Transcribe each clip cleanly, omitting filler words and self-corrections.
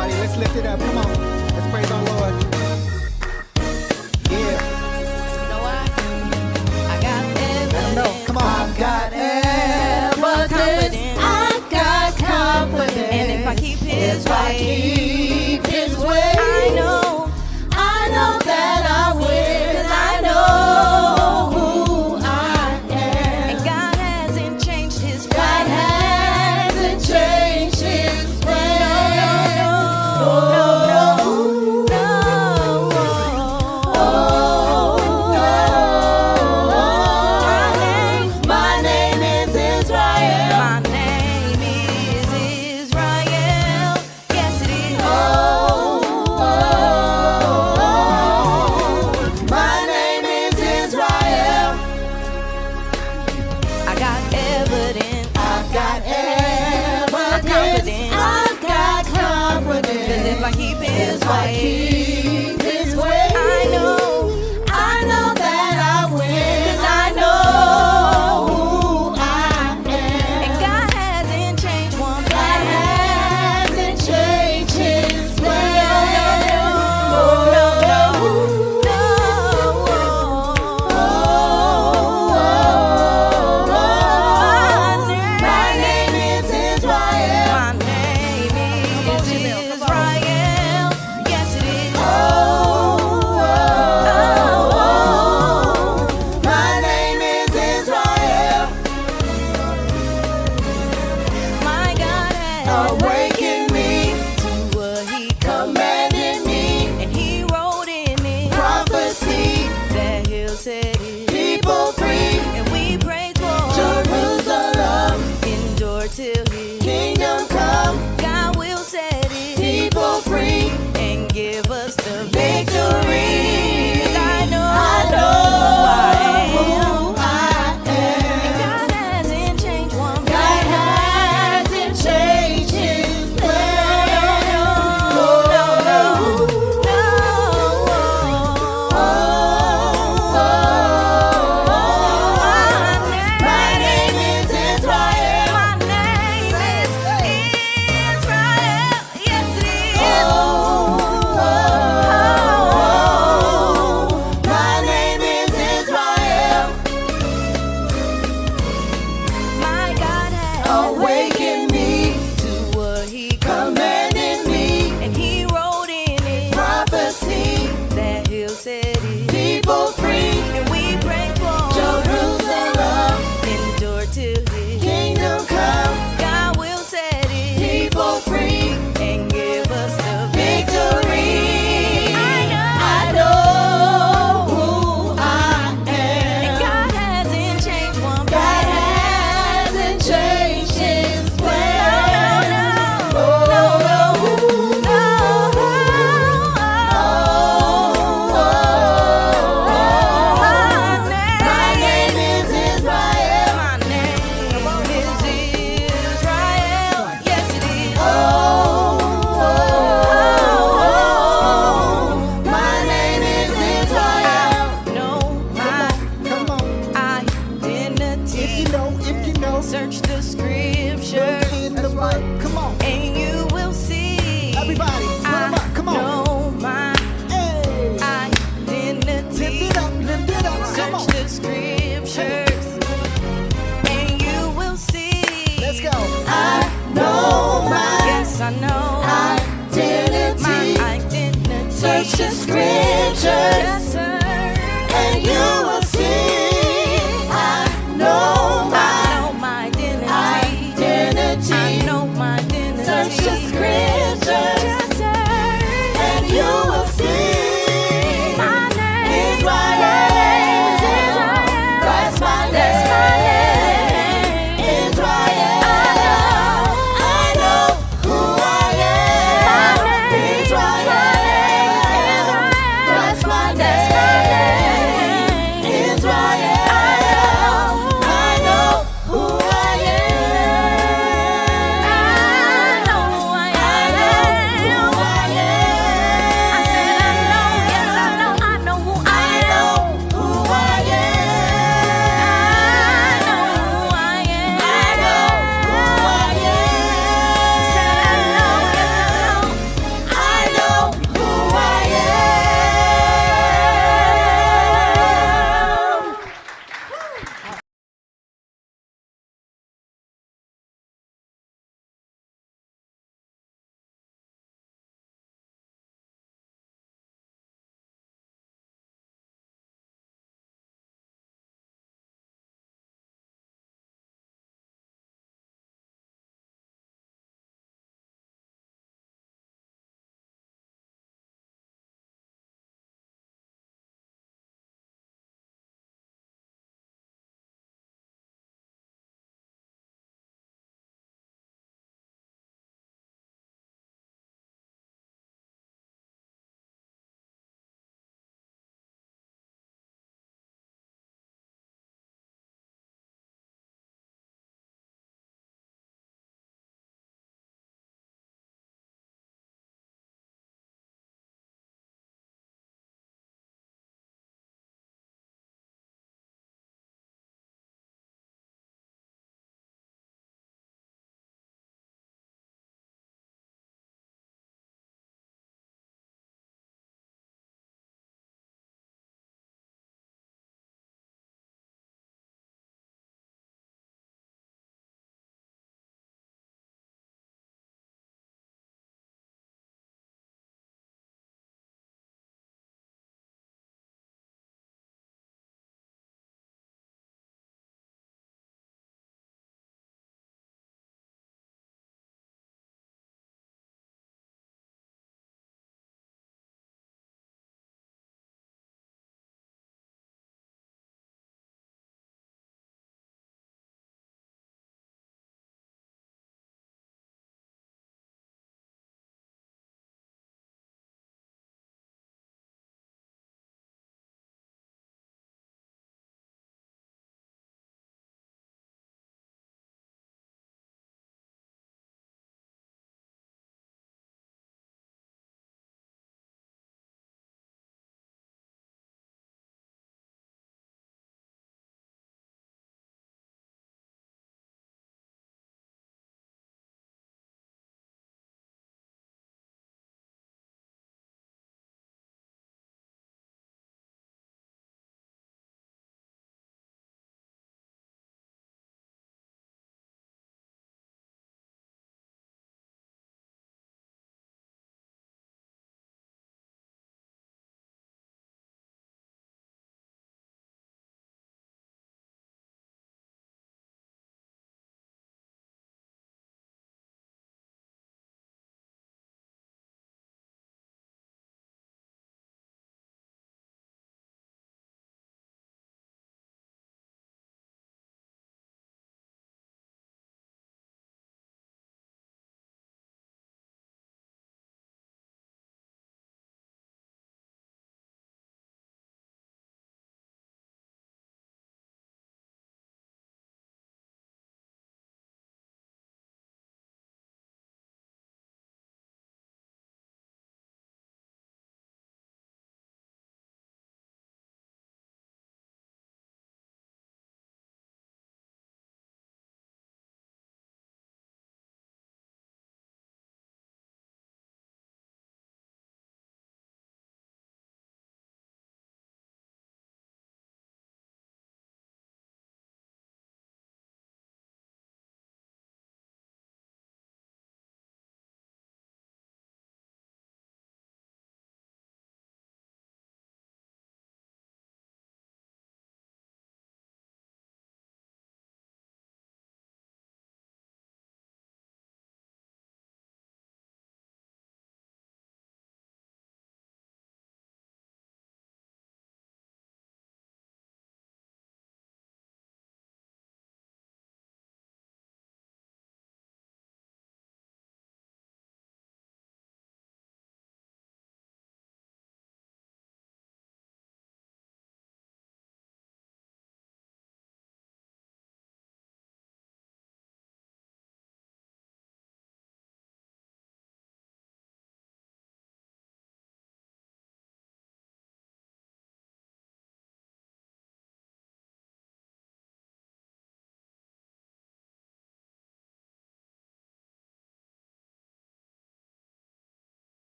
everybody. Let's lift it up. Come on. Let's praise our Lord. Yeah. You know why? I got evidence. Let 'em know. Come on. I've got evidence. I've got confidence. And if I keep His way, I know that I win. 'Cause I know who I am. And God hasn't changed His plan. God hasn't changed His plan. No. My name is Israel. My name is Israel. Yes, it is. My name is Israel. I got evidence. I've got evidence. I've got confidence. 'Cause if I keep His way, I know that I win. 'Cause I know who I am. And God hasn't changed one plan. God hasn't changed His plan. No. My name is Israel. My name is Israel. Yes, it is. My name is Israel. My God has awakened me to what He commanded me, and He wrote in His prophecy that He'll set His people free, and we pray for Jerusalem, endure till His kingdom come. God will set His people free and give us the victory. 'Cause I know who I am. And God hasn't changed one plan. God hasn't changed His plan. No. My name is Israel. My name is Israel. Yes, it is. My name is Israel. My God has awakened me to what He commanded me, and He wrote in His prophecy that He'll set His people free, and we pray for Jerusalem, endure till His kingdom come. God will set His people free and give us the victory. I know who I am. And God hasn't changed one plan. God hasn't changed His plan. No. My name is Israel. My name is Israel. Yes, it is. My name is Israel. Know my Come on. identity. If you know. Search the Scripture, In the word. Come on. and you will see. Everybody, put 'em up. Come on. Know my Hey. identity. Lift it up. Lift it up. Come Search on. the Scriptures, and you will see. Let's go. I know my. Yes, I know Identity. my identity. Search the Scriptures, Yes, sir. and you will see. I know my identity. I know my identity. Search the Scriptures, Yes, sir. and you will see. My name Israel. is Israel. That's my That's my name. Israel. I know who I am. Israel. That's my name. Israel. I know who I am. I know who I am.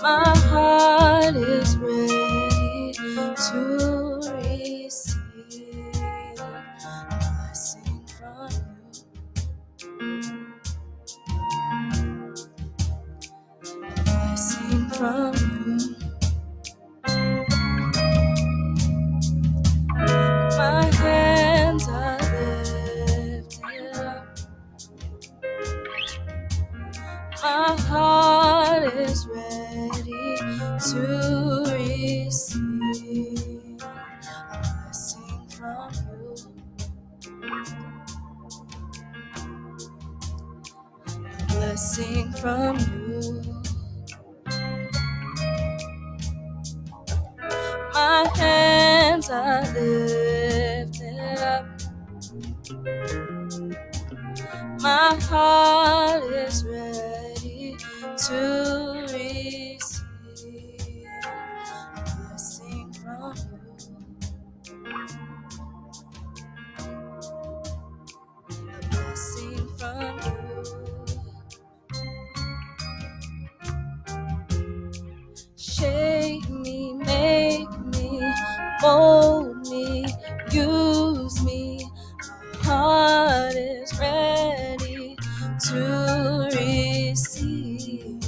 My heart is ready to receive a blessing from you. A blessing from you. My hands are lifted up. My heart is ready to receive a blessing from you. A blessing from you. My hands are lifted up. My heart is ready to receive a blessing from you. A blessing from you. Shape me, make me, mold me, use me. My heart is ready to receive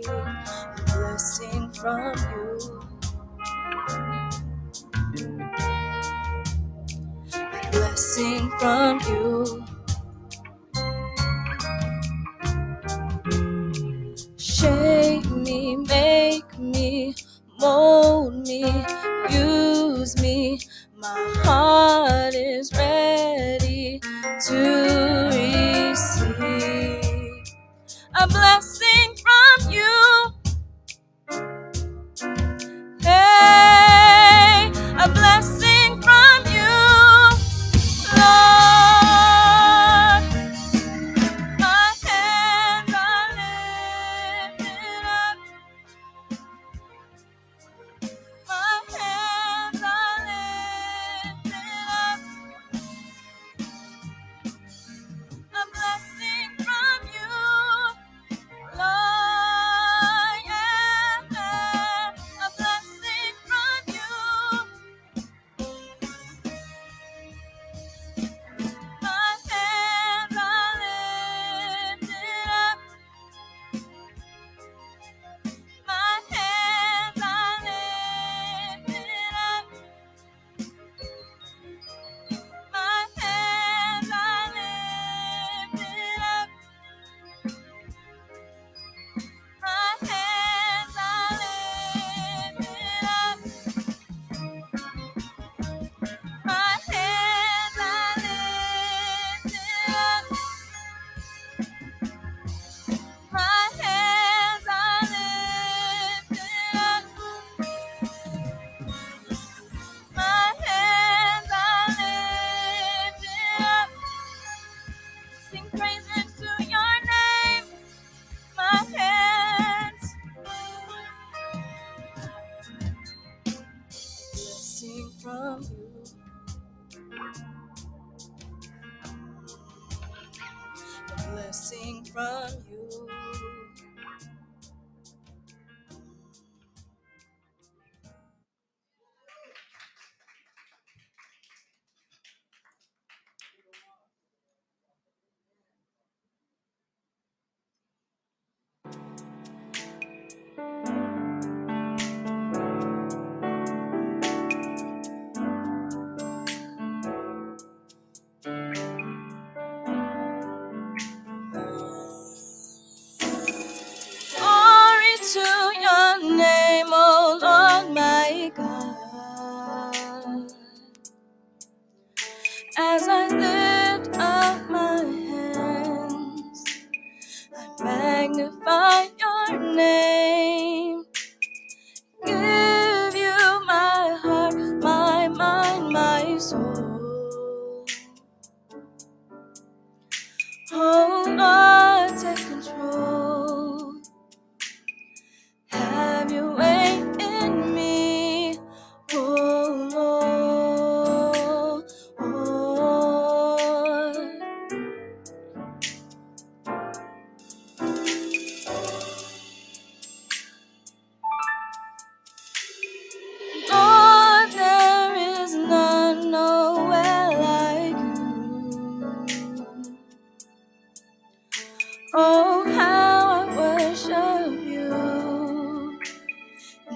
a blessing from you. A blessing from you. Shape me, make me, mold me, use me. My heart is ready to receive a blessing from you. Hey, a blessing from you, Lord. My hands are lifted up. My hands are lifted up. A blessing from you, Lord. Yeah. A blessing from you. My hands are lifted up. My hands are lifted up. My hands are lifted up. My hands are lifted up. My hands are lifted up. My hands are lifted up. My hands are lifted up. Sing praises to your name. My hands. Blessing from you. A blessing from you.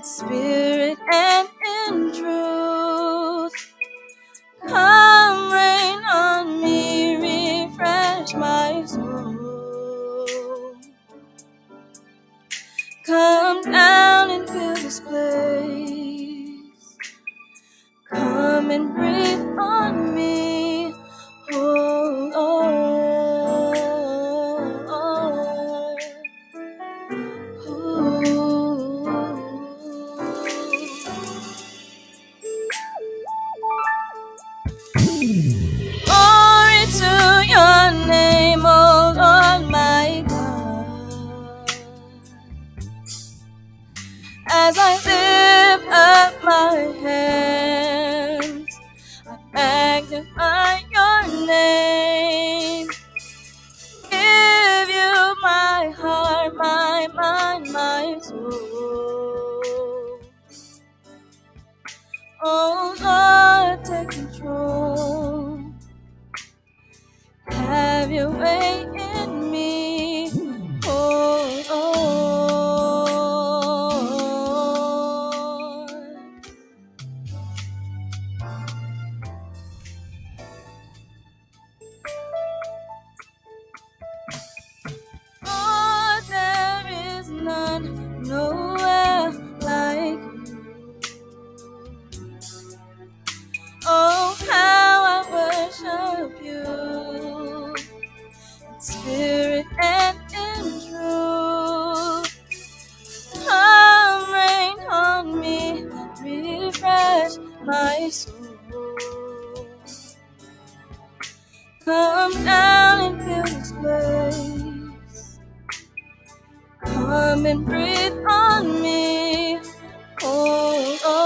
spirit and in truth. Come rain on me, refresh my soul. Come down and fill this place. Come and breathe on me. Oh, oh, oh, Glory to your name, oh Lord my God. As I lift up my hands, I magnify your name. Give you my heart, my mind, my soul. Oh Lord, take control. Have your way in me. Oh, Lord, there is none, nowhere like you. Oh, how I worship you, in spirit and in truth. Come rain on me, refresh my soul. Come down and fill this place. Come and breathe on me. Oh, oh.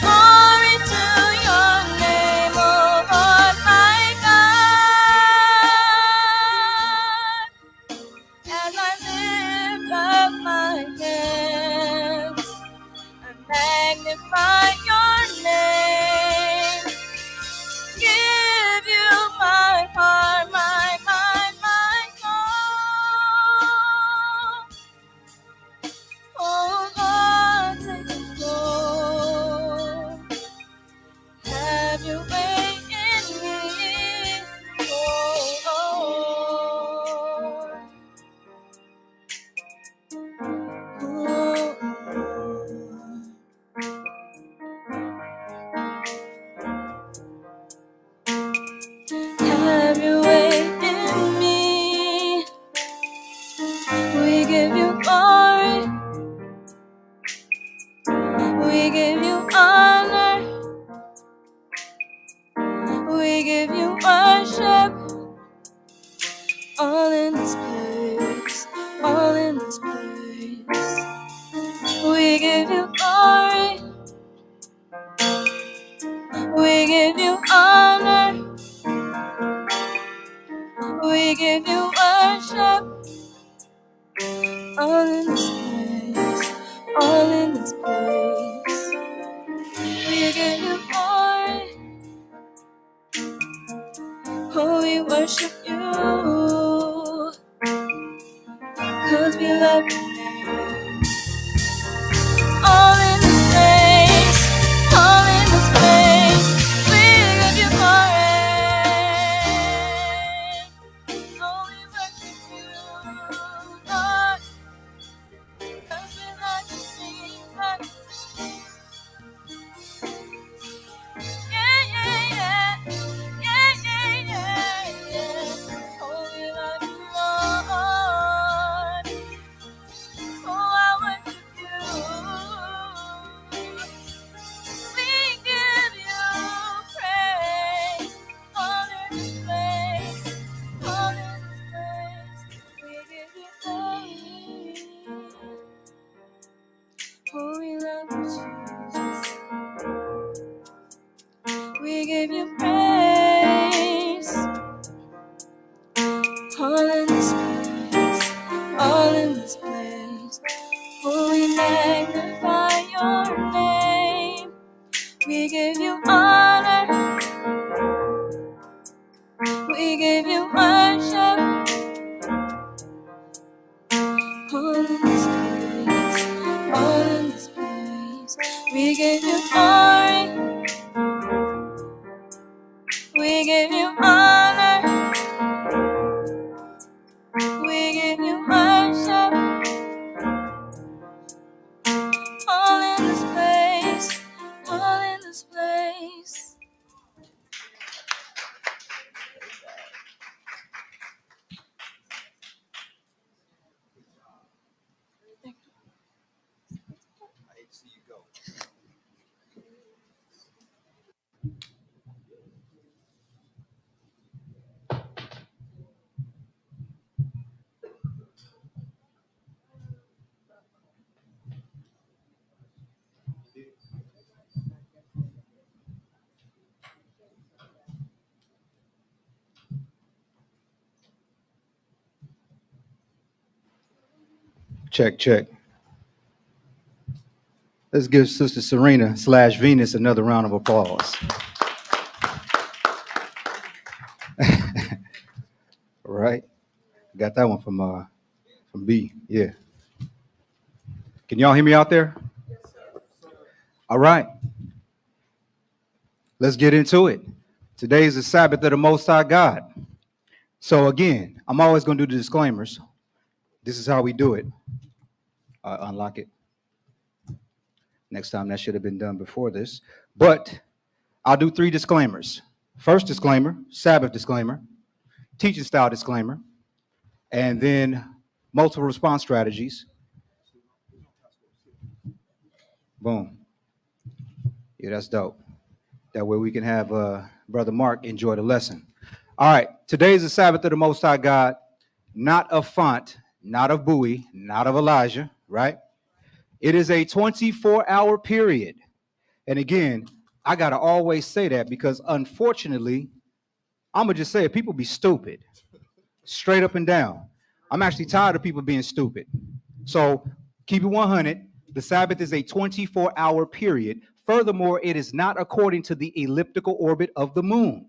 Glory to your name, oh Lord my God. As I lift up my hands, I magnify your name. Give you my heart, my mind, my soul. Oh Lord, take control. Have your way in me. Oh Lord. Have your way in me. We give you glory. We give you honor. We give you worship. All in this place. All in this place. We give you glory. We give you honor. We give you worship. All in this place. All in this place. We give you glory. Oh, we worship you. 'Cause we love you. All in this place. All in this place. We give you glory. Oh, we worship you, Lord. 'Cause we love you, Jesus. Yeah, yeah, yeah. Yeah, yeah, yeah, yeah. Oh, we love you, Lord. Oh, I worship you. We give you praise. All in this place. All in this place. We give you glory. Oh, we love you, Jesus. We give you praise. All in this place, all in this place. magnify your name. We give you honor. We give you worship. All in this place, all in this place. We give you glory. We give you honor. We give you worship. All in this place, all in this place. Check, check. Let's give Sister Serena / Venus another round of applause. All right. Got that one from B. Yeah. Can y'all hear me out there? All right. Let's get into it. Today is the Sabbath of the Most High God. So again, I'm always going to do the disclaimers. This is how we do it. Unlock it. Next time, that should have been done before this. But I'll do 3 disclaimers. First disclaimer, Sabbath disclaimer, teaching style disclaimer, and then multiple response strategies. Boom. Yeah, that's dope. That way we can have Brother Mark enjoy the lesson. All right, today is the Sabbath of the Most High God, not of Font, not of Bowie, not of Elijah, right? It is a 24-hour period. And again, I got to always say that because unfortunately, I'm going to just say it, people be stupid, straight up and down. I'm actually tired of people being stupid. So keep it 100. The Sabbath is a 24-hour period. Furthermore, it is not according to the elliptical orbit of the moon.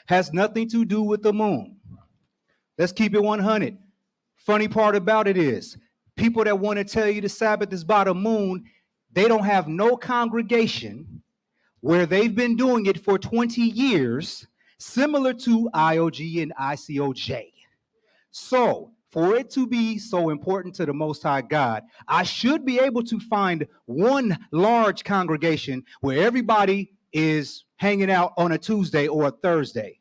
Has nothing to do with the moon. Let's keep it 100. Funny part about it is, people that want to tell you the Sabbath is by the moon, they don't have no congregation where they've been doing it for 20 years, similar to IOJ and ICOJ. So, for it to be so important to the Most High God, I should be able to find one large congregation where everybody is hanging out on a Tuesday or a Thursday.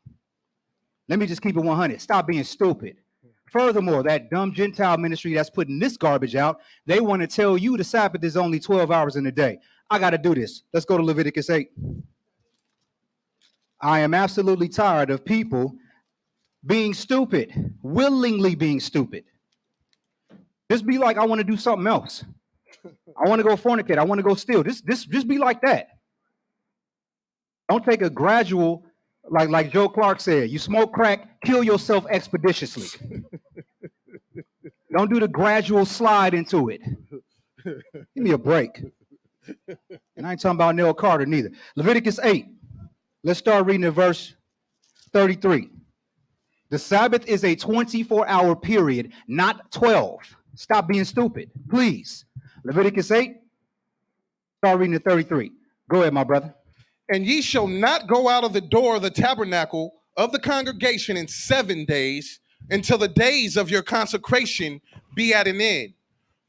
Let me just keep it 100. Stop being stupid. Furthermore, that dumb Gentile ministry that's putting this garbage out, they want to tell you the Sabbath is only 12 hours in a day. I got to do this. Let's go to Leviticus 8. I am absolutely tired of people being stupid, willingly being stupid. Just be like, I want to do something else. I want to go fornicate. I want to go steal. Just be like that. Don't take a gradual, like Joe Clark said, you smoke crack, kill yourself expeditiously. Don't do the gradual slide into it. Give me a break. And I ain't talking about Neil Carter neither. Leviticus 8. Let's start reading at verse 33. The Sabbath is a 24-hour period, not 12. Stop being stupid, please. Leviticus 8, start reading at 33. Go ahead, my brother. And ye shall not go out of the door of the tabernacle of the congregation in 7 days until the days of your consecration be at an end.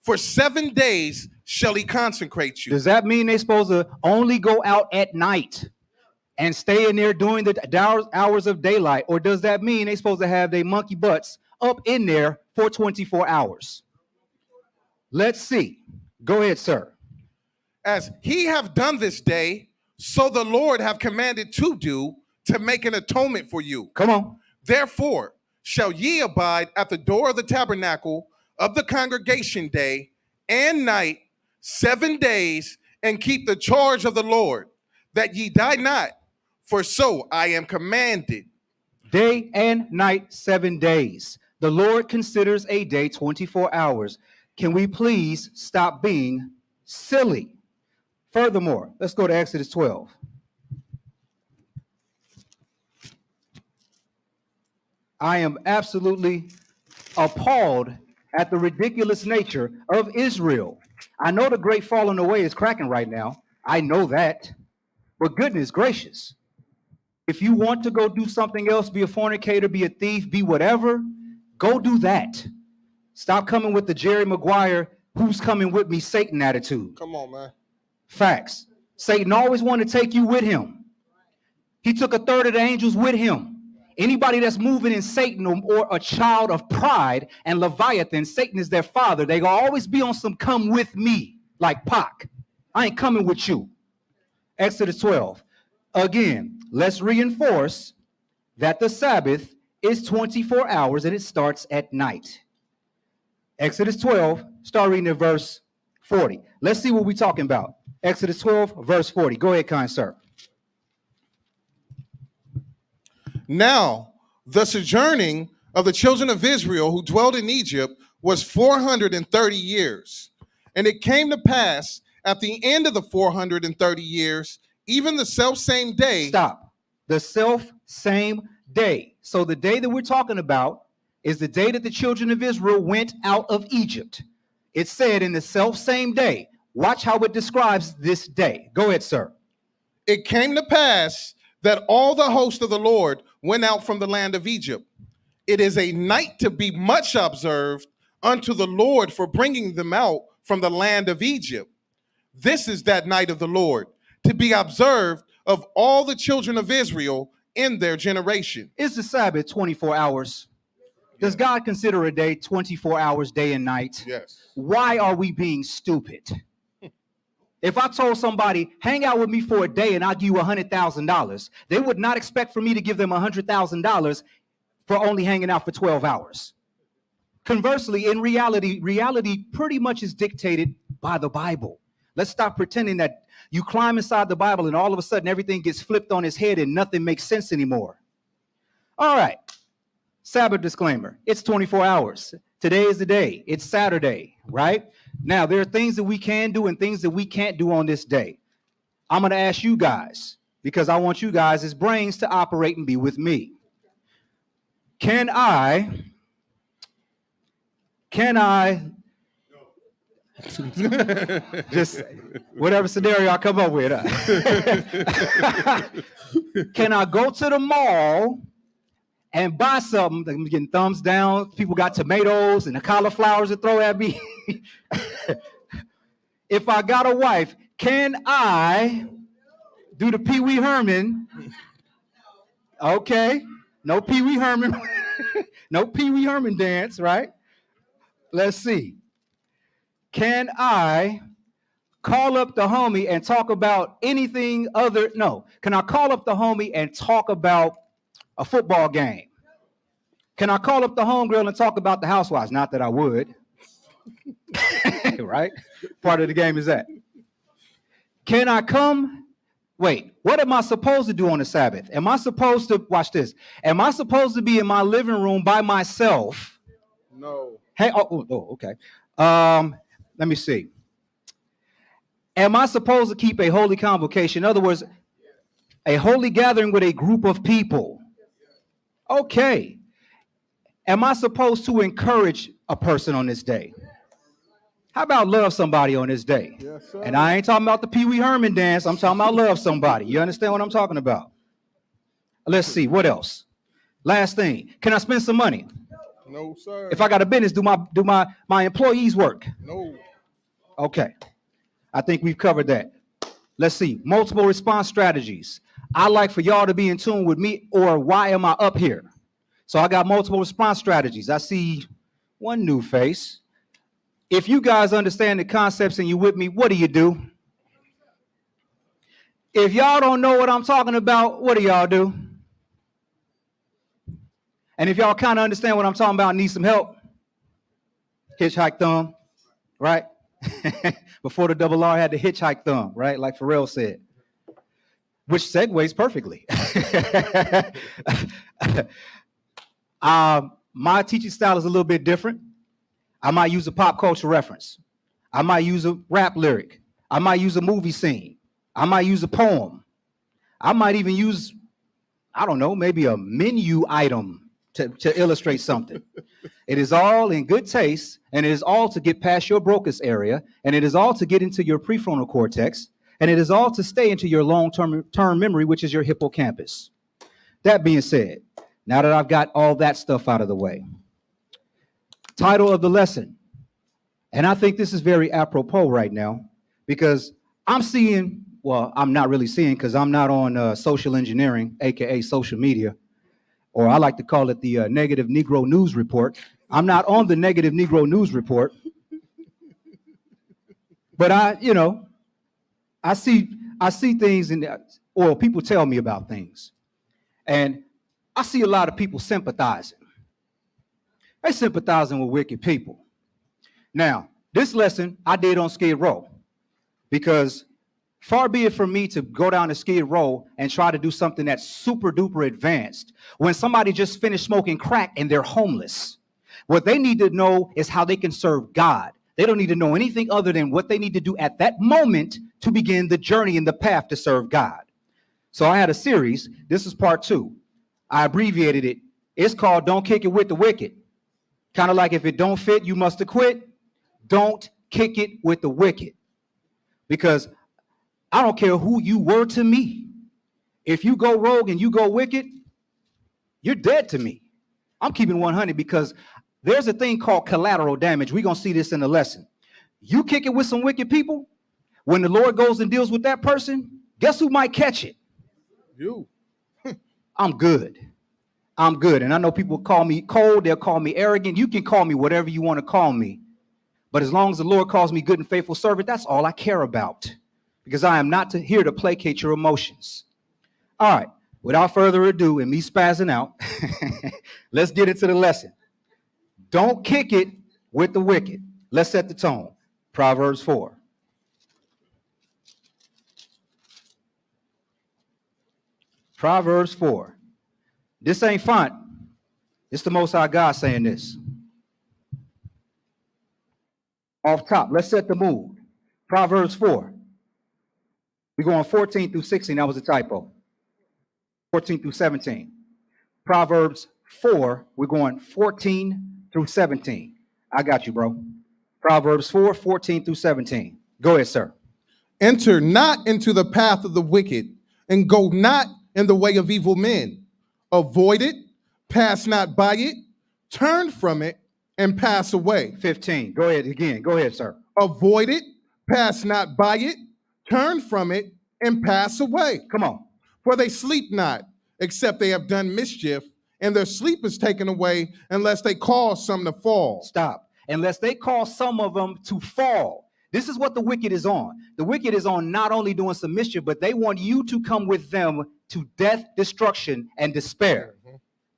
For 7 days shall he consecrate you. Does that mean they're supposed to only go out at night and stay in there during the hours of daylight? Or does that mean they're supposed to have their monkey butts up in there for 24 hours? Let's see. Go ahead, sir. As he have done this day, so the Lord have commanded to do, to make an atonement for you. Come on. Therefore shall ye abide at the door of the tabernacle of the congregation day and night 7 days, and keep the charge of the Lord, that ye die not, for so I am commanded. Day and night, 7 days. The Lord considers a day 24 hours. Can we please stop being Silly. Furthermore, let's go to Exodus 12. I am absolutely appalled at the ridiculous nature of Israel. I know the great falling away is cracking right now. I know that. But goodness gracious, if you want to go do something else, be a fornicator, be a thief, be whatever, go do that. Stop coming with the Jerry Maguire, who's coming with me, Satan attitude. Come on, man. Facts. Satan always wanted to take you with him. He took a third of the angels with him. Anybody that's moving in Satan or a child of pride and Leviathan, Satan is their father. They gonna always be on some come with me, like Pac. I ain't coming with you. Exodus 12. Again, let's reinforce that the Sabbath is 24 hours and it starts at night. Exodus 12, start reading at verse 40. Let's see what we're talking about. Exodus 12, verse 40. Go ahead, kind sir. Now, the sojourning of the children of Israel who dwelled in Egypt was 430 years. And it came to pass at the end of the 430 years, even the self-same day. Stop. The self-same day. So the day that we're talking about is the day that the children of Israel went out of Egypt. It said in the self-same day. Watch how it describes this day. Go ahead, sir. It came to pass that all the host of the Lord went out from the land of Egypt. It is a night to be much observed unto the Lord for bringing them out from the land of Egypt. This is that night of the Lord, to be observed of all the children of Israel in their generation. Is the Sabbath 24 hours? Does God consider a day 24 hours, day and night? Yes. Why are we being stupid? If I told somebody, hang out with me for a day and I'll give you $100,000, they would not expect for me to give them $100,000 for only hanging out for 12 hours. Conversely, in reality pretty much is dictated by the Bible. Let's stop pretending that you climb inside the Bible and all of a sudden everything gets flipped on its head and nothing makes sense anymore. All right. Sabbath disclaimer. It's 24 hours. Today is the day. It's Saturday, right? Now, there are things that we can do and things that we can't do on this day. I'm going to ask you guys, because I want you guys as brains to operate and be with me. Can I just whatever scenario I come up with, can I go to the mall and buy something? I'm getting thumbs down. People got tomatoes and the cauliflowers to throw at me. If I got a wife, can I do the Pee Wee Herman? Okay, no Pee Wee Herman, no Pee Wee Herman dance, right? Let's see. Can I call up the homie and talk about anything other? No. Can I call up the homie and talk about a football game? Can I call up the homegirl and talk about the housewives? Not that I would. Right? Part of the game is that. Can I come? Wait, what am I supposed to do on the Sabbath? Am I supposed to, watch this, am I supposed to be in my living room by myself? No. Hey, okay. Let me see. Am I supposed to keep a holy convocation? In other words, a holy gathering with a group of people? Okay. Am I supposed to encourage a person on this day? How about love somebody on this day? Yes, sir. And I ain't talking about the Pee Wee Herman dance. I'm talking about love somebody. You understand what I'm talking about? Let's see. What else? Last thing. Can I spend some money? No, sir. If I got a business, do my employees work? No. Okay. I think we've covered that. Let's see. Multiple response strategies. I like for y'all to be in tune with me, or why am I up here? So I got multiple response strategies. I see one new face. If you guys understand the concepts and you with me, what do? If y'all don't know what I'm talking about, what do y'all do? And if y'all kind of understand what I'm talking about and need some help, hitchhike thumb, right? Before the double R had the hitchhike thumb, right? Like Pharrell said, which segues perfectly. My teaching style is a little bit different. I might use a pop culture reference. I might use a rap lyric. I might use a movie scene. I might use a poem. I might even use, I don't know, maybe a menu item to illustrate something. It is all in good taste, and it is all to get past your broca's area, and it is all to get into your prefrontal cortex, and it is all to stay into your long-term memory, which is your hippocampus. That being said, now that I've got all that stuff out of the way, title of the lesson, and I think this is very apropos right now, because I'm seeing, well, I'm not really seeing because I'm not on social engineering, aka social media, or I like to call it the negative Negro news report. I'm not on the negative Negro news report, but I see things or people tell me about things, and I see a lot of people sympathizing. They're sympathizing with wicked people. Now, this lesson I did on Skid Row, because far be it from me to go down to Skid Row and try to do something that's super duper advanced when somebody just finished smoking crack and they're homeless. What they need to know is how they can serve God. They don't need to know anything other than what they need to do at that moment to begin the journey and the path to serve God. So I had a series. This is part 2. I abbreviated it. It's called Don't Kick It With the Wicked. Kind of like if it don't fit, you must have quit. Don't kick it with the wicked. Because I don't care who you were to me. If you go rogue and you go wicked, you're dead to me. I'm keeping 100 because there's a thing called collateral damage. We're going to see this in the lesson. You kick it with some wicked people, when the Lord goes and deals with that person, guess who might catch it? You. I'm good. I'm good. And I know people call me cold. They'll call me arrogant. You can call me whatever you want to call me. But as long as the Lord calls me good and faithful servant, that's all I care about. Because I am not here to placate your emotions. All right. Without further ado and me spazzing out, let's get into the lesson. Don't kick it with the wicked. Let's set the tone. Proverbs 4. Proverbs 4. This ain't font. It's the Most High God saying this. Off top, let's set the mood. Proverbs 4. We're going 14 through 16. That was a typo. 14 through 17. Proverbs 4, we're going 14 through 17. I got you, bro. Proverbs 4, 14 through 17. Go ahead, sir. Enter not into the path of the wicked, and go not in the way of evil men. Avoid it, pass not by it, turn from it, and pass away. 15. Go ahead again. Go ahead, sir. Avoid it, pass not by it, turn from it, and pass away. Come on. For they sleep not, except they have done mischief, and their sleep is taken away unless they cause some to fall. Stop. Unless they cause some of them to fall. This is what the wicked is on. The wicked is on not only doing some mischief, but they want you to come with them to death, destruction, and despair.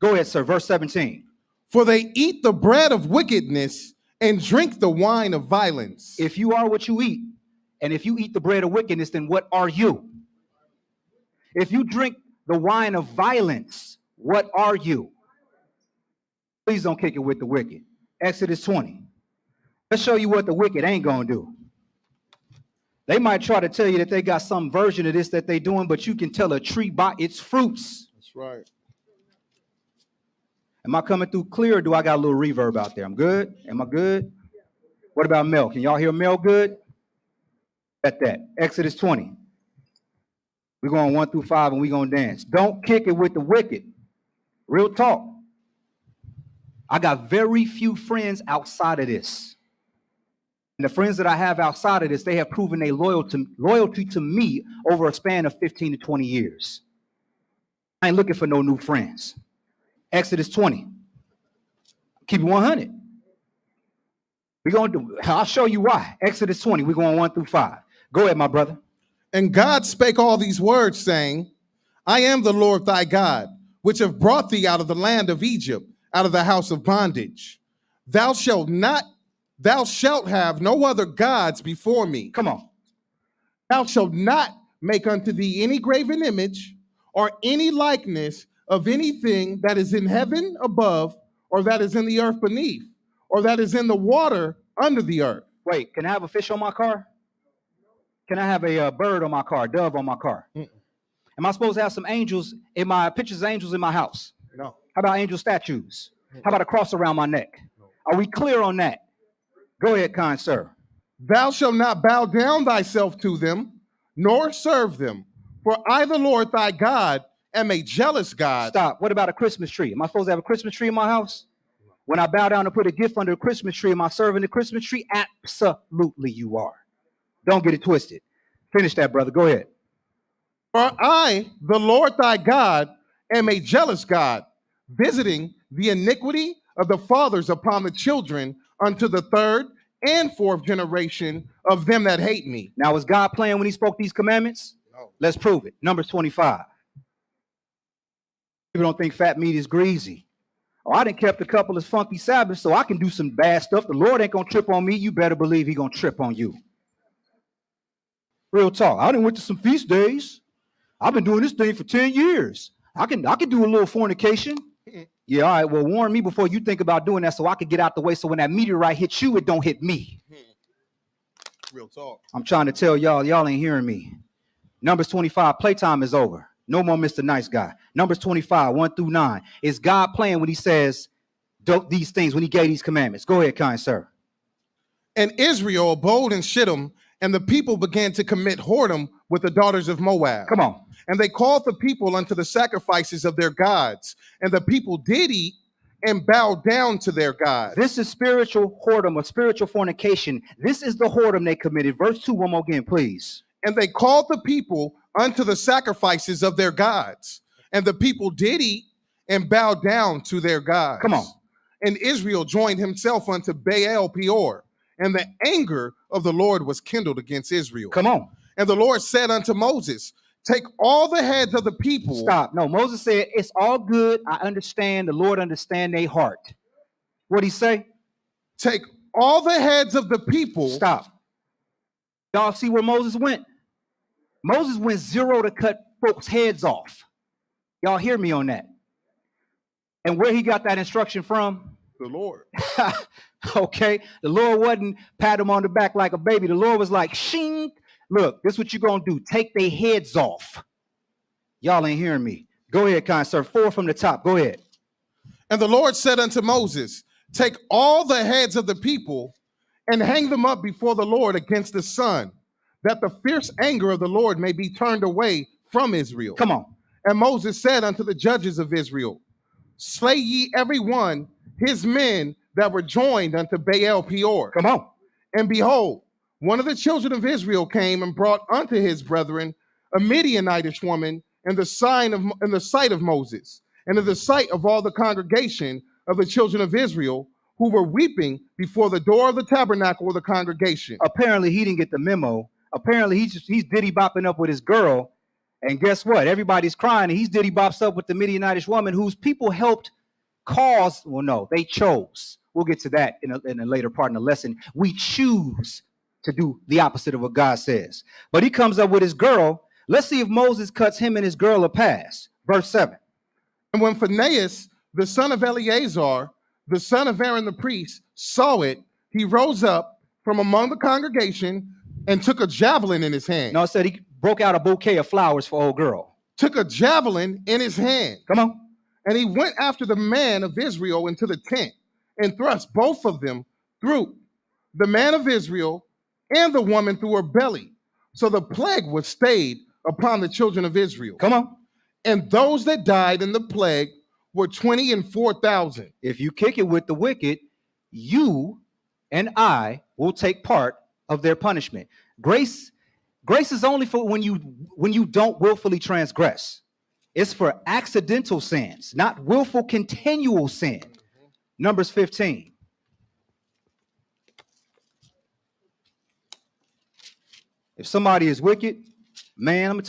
Go ahead, sir. Verse 17. For they eat the bread of wickedness and drink the wine of violence. If you are what you eat, and if you eat the bread of wickedness, then what are you? If you drink the wine of violence, what are you? Please don't kick it with the wicked. Exodus 20. Let's show you what the wicked ain't going to do. They might try to tell you that they got some version of this that they're doing, but you can tell a tree by its fruits. That's right. Am I coming through clear, or do I got a little reverb out there? I'm good? Am I good? What about Mel? Can y'all hear Mel good? At that. Exodus 20. We're going 1 through 5, and we're going to dance. Don't kick it with the wicked. Real talk. I got very few friends outside of this. And the friends that I have outside of this, they have proven their loyalty to me over a span of 15 to 20 years. I ain't looking for no new friends. Exodus 20. Keep it 100. We're going to, I'll show you why. Exodus 20, we're going 1 through 5. Go ahead, my brother. And God spake all these words, saying, I am the Lord thy God, which have brought thee out of the land of Egypt, out of the house of bondage. Thou shalt have no other gods before me. Come on. Thou shalt not make unto thee any graven image or any likeness of anything that is in heaven above, or that is in the earth beneath, or that is in the water under the earth. Wait, can I have a fish on my car? Can I have a bird on my car, a dove on my car? Am I supposed to have some angels in my pictures of angels in my house? No. How about angel statues? How about a cross around my neck? Are we clear on that? Go ahead, kind sir. Thou shalt not bow down thyself to them, nor serve them. For I, the Lord thy God, am a jealous God. Stop. What about a Christmas tree? Am I supposed to have a Christmas tree in my house? When I bow down to put a gift under a Christmas tree, am I serving the Christmas tree? Absolutely you are. Don't get it twisted. Finish that, brother. Go ahead. For I, the Lord thy God, am a jealous God, visiting the iniquity of the fathers upon the children unto the third and fourth generation of them that hate me. Now, was God playing when he spoke these commandments? No. Let's prove it. Numbers 25. People don't think fat meat is greasy. Oh, I done kept a couple of funky Sabbaths, so I can do some bad stuff. The Lord ain't gonna trip on me. You better believe he gonna trip on you. Real talk. I done went to some feast days. I've been doing this thing for 10 years. I can do a little fornication. Yeah, all right. Well, warn me before you think about doing that so I can get out the way so when that meteorite hits you, it don't hit me. Real talk. I'm trying to tell y'all ain't hearing me. Numbers 25, playtime is over. No more Mr. Nice Guy. Numbers 25, 1 through 9. Is God playing when he says these things, when he gave these commandments? Go ahead, kind sir. And Israel abode in Shittim, and the people began to commit whoredom with the daughters of Moab. Come on. And they called the people unto the sacrifices of their gods. And the people did eat and bowed down to their gods. This is spiritual whoredom or spiritual fornication. This is the whoredom they committed. Verse 2, one more again, please. And they called the people unto the sacrifices of their gods. And the people did eat and bowed down to their gods. Come on. And Israel joined himself unto Baal Peor. And the anger of the Lord was kindled against Israel. Come on. And the Lord said unto Moses, take all the heads of the people. Stop. No, Moses said, it's all good. I understand. The Lord understand their heart. What'd he say? Take all the heads of the people. Stop. Y'all see where Moses went? Moses went 0 to cut folks' heads off. Y'all hear me on that? And where he got that instruction from? The Lord. Okay. The Lord wasn't pat him on the back like a baby. The Lord was like, shing. Look, this is what you're going to do. Take their heads off. Y'all ain't hearing me. Go ahead, kind sir. 4 from the top. Go ahead. And the Lord said unto Moses, take all the heads of the people and hang them up before the Lord against the sun, that the fierce anger of the Lord may be turned away from Israel. Come on. And Moses said unto the judges of Israel, slay ye every one his men that were joined unto Baal Peor. Come on. And behold, one of the children of Israel came and brought unto his brethren a Midianitish woman in the sight of Moses, and in the sight of all the congregation of the children of Israel, who were weeping before the door of the tabernacle of the congregation. Apparently, he didn't get the memo. Apparently, he's diddy bopping up with his girl. And guess what? Everybody's crying, and he's diddy bops up with the Midianitish woman whose people helped cause. Well, no, they chose. We'll get to that in a later part in the lesson. We choose to do the opposite of what God says. But he comes up with his girl. Let's see if Moses cuts him and his girl a pass. Verse 7. And when Phinehas, the son of Eleazar, the son of Aaron the priest, saw it, he rose up from among the congregation and took a javelin in his hand. No, it said he broke out a bouquet of flowers for old girl. Took a javelin in his hand. Come on. And he went after the man of Israel into the tent and thrust both of them through, the man of Israel and the woman through her belly. So the plague was stayed upon the children of Israel. Come on. And those that died in the plague were 24,000. If you kick it with the wicked, you and I will take part of their punishment. Grace is only for when you don't willfully transgress. It's for accidental sins, not willful continual sin. Numbers 15. If somebody is wicked, man,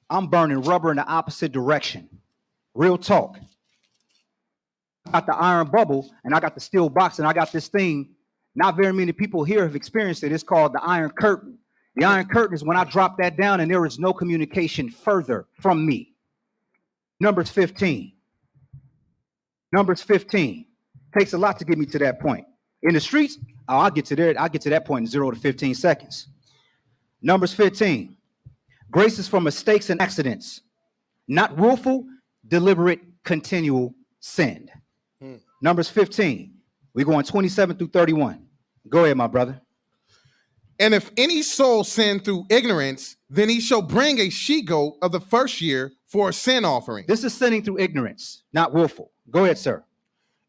I'm burning rubber in the opposite direction. Real talk. I got the iron bubble and I got the steel box and I got this thing. Not very many people here have experienced it. It's called the iron curtain. The iron curtain is when I drop that down and there is no communication further from me. Numbers 15. Numbers 15. Takes a lot to get me to that point. In the streets, Oh, I'll get to there. I'll get to that point in 0 to 15 seconds. Numbers 15. Grace is from mistakes and accidents, not willful, deliberate, continual sin. Numbers 15. We're going 27 through 31. Go ahead, my brother. And if any soul sin through ignorance, then he shall bring a she-goat of the first year for a sin offering. This is sinning through ignorance, not willful. Go ahead, sir.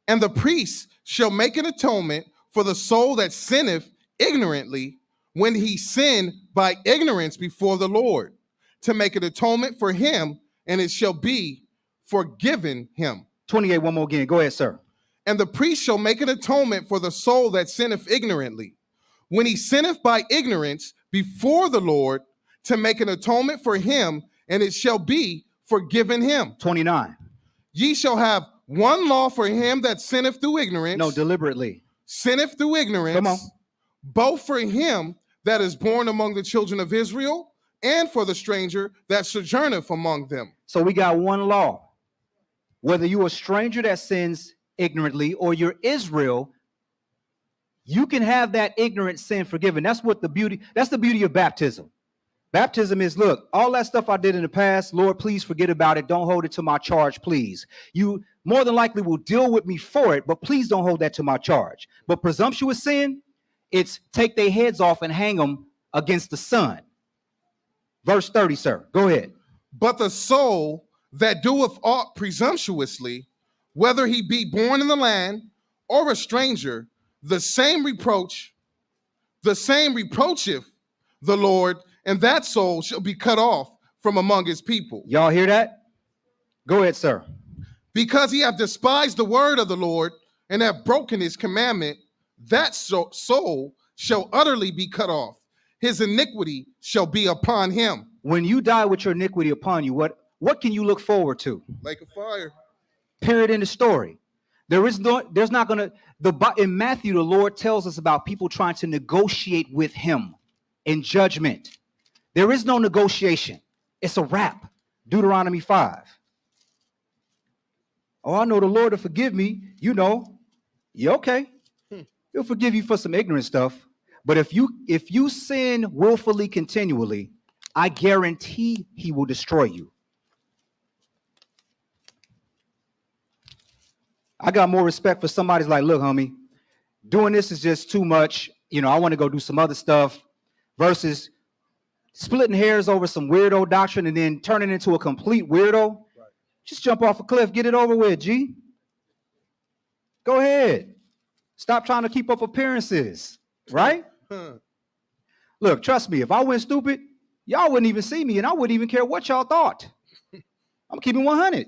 And the priest shall make an atonement for the soul that sinneth ignorantly when he sinned by ignorance before the Lord, to make an atonement for him, and it shall be forgiven him. 28, one more again. Go ahead, sir. And the priest shall make an atonement for the soul that sinneth ignorantly, when he sinneth by ignorance before the Lord, to make an atonement for him, and it shall be forgiven him. 29. Ye shall have one law for him that sinneth through ignorance. No, deliberately. Sinneth through ignorance. Come on. Both for him that is born among the children of Israel, and for the stranger that sojourneth among them. So we got one law. Whether you're a stranger that sins ignorantly or you're Israel, you can have that ignorant sin forgiven. That's the beauty of baptism. Baptism is, look, all that stuff I did in the past, Lord, please forget about it. Don't hold it to my charge, please. You more than likely will deal with me for it, but please don't hold that to my charge. But presumptuous sin, it's take their heads off and hang them against the sun. Verse 30, sir. Go ahead. But the soul that doeth aught presumptuously, whether he be born in the land or a stranger, the same reproacheth the Lord, and that soul shall be cut off from among his people. Y'all hear that? Go ahead, sir. Because he hath despised the word of the Lord and have broken his commandment, that soul shall utterly be cut off. His iniquity shall be upon him. When you die with your iniquity upon you, what can you look forward to? Like a fire. Period in the story. In Matthew, the Lord tells us about people trying to negotiate with him in judgment. There is no negotiation. It's a wrap. Deuteronomy 5. Oh, I know the Lord will forgive me. You know, you're okay. He'll forgive you for some ignorant stuff. But if you sin willfully continually, I guarantee he will destroy you. I got more respect for somebody's like, look, homie, doing this is just too much. You know, I want to go do some other stuff versus splitting hairs over some weirdo doctrine and then turning into a complete weirdo. Right. Just jump off a cliff, get it over with, G. Go ahead. Stop trying to keep up appearances, right? Look, trust me, if I went stupid, y'all wouldn't even see me and I wouldn't even care what y'all thought. I'm keeping 100.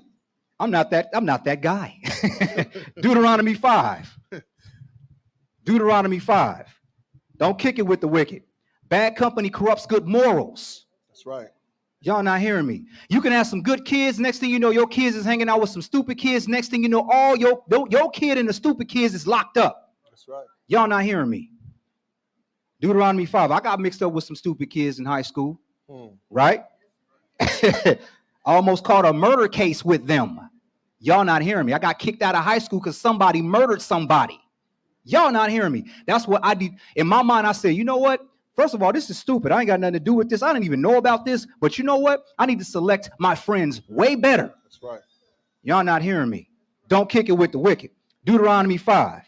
I'm not that guy. Deuteronomy 5. Deuteronomy 5. Don't kick it with the wicked. Bad company corrupts good morals. That's right. Y'all not hearing me. You can have some good kids. Next thing you know, your kids is hanging out with some stupid kids. Next thing you know, all your kid and the stupid kids is locked up. That's right. Y'all not hearing me. Deuteronomy 5. I got mixed up with some stupid kids in high school. Right? I almost caught a murder case with them. Y'all not hearing me. I got kicked out of high school because somebody murdered somebody. Y'all not hearing me. That's what I did. In my mind, I said, you know what? First of all, this is stupid. I ain't got nothing to do with this. I didn't even know about this. But you know what? I need to select my friends way better. That's right. Y'all not hearing me. Don't kick it with the wicked. Deuteronomy 5.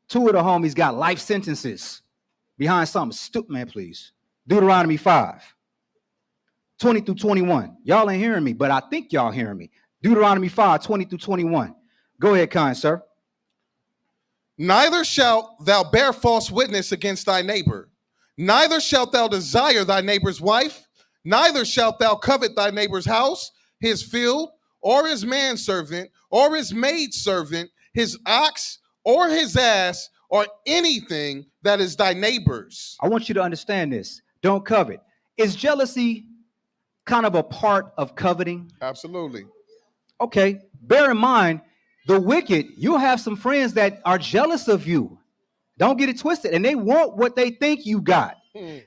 2 of the homies got life sentences behind something stupid. Man, please. Deuteronomy 5. 20 through 21. Y'all ain't hearing me, but I think y'all hearing me. Deuteronomy 5, 20 through 21. Go ahead, kind sir. Neither shalt thou bear false witness against thy neighbor. Neither shalt thou desire thy neighbor's wife. Neither shalt thou covet thy neighbor's house, his field, or his manservant, or his maidservant, his ox, or his ass, or anything that is thy neighbor's. I want you to understand this. Don't covet. Is jealousy kind of a part of coveting? Absolutely. Okay. Bear in mind, the wicked, you'll have some friends that are jealous of you. Don't get it twisted. And they want what they think you got.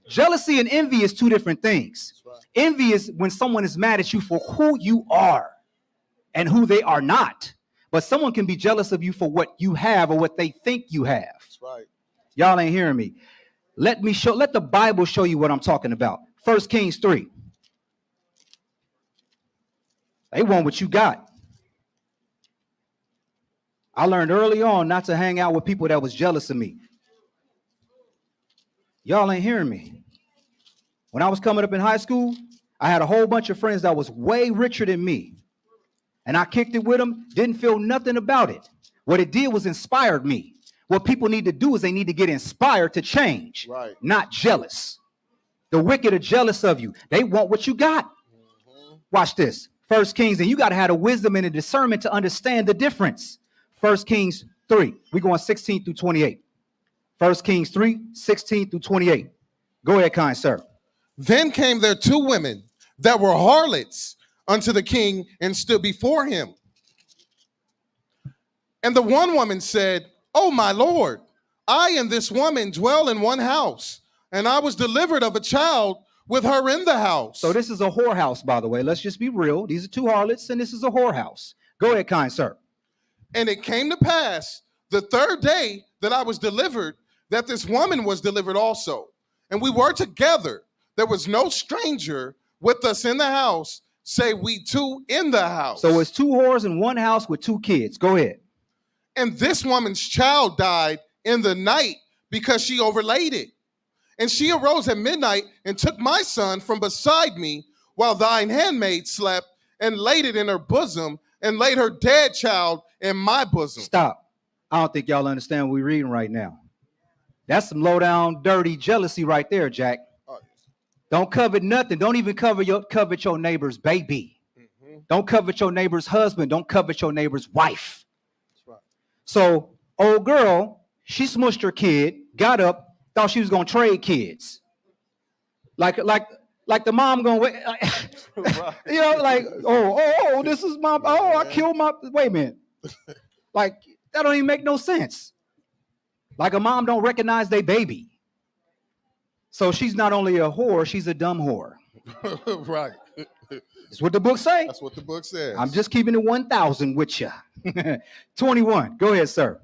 Jealousy and envy is two different things. Right. Envy is when someone is mad at you for who you are and who they are not. But someone can be jealous of you for what you have or what they think you have. right. Y'all ain't hearing me. Let the Bible show you what I'm talking about. 1 Kings 3. They want what you got. I learned early on not to hang out with people that was jealous of me. Y'all ain't hearing me. When I was coming up in high school, I had a whole bunch of friends that was way richer than me. And I kicked it with them, didn't feel nothing about it. What it did was inspired me. What people need to do is they need to get inspired to change, Right. not jealous. The wicked are jealous of you. They want what you got. Watch this. 1 Kings, and you got to have the wisdom and the discernment to understand the difference. 1 Kings 3. We're going 16 through 28. 1 Kings 3, 16 through 28. Go ahead, kind sir. Then came there two women that were harlots unto the king and stood before him. And the one woman said, "O my lord, I and this woman dwell in one house, and I was delivered of a child with her in the house." So this is a whorehouse, by the way. Let's just be real. These are two harlots, and this is a whorehouse. Go ahead, kind sir. And it came to pass the third day that I was delivered, that this woman was delivered also. And we were together. There was no stranger with us in the house, say we two in the house. So it's two whores in one house with two kids. Go ahead. And this woman's child died in the night because she overlaid it. And she arose at midnight and took my son from beside me while thine handmaid slept, and laid it in her bosom, and laid her dead child in my bosom. Stop. I don't think y'all understand what we're reading right now. That's some low down, dirty jealousy right there, Jack. Don't covet nothing. Don't even covet your neighbor's baby. Don't covet your neighbor's husband. Don't covet your neighbor's wife. That's right. So, old girl, she smushed her kid, got up, thought she was gonna trade kids. Like the mom going, Right. you know, like, oh, this is my, I killed my, wait a minute. Like, that don't even make no sense. Like a mom don't recognize their baby. So she's not only a whore, she's a dumb whore. Right. That's what the book say. That's what the book says. I'm just keeping it 1,000 with you. 21. Go ahead, sir.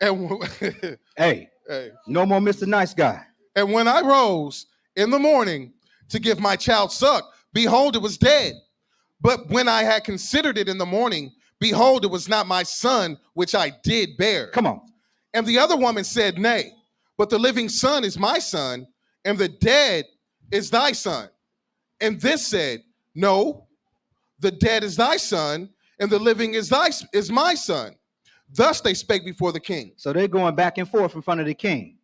And Hey, no more Mr. Nice Guy. And when I rose in the morning to give my child suck, behold, it was dead. But when I had considered it in the morning, behold, it was not my son, which I did bear. Come on. And the other woman said, Nay, but the living son is my son, and the dead is thy son. And this said, No, the dead is thy son, and the living is my son. Thus they spake before the king. So they're going back and forth in front of the king.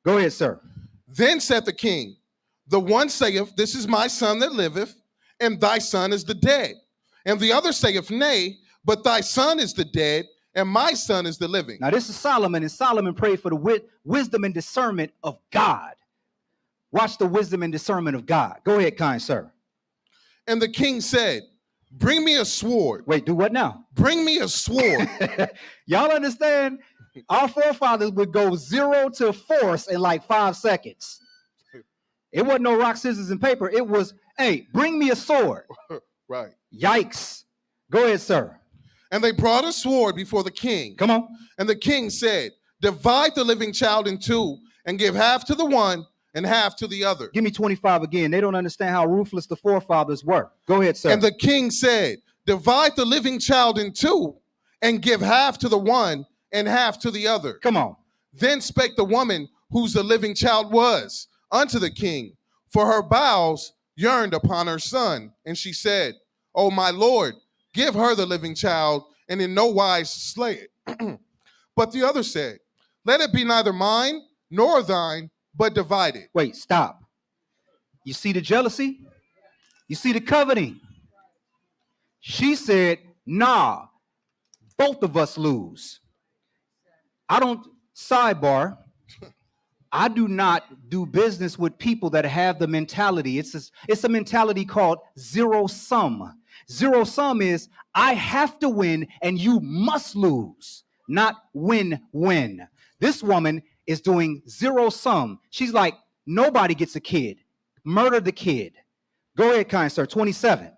Go ahead, sir. Then said the king, The one saith, This is my son that liveth, and thy son is the dead. And the other saith, Nay, but thy son is the dead, and my son is the living. Now this is Solomon, and Solomon prayed for the wisdom and discernment of God. Watch the wisdom and discernment of God. Go ahead, kind sir. And the king said, Bring me a sword. Wait, do what now? Bring me a sword. Y'all understand? Our forefathers would go 0 to force in like 5 seconds. It wasn't no rock, scissors, and paper. It was, hey, bring me a sword. Right. Yikes. Go ahead, sir. And they brought a sword before the king. Come on. And the king said, Divide the living child in two, and give half to the one and half to the other. Give me 25 again. They don't understand how ruthless the forefathers were. Go ahead, sir. And the king said, Divide the living child in two, and give half to the one and half to the other. Come on. Then spake the woman whose the living child was unto the king, for her bowels yearned upon her son. And she said, O my lord, give her the living child, and in no wise slay it. But the other said, Let it be neither mine nor thine, but divided. Wait, stop. You see the jealousy? You see the coveting? She said, nah, both of us lose. Sidebar, I do not do business with people that have the mentality. It's a mentality called zero sum. Zero sum is I have to win and you must lose, not win-win. This woman is doing zero sum. She's like, nobody gets a kid. Murder the kid. Go ahead, kind sir. 27.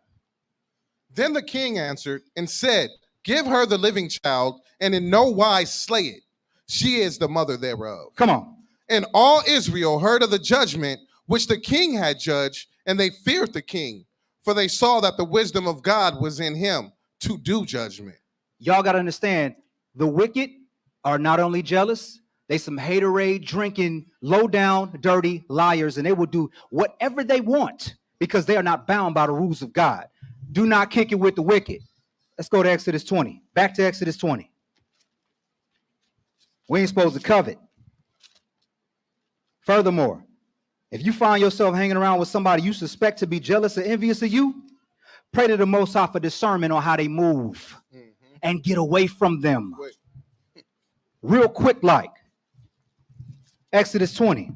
Then the king answered and said, give her the living child, and in no wise slay it. She is the mother thereof. Come on. And all Israel heard of the judgment which the king had judged, and they feared the king, for they saw that the wisdom of God was in him to do judgment. Y'all got to understand, the wicked are not only jealous, they some haterade, drinking, low down, dirty liars, and they will do whatever they want because they are not bound by the rules of God. Do not kick it with the wicked. Let's go to Exodus 20. Back to Exodus 20. We ain't supposed to covet. Furthermore, if you find yourself hanging around with somebody you suspect to be jealous or envious of you, pray to the Most High for discernment on how they move and get away from them. Real quick, like Exodus 20.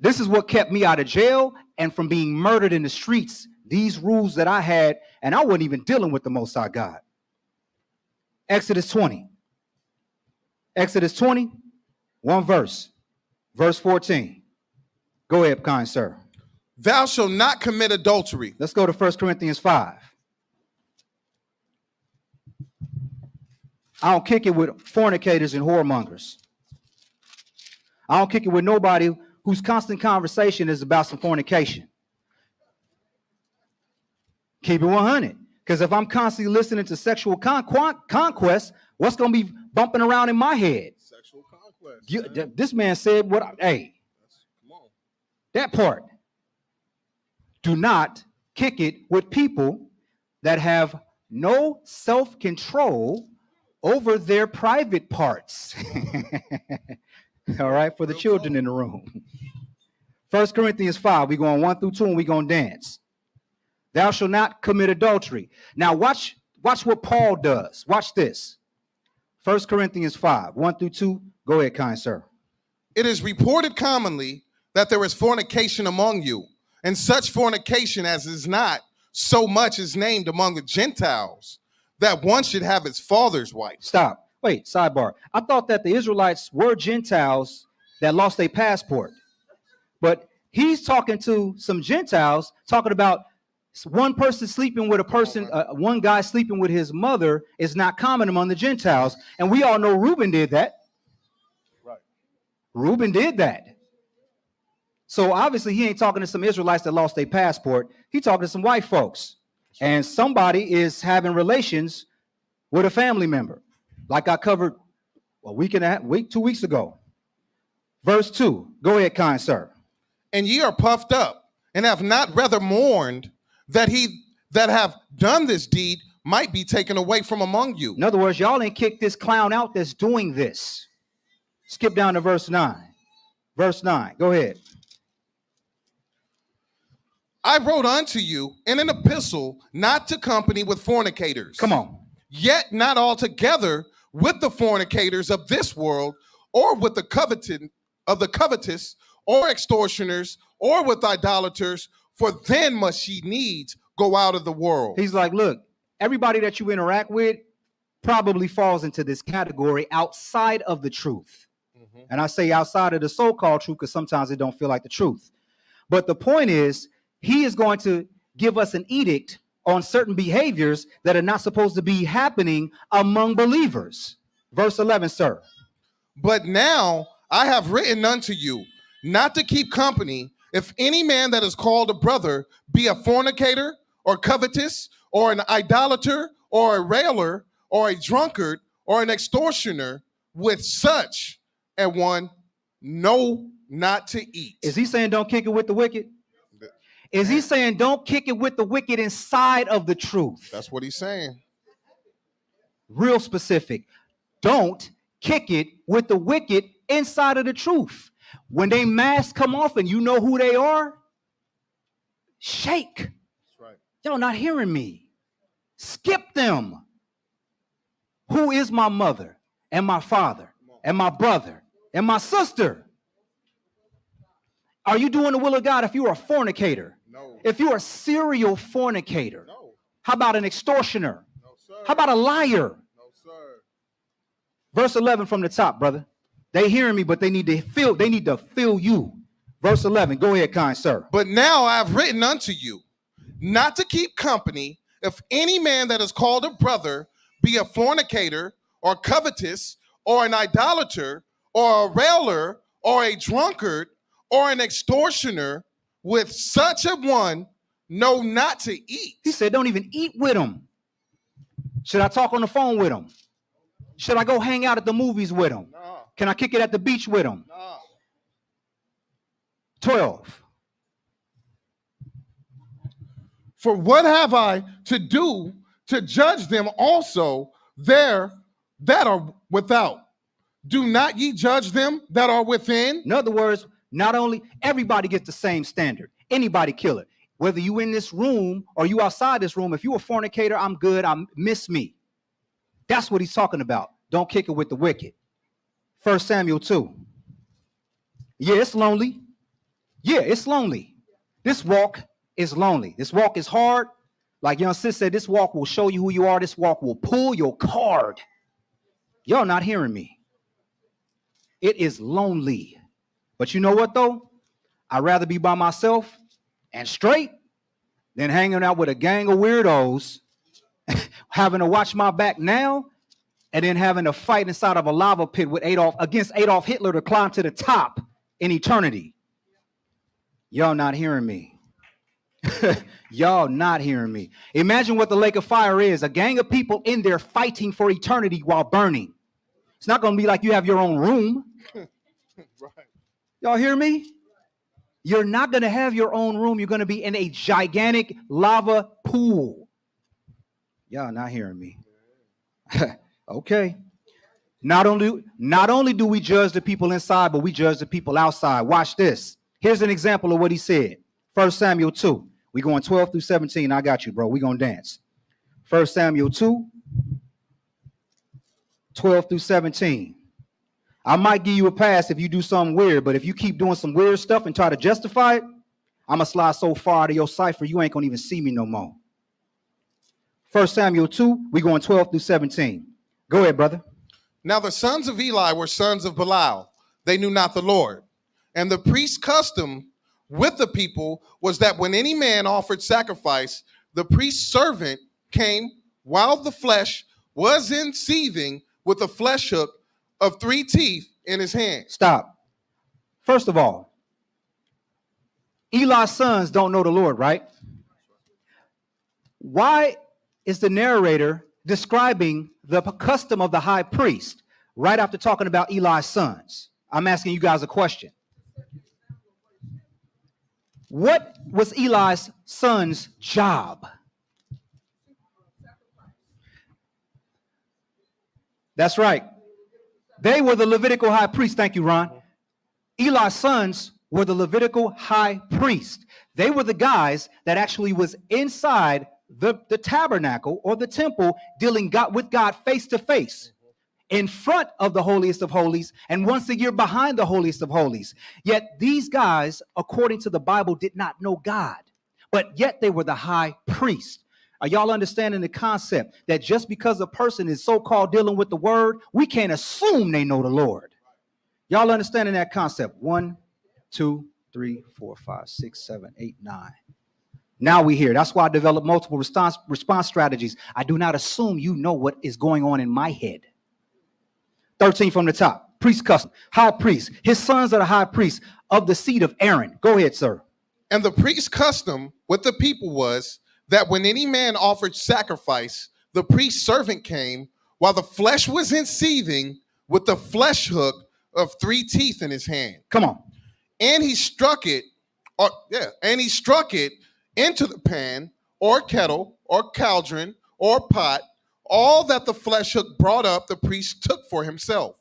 This is what kept me out of jail and from being murdered in the streets. These rules that I had, and I wasn't even dealing with the Most High God. Exodus 20. Exodus 20, one verse. Verse 14. Go ahead, kind sir. Thou shalt not commit adultery. Let's go to 1 Corinthians 5. I don't kick it with fornicators and whoremongers. I don't kick it with nobody whose constant conversation is about some fornication. Keep it 100. Because if I'm constantly listening to sexual conquest, what's going to be bumping around in my head? Sexual conquest. This man said, "What? Hey, Come on. that part. Do not kick it with people that have no self-control over their private parts." All right, for the children in the room. 1 Corinthians 5, we're going 1 through 2, and we're going to dance. Thou shalt not commit adultery. Now watch what Paul does. Watch this. 1 Corinthians 5, 1 through 2. Go ahead, kind sir. It is reported commonly that there is fornication among you, and such fornication as is not so much as named among the Gentiles, that one should have his father's wife. Stop. Wait, sidebar. I thought that the Israelites were Gentiles that lost their passport. But he's talking to some Gentiles, talking about one person sleeping with a person, one guy sleeping with his mother is not common among the Gentiles. And we all know Reuben did that. Right. Reuben did that. So obviously he ain't talking to some Israelites that lost their passport. He's talking to some white folks. And somebody is having relations with a family member, like I covered a week and a half, 2 weeks ago. Verse 2. Go ahead, kind sir. And ye are puffed up, and have not rather mourned that he that have done this deed might be taken away from among you. In other words, y'all ain't kicked this clown out that's doing this. Skip down to verse 9. Verse 9. Go ahead. I wrote unto you in an epistle not to company with fornicators. Come on. Yet not altogether with the fornicators of this world, or with the covetous, or extortioners, or with idolaters, for then must ye needs go out of the world. He's like, look, everybody that you interact with probably falls into this category outside of the truth. And I say outside of the so-called truth because sometimes it don't feel like the truth. But the point is, he is going to give us an edict on certain behaviors that are not supposed to be happening among believers. Verse 11, sir. But now I have written unto you not to keep company if any man that is called a brother be a fornicator, or covetous, or an idolater, or a railer, or a drunkard, or an extortioner, with such a one, know not to eat. Is he saying don't kick it with the wicked? Is he saying don't kick it with the wicked inside of the truth? That's what he's saying. Real specific. Don't kick it with the wicked inside of the truth. When they masks come off and you know who they are, shake. That's right. Y'all not hearing me. Skip them. Who is my mother and my father and my brother and my sister? Are you doing the will of God if you're a fornicator? No. If you're a serial fornicator? No. How about an extortioner? No, sir. How about a liar? No, sir. Verse 11 from the top, brother. They hearing me, but they need to feel you. Verse 11. Go ahead, kind sir. But now I have written unto you not to keep company if any man that is called a brother be a fornicator or covetous or an idolater or a railer or a drunkard or an extortioner, with such a one know not to eat. He said, don't even eat with them. Should I talk on the phone with them? Should I go hang out at the movies with them? No. Can I kick it at the beach with them? No. 12. For what have I to do to judge them also there that are without? Do not ye judge them that are within? In other words, not only everybody gets the same standard. Anybody kill it. Whether you in this room or you outside this room, if you a fornicator, I'm good. Miss me. That's what he's talking about. Don't kick it with the wicked. 1 Samuel 2. Yeah, it's lonely. Yeah, it's lonely. This walk is lonely. This walk is hard. Like young sis said, this walk will show you who you are. This walk will pull your card. Y'all not hearing me. It is lonely. But you know what, though? I'd rather be by myself and straight than hanging out with a gang of weirdos, having to watch my back now, and then having to fight inside of a lava pit with against Adolf Hitler to climb to the top in eternity. Y'all not hearing me. Y'all not hearing me. Imagine what the lake of fire is. A gang of people in there fighting for eternity while burning. It's not going to be like you have your own room. Right. Y'all hear me? You're not going to have your own room. You're going to be in a gigantic lava pool. Y'all not hearing me. Okay. Not only do we judge the people inside, but we judge the people outside. Watch this. Here's an example of what he said. 1 Samuel 2. We're going 12 through 17. I got you, bro. We're going to dance. 1 Samuel 2, 12 through 17. I might give you a pass if you do something weird, but if you keep doing some weird stuff and try to justify it, I'm going to slide so far out of your cipher, you ain't going to even see me no more. 1 Samuel 2, we're going 12 through 17. Go ahead, brother. Now the sons of Eli were sons of Belial. They knew not the Lord. And the priest's custom with the people was that when any man offered sacrifice, the priest's servant came while the flesh was in seething with a flesh hook of 3 teeth in his hand. Stop. First of all, Eli's sons don't know the Lord, right? Why is the narrator describing the custom of the high priest right after talking about Eli's sons? I'm asking you guys a question. What was Eli's son's job? That's right. They were the Levitical high priest. Thank you, Ron. Eli's sons were the Levitical high priest. They were the guys that actually was inside the tabernacle or the temple dealing with God face to face, in front of the holiest of holies, and once a year behind the holiest of holies. Yet these guys, according to the Bible, did not know God, but yet they were the high priest. Are y'all understanding the concept that just because a person is so-called dealing with the word, we can't assume they know the Lord? Y'all understanding that concept? 1, 2, 3, 4, 5, 6, 7, 8, 9. Now we hear. That's why I developed multiple response strategies. I do not assume you know what is going on in my head. 13 from the top. Priest custom. High priest. His sons are the high priests of the seed of Aaron. Go ahead, sir. And the priest's custom with the people was that when any man offered sacrifice, the priest's servant came while the flesh was in seething with the flesh hook of 3 teeth in his hand. Come on. And he struck it into the pan or kettle or cauldron or pot. All that the flesh hook brought up, the priest took for himself.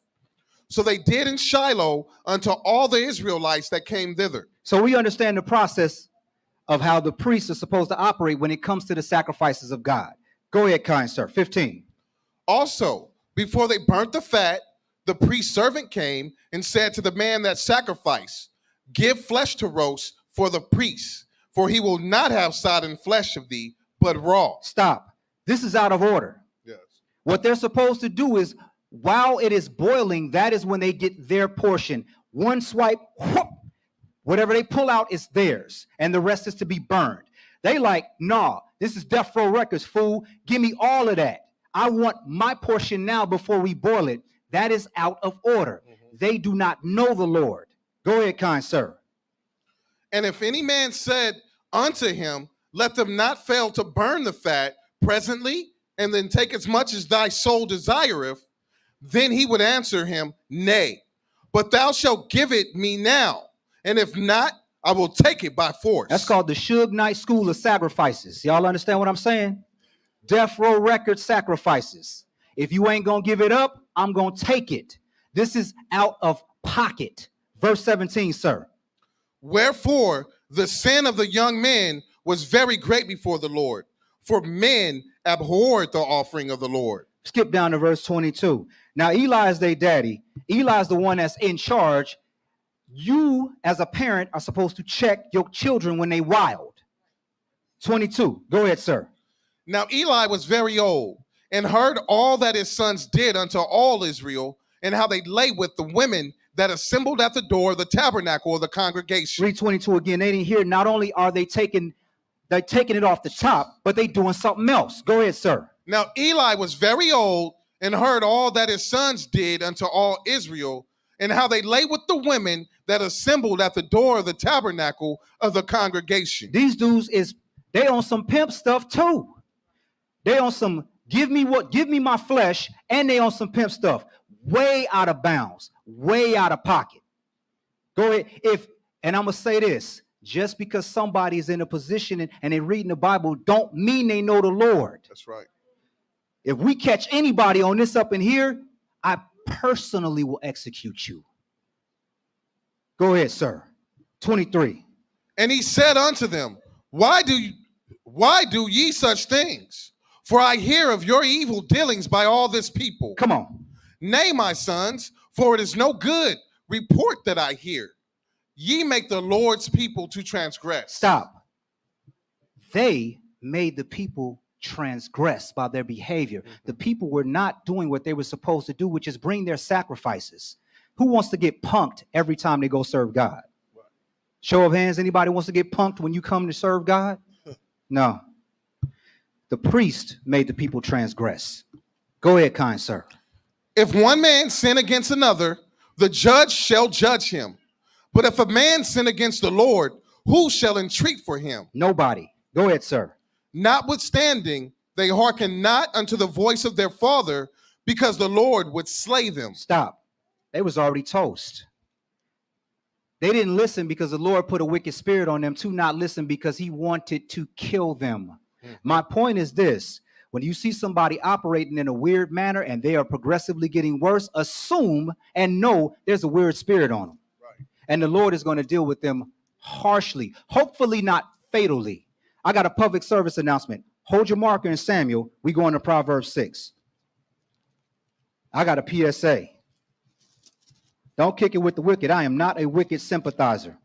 So they did in Shiloh unto all the Israelites that came thither. So we understand the process of how the priests are supposed to operate when it comes to the sacrifices of God. Go ahead, kind sir. 15. Also, before they burnt the fat, the priest's servant came and said to the man that sacrificed, give flesh to roast for the priest, for he will not have sodden flesh of thee, but raw. Stop. This is out of order. Yes. What they're supposed to do is, while it is boiling, that is when they get their portion. One swipe, whoop, whatever they pull out is theirs, and the rest is to be burned. They like, nah, this is Death Row Records, fool. Give me all of that. I want my portion now before we boil it. That is out of order. They do not know the Lord. Go ahead, kind sir. And if any man said unto him, let them not fail to burn the fat presently, and then take as much as thy soul desireth, then he would answer him, nay, but thou shalt give it me now, and if not, I will take it by force. That's called the Suge Knight School of Sacrifices. Y'all understand what I'm saying? Death row record sacrifices. If you ain't gonna give it up, I'm gonna take it. This is out of pocket. Verse 17, sir. Wherefore the sin of the young men was very great before the Lord, for men abhorred the offering of the Lord. Skip down to verse 22. Now Eli is their daddy. Eli is the one that's in charge. You as a parent are supposed to check your children when they wild. 22. Go ahead, sir. Now Eli was very old, and heard all that his sons did unto all Israel, and how they lay with the women that assembled at the door of the tabernacle of the congregation. Read 22 again. They didn't hear. Not only are they taking it off the top, but they doing something else. Go ahead, sir. Now Eli was very old, and heard all that his sons did unto all Israel, and how they lay with the women that assembled at the door of the tabernacle of the congregation. These dudes they on some pimp stuff too. They on some give me my flesh, and they on some pimp stuff. Way out of bounds, way out of pocket. Go ahead. And I'm gonna say this: just because somebody's in a position and they're reading the Bible, don't mean they know the Lord. That's right. If we catch anybody on this up in here, I personally will execute you. Go ahead, sir. 23. And he said unto them, Why do ye such things? For I hear of your evil dealings by all this people. Come on. Nay, my sons, for it is no good report that I hear. Ye make the Lord's people to transgress. Stop. They made the people transgress by their behavior. The people were not doing what they were supposed to do, which is bring their sacrifices. Who wants to get punked every time they go serve God? Show of hands, anybody wants to get punked when you come to serve God? No. The priest made the people transgress. Go ahead, kind sir. If one man sin against another, the judge shall judge him. But if a man sin against the Lord, who shall entreat for him? Nobody. Go ahead, sir. Notwithstanding, they hearken not unto the voice of their father, because the Lord would slay them. Stop. They was already toast. They didn't listen because the Lord put a wicked spirit on them to not listen because he wanted to kill them. My point is this: when you see somebody operating in a weird manner and they are progressively getting worse, assume and know there's a weird spirit on them. Right. And the Lord is going to deal with them harshly, hopefully not fatally. I got a public service announcement. Hold your marker in Samuel. We go into Proverbs 6. I got a PSA. Don't kick it with the wicked. I am not a wicked sympathizer.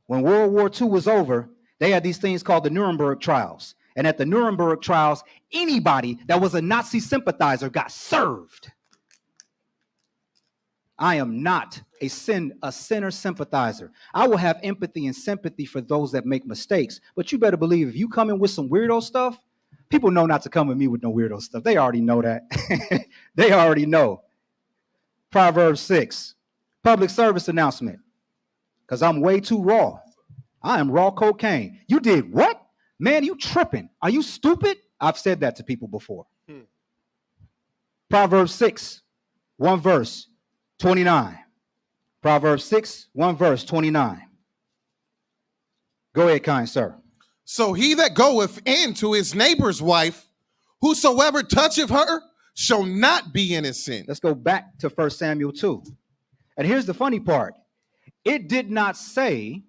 When World War II was over, they had these things called the Nuremberg trials. And at the Nuremberg trials, anybody that was a Nazi sympathizer got served. I am not a sinner sympathizer. I will have empathy and sympathy for those that make mistakes. But you better believe if you come in with some weirdo stuff, people know not to come with me with no weirdo stuff. They already know that. They already know. Proverbs 6, public service announcement, because I'm way too raw. I am raw cocaine. You did what? Man, you tripping. Are you stupid? I've said that to people before. Proverbs 6, 1 verse, 29. Proverbs 6, 1 verse, 29. Go ahead, kind sir. So he that goeth in to his neighbor's wife, whosoever toucheth her, shall not be in his sin. Let's go back to 1 Samuel 2. And here's the funny part. It did not say,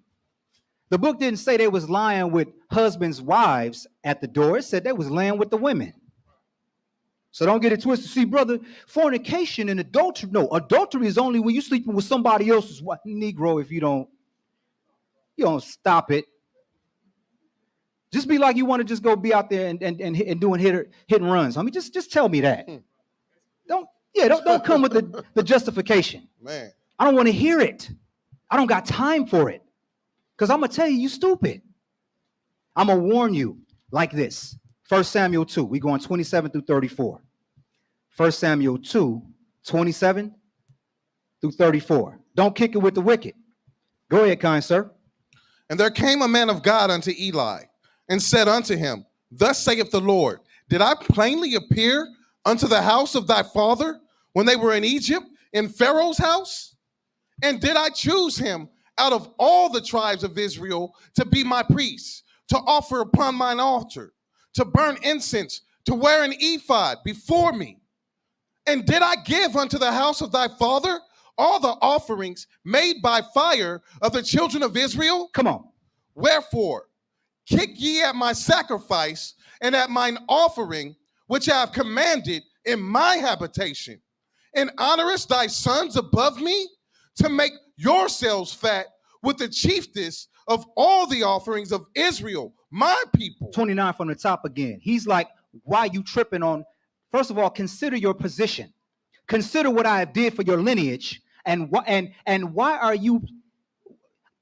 the book didn't say they was lying with husbands' wives at the door. It said they was laying with the women. So don't get it twisted. See, brother, fornication and adultery. No, adultery is only when you sleeping with somebody else's wife. Negro, if you don't stop it. Just be like you want to just go be out there and doing hit and runs. I mean, just tell me that. Don't come with the justification. Man, I don't want to hear it. I don't got time for it. Because I'm going to tell you, you stupid. I'm going to warn you like this. 1 Samuel 2. We're going 27 through 34. 1 Samuel 2, 27 through 34. Don't kick it with the wicked. Go ahead, kind sir. And there came a man of God unto Eli, and said unto him, Thus saith the Lord, did I plainly appear unto the house of thy father when they were in Egypt, in Pharaoh's house? And did I choose him out of all the tribes of Israel to be my priest, to offer upon mine altar, to burn incense, to wear an ephod before me? And did I give unto the house of thy father all the offerings made by fire of the children of Israel? Come on. Wherefore, kick ye at my sacrifice and at mine offering, which I have commanded in my habitation, and honorest thy sons above me, to make yourselves fat with the chiefest of all the offerings of Israel, my people. 29 from the top again. He's like, why you tripping on? First of all, consider your position. Consider what I did for your lineage. And why are you,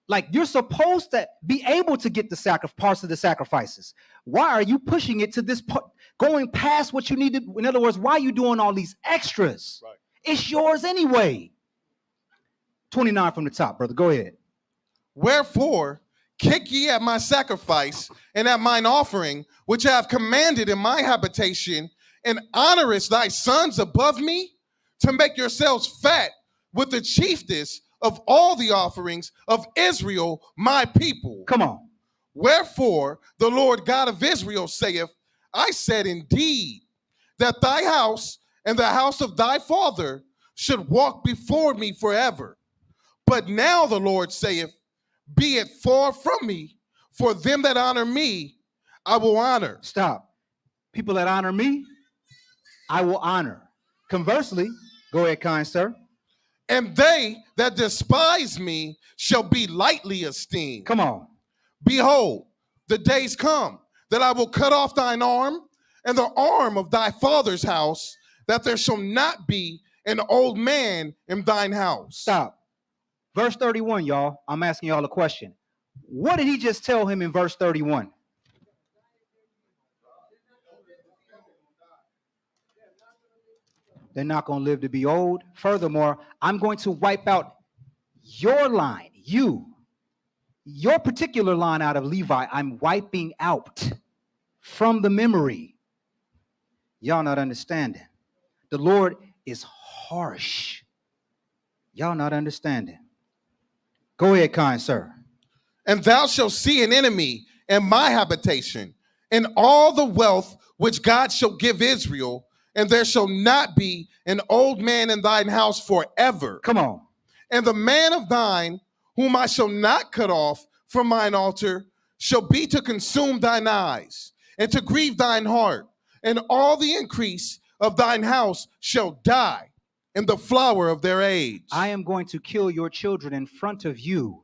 like, you're supposed to be able to get the parts of the sacrifices. Why are you pushing it to this part, going past what you needed? In other words, why are you doing all these extras? Right. It's yours anyway. 29 from the top, brother. Go ahead. Wherefore, kick ye at my sacrifice and at mine offering, which I have commanded in my habitation, and honorest thy sons above me, to make yourselves fat with the chiefest of all the offerings of Israel, my people. Come on. Wherefore, the Lord God of Israel saith, I said indeed that thy house and the house of thy father should walk before me forever. But now the Lord saith, be it far from me, for them that honor me, I will honor. Stop. People that honor me, I will honor. Conversely, go ahead, kind sir. And they that despise me shall be lightly esteemed. Come on. Behold, the days come that I will cut off thine arm and the arm of thy father's house, that there shall not be an old man in thine house. Stop. Verse 31, y'all. I'm asking y'all a question. What did he just tell him in verse 31? They're not going to live to be old. Furthermore, I'm going to wipe out your line, your particular line out of Levi. I'm wiping out from the memory. Y'all not understanding. The Lord is harsh. Y'all not understanding. Go ahead, kind sir. And thou shalt see an enemy in my habitation, and all the wealth which God shall give Israel, and there shall not be an old man in thine house forever. Come on. And the man of thine, whom I shall not cut off from mine altar, shall be to consume thine eyes, and to grieve thine heart, and all the increase of thine house shall die in the flower of their age. I am going to kill your children in front of you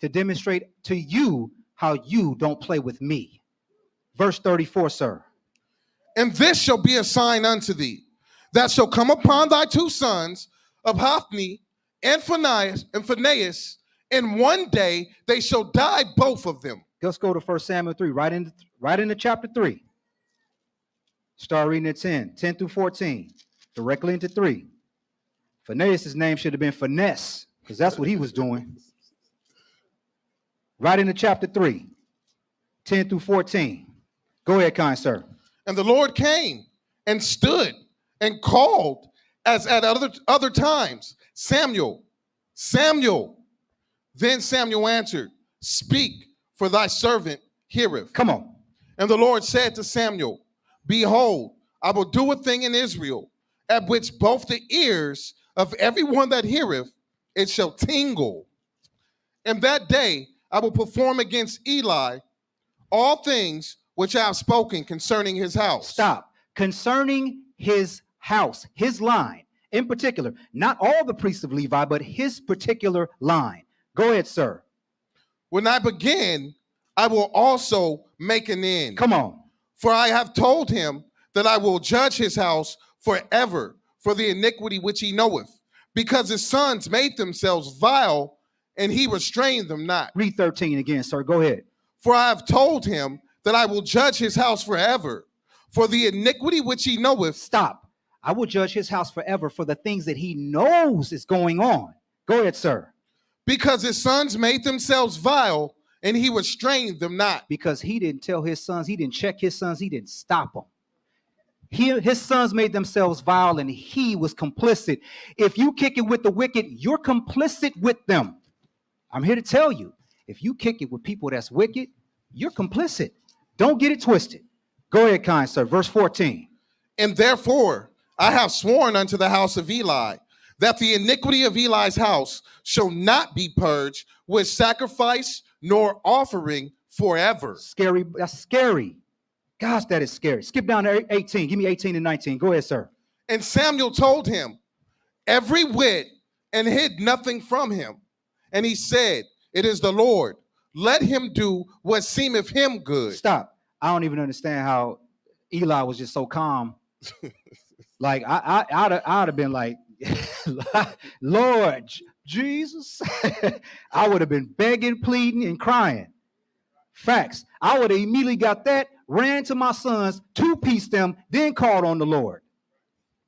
to demonstrate to you how you don't play with me. Verse 34, sir. And this shall be a sign unto thee, that shall come upon thy two sons of Hophni and Phinehas, and one day they shall die, both of them. Let's go to 1 Samuel 3, right into chapter 3. Start reading at 10 through 14, directly into 3. Phinehas' name should have been Finesse, because that's what he was doing. Right into chapter 3, 10 through 14. Go ahead, kind sir. And the Lord came and stood and called as at other times, Samuel, Samuel. Then Samuel answered, Speak, for thy servant heareth. Come on. And the Lord said to Samuel, Behold, I will do a thing in Israel, at which both the ears of everyone that heareth, it shall tingle. And that day I will perform against Eli all things which I have spoken concerning his house. Stop. Concerning his house, his line, in particular, not all the priests of Levi, but his particular line. Go ahead, sir. When I begin, I will also make an end. Come on. For I have told him that I will judge his house forever for the iniquity which he knoweth, because his sons made themselves vile, and he restrained them not. Read 13 again, sir. Go ahead. For I have told him that I will judge his house forever for the iniquity which he knoweth. Stop. I will judge his house forever for the things that he knows is going on. Go ahead, sir. Because his sons made themselves vile, and he restrained them not. Because he didn't tell his sons, he didn't check his sons, he didn't stop them. His sons made themselves vile, and he was complicit. If you kick it with the wicked, you're complicit with them. I'm here to tell you, if you kick it with people that's wicked, you're complicit. Don't get it twisted. Go ahead, kind sir. Verse 14. And therefore I have sworn unto the house of Eli, that the iniquity of Eli's house shall not be purged with sacrifice nor offering forever. Scary. That's scary. Gosh, that is scary. Skip down to 18. Give me 18 and 19. Go ahead, sir. And Samuel told him every whit, and hid nothing from him. And he said, it is the Lord. Let him do what seemeth him good. Stop. I don't even understand how Eli was just so calm. Like, I'd have been like, Lord Jesus. I would have been begging, pleading, and crying. Facts. I would have immediately got that, ran to my sons, two-pieced them, then called on the Lord.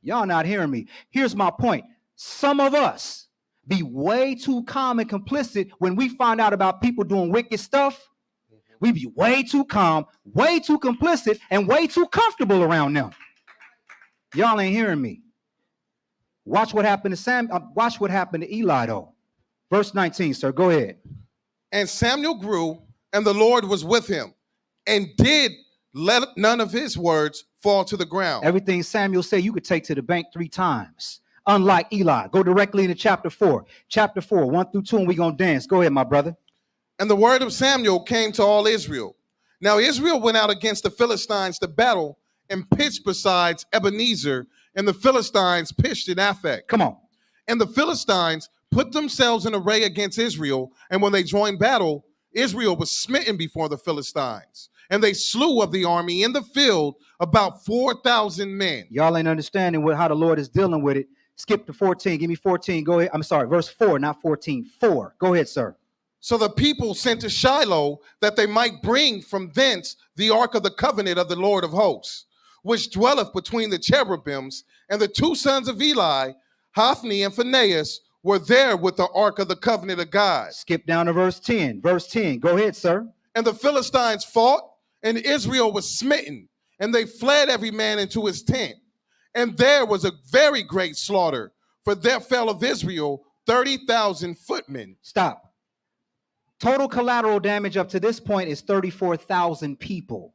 Y'all not hearing me. Here's my point. Some of us be way too calm and complicit when we find out about people doing wicked stuff. We be way too calm, way too complicit, and way too comfortable around them. Y'all ain't hearing me. Watch what happened to watch what happened to Eli, though. Verse 19, sir. Go ahead. And Samuel grew, and the Lord was with him, and did let none of his words fall to the ground. Everything Samuel said you could take to the bank 3 times. Unlike Eli. Go directly into chapter 4. Chapter 4, 1 through 2, and we're going to dance. Go ahead, my brother. And the word of Samuel came to all Israel. Now Israel went out against the Philistines to battle, and pitched besides Ebenezer, and the Philistines pitched in Aphek. Come on. And the Philistines put themselves in array against Israel, and when they joined battle, Israel was smitten before the Philistines, and they slew of the army in the field about 4,000 men. Y'all ain't understanding how the Lord is dealing with it. Skip to 14. Give me 14. Go ahead. I'm sorry, verse 4, not 14. 4. Go ahead, sir. So the people sent to Shiloh that they might bring from thence the ark of the covenant of the Lord of hosts, which dwelleth between the cherubims, and the 2 sons of Eli, Hophni and Phinehas, were there with the ark of the covenant of God. Skip down to verse 10. Verse 10. Go ahead, sir. And the Philistines fought, and Israel was smitten, and they fled every man into his tent. And there was a very great slaughter, for there fell of Israel 30,000 footmen. Stop. Total collateral damage up to this point is 34,000 people.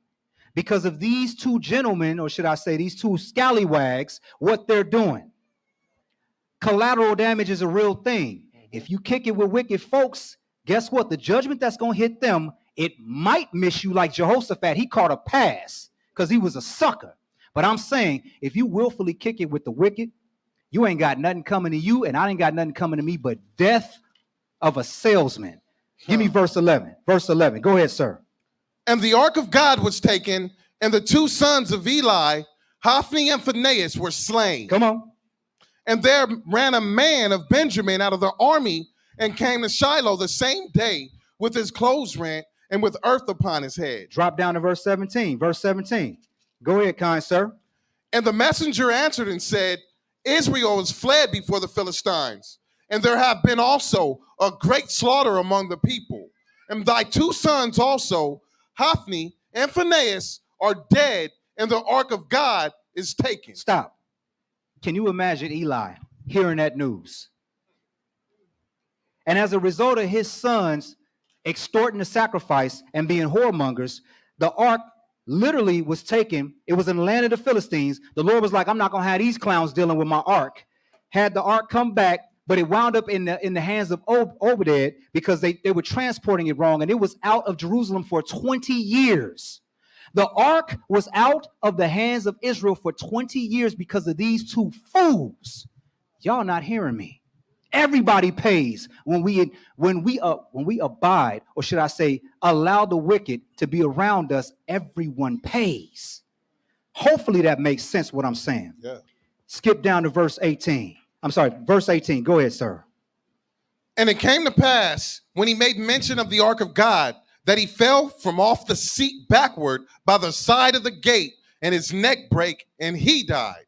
Because of these 2 gentlemen, or should I say these 2 scallywags, what they're doing. Collateral damage is a real thing. If you kick it with wicked folks, guess what? The judgment that's going to hit them, it might miss you like Jehoshaphat. He caught a pass because he was a sucker. But I'm saying, if you willfully kick it with the wicked, you ain't got nothing coming to you, and I ain't got nothing coming to me but death of a salesman. Give me verse 11. Verse 11. Go ahead, sir. And the ark of God was taken, and the 2 sons of Eli, Hophni and Phinehas, were slain. Come on. And there ran a man of Benjamin out of the army, and came to Shiloh the same day with his clothes rent and with earth upon his head. Drop down to verse 17. Verse 17. Go ahead, kind sir. And the messenger answered and said, Israel is fled before the Philistines, and there have been also a great slaughter among the people. And thy 2 sons also, Hophni and Phinehas, are dead, and the ark of God is taken. Stop. Can you imagine Eli hearing that news? And as a result of his sons extorting the sacrifice and being whoremongers, the ark literally was taken. It was in the land of the Philistines. The Lord was like, I'm not going to have these clowns dealing with my ark. Had the ark come back, but it wound up in the hands of Obed because they were transporting it wrong, and it was out of Jerusalem for 20 years. The ark was out of the hands of Israel for 20 years because of these 2 fools. Y'all not hearing me. Everybody pays when we abide, or should I say, allow the wicked to be around us. Everyone pays. Hopefully that makes sense what I'm saying. Yeah. Skip down to verse 18. I'm sorry, verse 18. Go ahead, sir. And it came to pass, when he made mention of the ark of God, that he fell from off the seat backward by the side of the gate, and his neck brake, and he died.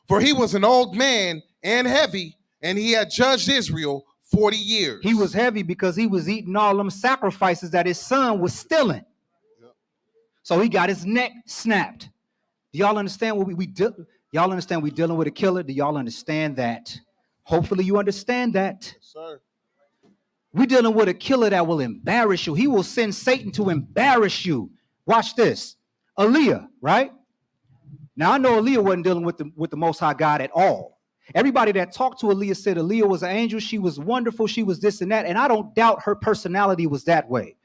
For he was an old man and heavy, and he had judged Israel 40 years. He was heavy because he was eating all them sacrifices that his son was stealing. So he got his neck snapped. Do y'all understand what we do? Y'all understand we're dealing with a killer? Do y'all understand that? Hopefully you understand that. Yes, sir. We're dealing with a killer that will embarrass you. He will send Satan to embarrass you. Watch this. Aaliyah, right? Now, I know Aaliyah wasn't dealing with the Most High God at all. Everybody that talked to Aaliyah said Aaliyah was an angel. She was wonderful. She was this and that. And I don't doubt her personality was that way.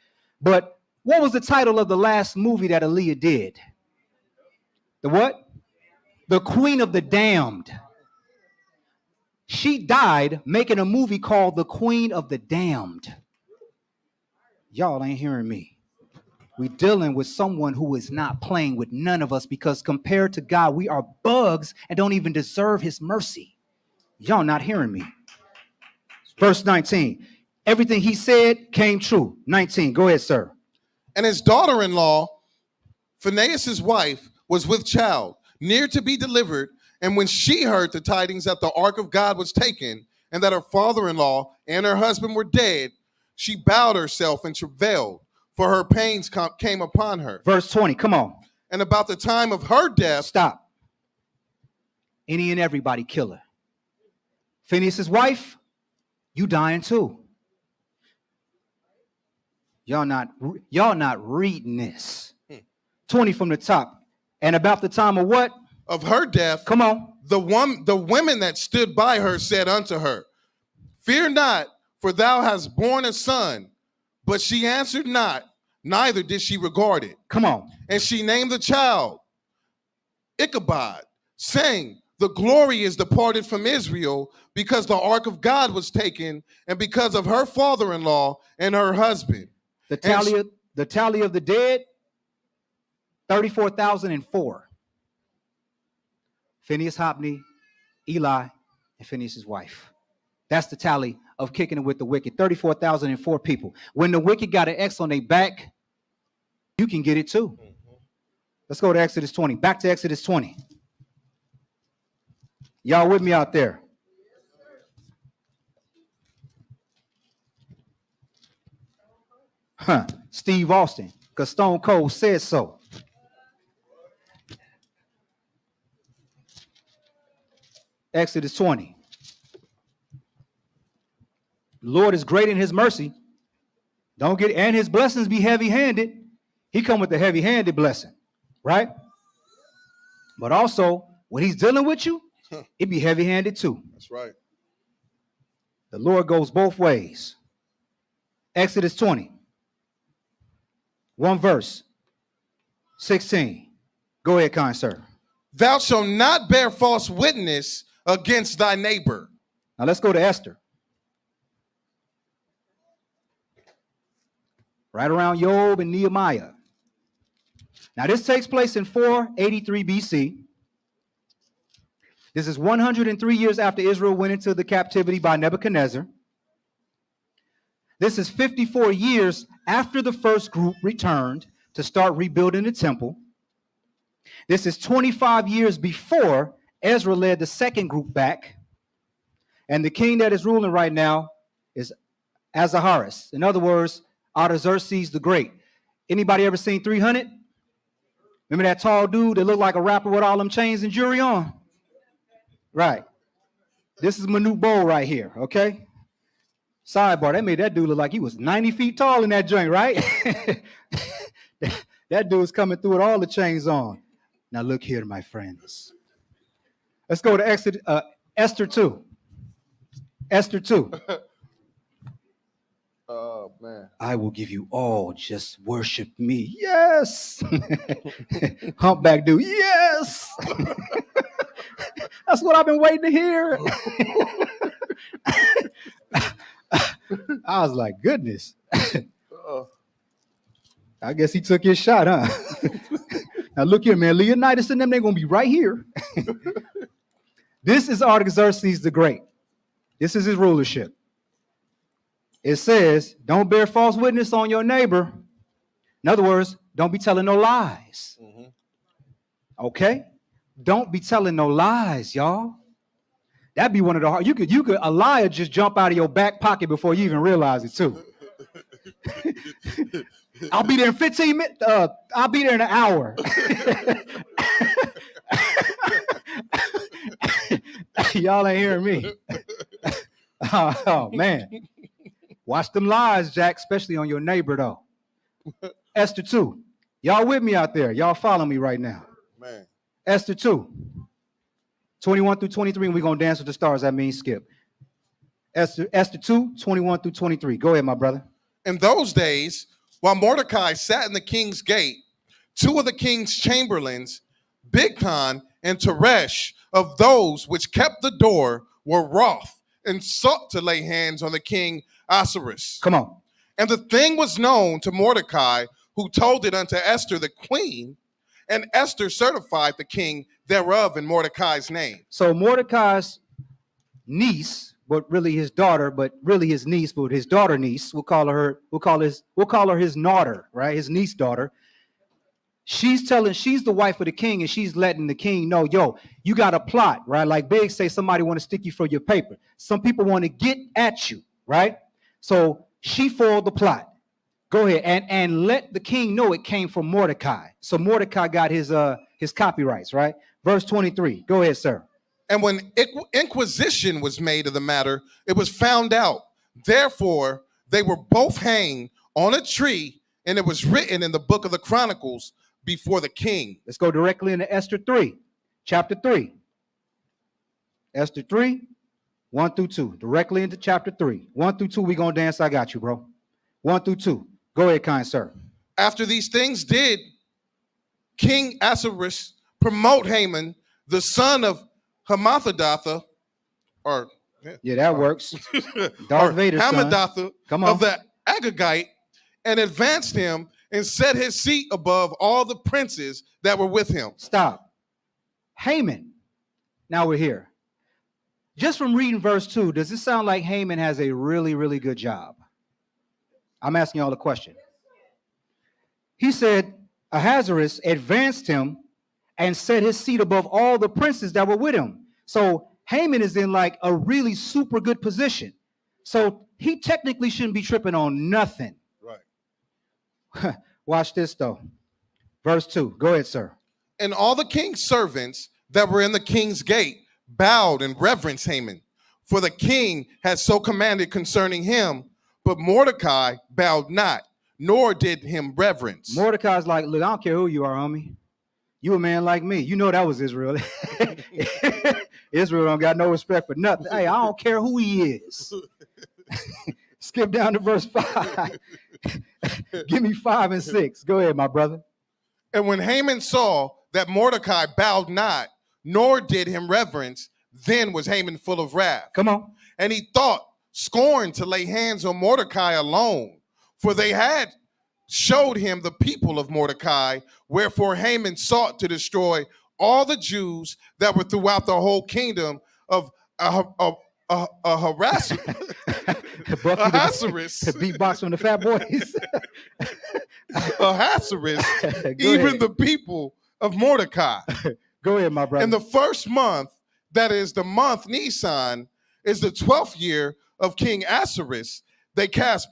But what was the title of the last movie that Aaliyah did? The what? The Queen of the Damned. She died making a movie called The Queen of the Damned. Y'all ain't hearing me. We're dealing with someone who is not playing with none of us, because compared to God, we are bugs and don't even deserve his mercy. Y'all not hearing me. Verse 19. Everything he said came true. 19. Go ahead, sir. And his daughter-in-law, Phinehas' wife, was with child, near to be delivered. And when she heard the tidings that the ark of God was taken, and that her father-in-law and her husband were dead, she bowed herself and travailed, for her pains came upon her. Verse 20, come on. And about the time of her death... Stop. Any and everybody kill her. Phinehas' wife, you dying too. Y'all not reading this. 20 from the top. And about the time of what? Of her death. Come on. The women that stood by her said unto her, Fear not, for thou hast borne a son. But she answered not, neither did she regard it. Come on. And she named the child Ichabod, saying, The glory is departed from Israel, because the ark of God was taken, and because of her father-in-law and her husband. The tally of the dead, 34,004. Phinehas, Hophni, Eli, and Phinehas' wife. That's the tally of kicking it with the wicked. 34,004 people. When the wicked got an X on their back, you can get it too. Let's go to Exodus 20. Back to Exodus 20. Y'all with me out there? Steve Austin, because Stone Cold said so. Exodus 20. The Lord is great in his mercy. And his blessings be heavy-handed. He come with a heavy-handed blessing, right? But also, when he's dealing with you, it be heavy-handed too. That's right. The Lord goes both ways. Exodus 20. One verse. 16. Go ahead, kind sir. Thou shalt not bear false witness against thy neighbor. Now let's go to Esther. Right around Job and Nehemiah. Now this takes place in 483 BC. This is 103 years after Israel went into the captivity by Nebuchadnezzar. This is 54 years after the first group returned to start rebuilding the temple. This is 25 years before Ezra led the second group back. And the king that is ruling right now is Ahasuerus. In other words, Artaxerxes the Great. Anybody ever seen 300? Remember that tall dude that looked like a rapper with all them chains and jewelry on? Right. This is Manute Bol right here, okay? Sidebar, that made that dude look like he was 90 feet tall in that joint, right? That dude's coming through with all the chains on. Now look here, my friends. Let's go to Esther 2. Esther 2. Oh, man. I will give you all, just worship me. Yes. Humpback dude, yes. That's what I've been waiting to hear. I was like, goodness. I guess he took his shot, huh? Now look here, man. Leonidas and them, they're going to be right here. This is Artaxerxes the Great. This is his rulership. It says, don't bear false witness on your neighbor. In other words, don't be telling no lies. Okay? Don't be telling no lies, y'all. That'd be one of the hard. You could a liar just jump out of your back pocket before you even realize it too. I'll be there in 15 minutes. I'll be there in an hour. Y'all ain't hearing me. Oh man. Watch them lies, Jack, especially on your neighbor though. Esther 2. Y'all with me out there? Y'all follow me right now. Man. Esther 2. 21 through 23, and we're going to dance with the stars. That means skip. Esther 2, 21 through 23. Go ahead, my brother. In those days, while Mordecai sat in the king's gate, two of the king's chamberlains, Bigtan and Teresh, of those which kept the door, were wroth and sought to lay hands on the king Ahasuerus. Come on. And the thing was known to Mordecai, who told it unto Esther the queen, and Esther certified the king thereof in Mordecai's name. So Mordecai's niece, but really his daughter, but really his niece, but his daughter niece, we'll call her his daughter, right? His niece daughter. She's the wife of the king, and she's letting the king know, yo, you got a plot, right? Like Big say, somebody want to stick you for your paper. Some people want to get at you, right? So she foiled the plot. Go ahead and let the king know it came from Mordecai. So Mordecai got his copyrights, right? Verse 23. Go ahead, sir. And when inquisition was made of the matter, it was found out. Therefore, they were both hanged on a tree, and it was written in the book of the Chronicles before the king. Let's go directly into Esther 3, chapter 3. Esther 3, 1 through 2. Directly into chapter 3. 1 through 2, we're going to dance. I got you, bro. 1 through 2. Go ahead, kind sir. After these things did King Ahasuerus promote Haman, the son of Hamathadatha, that works. Darth Vader's son. Hamadatha of the Agagite, and advanced him and set his seat above all the princes that were with him. Stop. Haman. Now we're here. Just from reading verse 2, does it sound like Haman has a really, really good job? I'm asking y'all a question. He said, Ahasuerus advanced him and set his seat above all the princes that were with him. So Haman is in like a really super good position. So he technically shouldn't be tripping on nothing. Right. Watch this though. Verse 2. Go ahead, sir. And all the king's servants that were in the king's gate bowed and reverenced Haman, for the king had so commanded concerning him. But Mordecai bowed not, nor did him reverence. Mordecai's like, look, I don't care who you are, homie. You a man like me. You know that was Israel. Israel don't got no respect for nothing. Hey, I don't care who he is. Skip down to verse 5. Give me 5 and 6. Go ahead, my brother. And when Haman saw that Mordecai bowed not, nor did him reverence, then was Haman full of wrath. Come on. And he thought, scorned to lay hands on Mordecai alone, for they had showed him the people of Mordecai, wherefore Haman sought to destroy all the Jews that were throughout the whole kingdom of Ahasuerus. The beatbox from the Fat Boys. Ahasuerus, even ahead. the people of Mordecai. Go ahead, my brother. In the first month, that is the month Nisan, is the 12th year of King Ahasuerus. They cast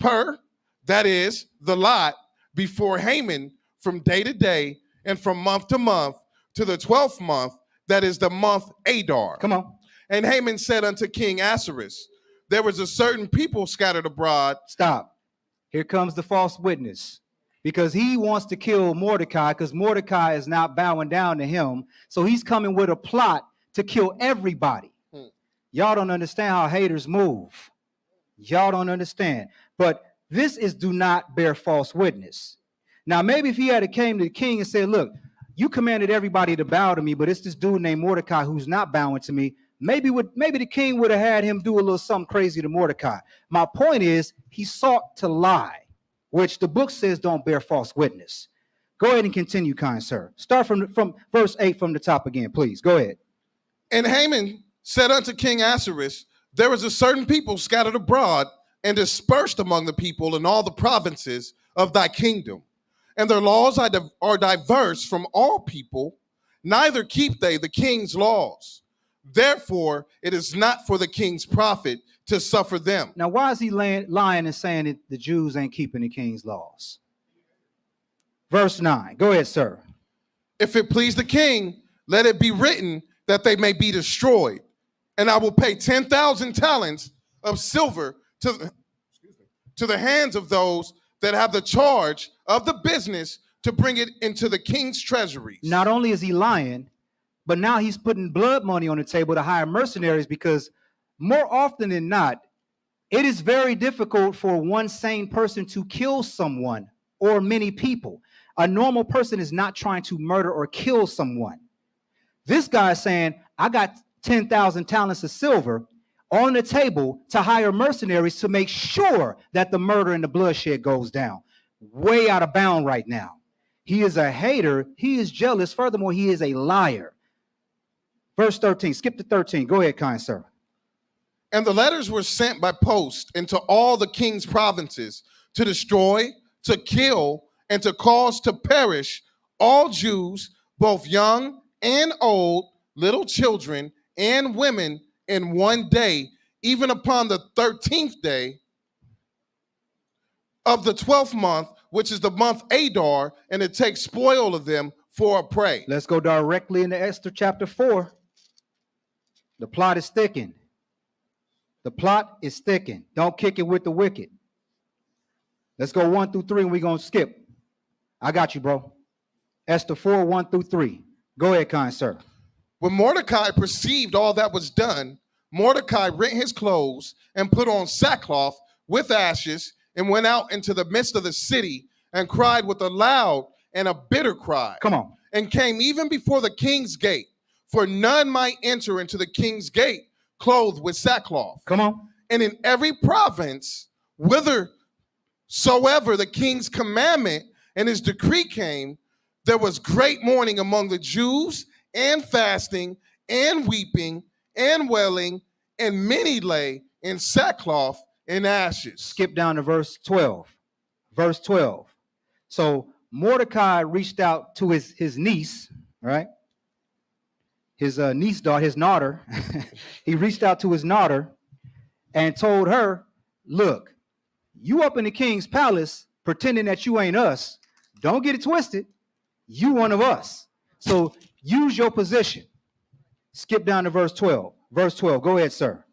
that is the lot, before Haman from day to day and from month to month to the 12th month, that is the month Adar. Come on. And Haman said unto King Ahasuerus, there was a certain people scattered abroad. Stop. Here comes the false witness. Because he wants to kill Mordecai, because Mordecai is not bowing down to him. So he's coming with a plot to kill everybody. Y'all don't understand how haters move. Y'all don't understand. But this is do not bear false witness. Now, maybe if he had came to the king and said, look, you commanded everybody to bow to me, but it's this dude named Mordecai who's not bowing to me. Maybe the king would have had him do a little something crazy to Mordecai. My point is, he sought to lie, which the book says don't bear false witness. Go ahead and continue, kind sir. Start from verse 8 from the top again, please. Go ahead. And Haman said unto King Ahasuerus, there is a certain people scattered abroad and dispersed among the people in all the provinces of thy kingdom. And their laws are diverse from all people. neither keep they the king's laws. Therefore, it is not for the king's profit to suffer them. Now, why is he lying and saying that the Jews ain't keeping the king's laws? Verse 9. Go ahead, sir. If it please the king, let it be written that they may be destroyed. And I will pay 10,000 talents of silver to the hands of those that have the charge of the business to bring it into the king's treasuries. Not only is he lying, but now he's putting blood money on the table to hire mercenaries, because more often than not, it is very difficult for one sane person to kill someone or many people. A normal person is not trying to murder or kill someone. This guy is saying, I got 10,000 talents of silver on the table to hire mercenaries to make sure that the murder and the bloodshed goes down. Way out of bound right now. He is a hater. He is jealous. Furthermore, he is a liar. Verse 13. Skip to 13. Go ahead, kind sir. And the letters were sent by post into all the king's provinces to destroy, to kill, and to cause to perish all Jews, both young and old, little children and women, in one day, even upon the 13th day of the 12th month, which is the month Adar, and to take spoil of them for a prey. Let's go directly into Esther chapter 4. The plot is thickened. The plot is thickened. Don't kick it with the wicked. Let's go 1 through 3 and we're going to skip. I got you, bro. Esther 4, 1 through 3. Go ahead, kind sir. When Mordecai perceived all that was done, Mordecai rent his clothes and put on sackcloth with ashes and went out into the midst of the city and cried with a loud and a bitter cry. Come on. And came even before the king's gate, for none might enter into the king's gate clothed with sackcloth. Come on. And in every province, whithersoever the king's commandment and his decree came, there was great mourning among the Jews, and fasting, and weeping, and wailing, and many lay in sackcloth and ashes. Skip down to verse 12. Verse 12. So Mordecai reached out to his niece, right? His niece daughter, his daughter. He reached out to his daughter and told her, look, you up in the king's palace pretending that you ain't us. Don't get it twisted. You one of us. So use your position. Skip down to verse 12. Verse 12. Go ahead, sir.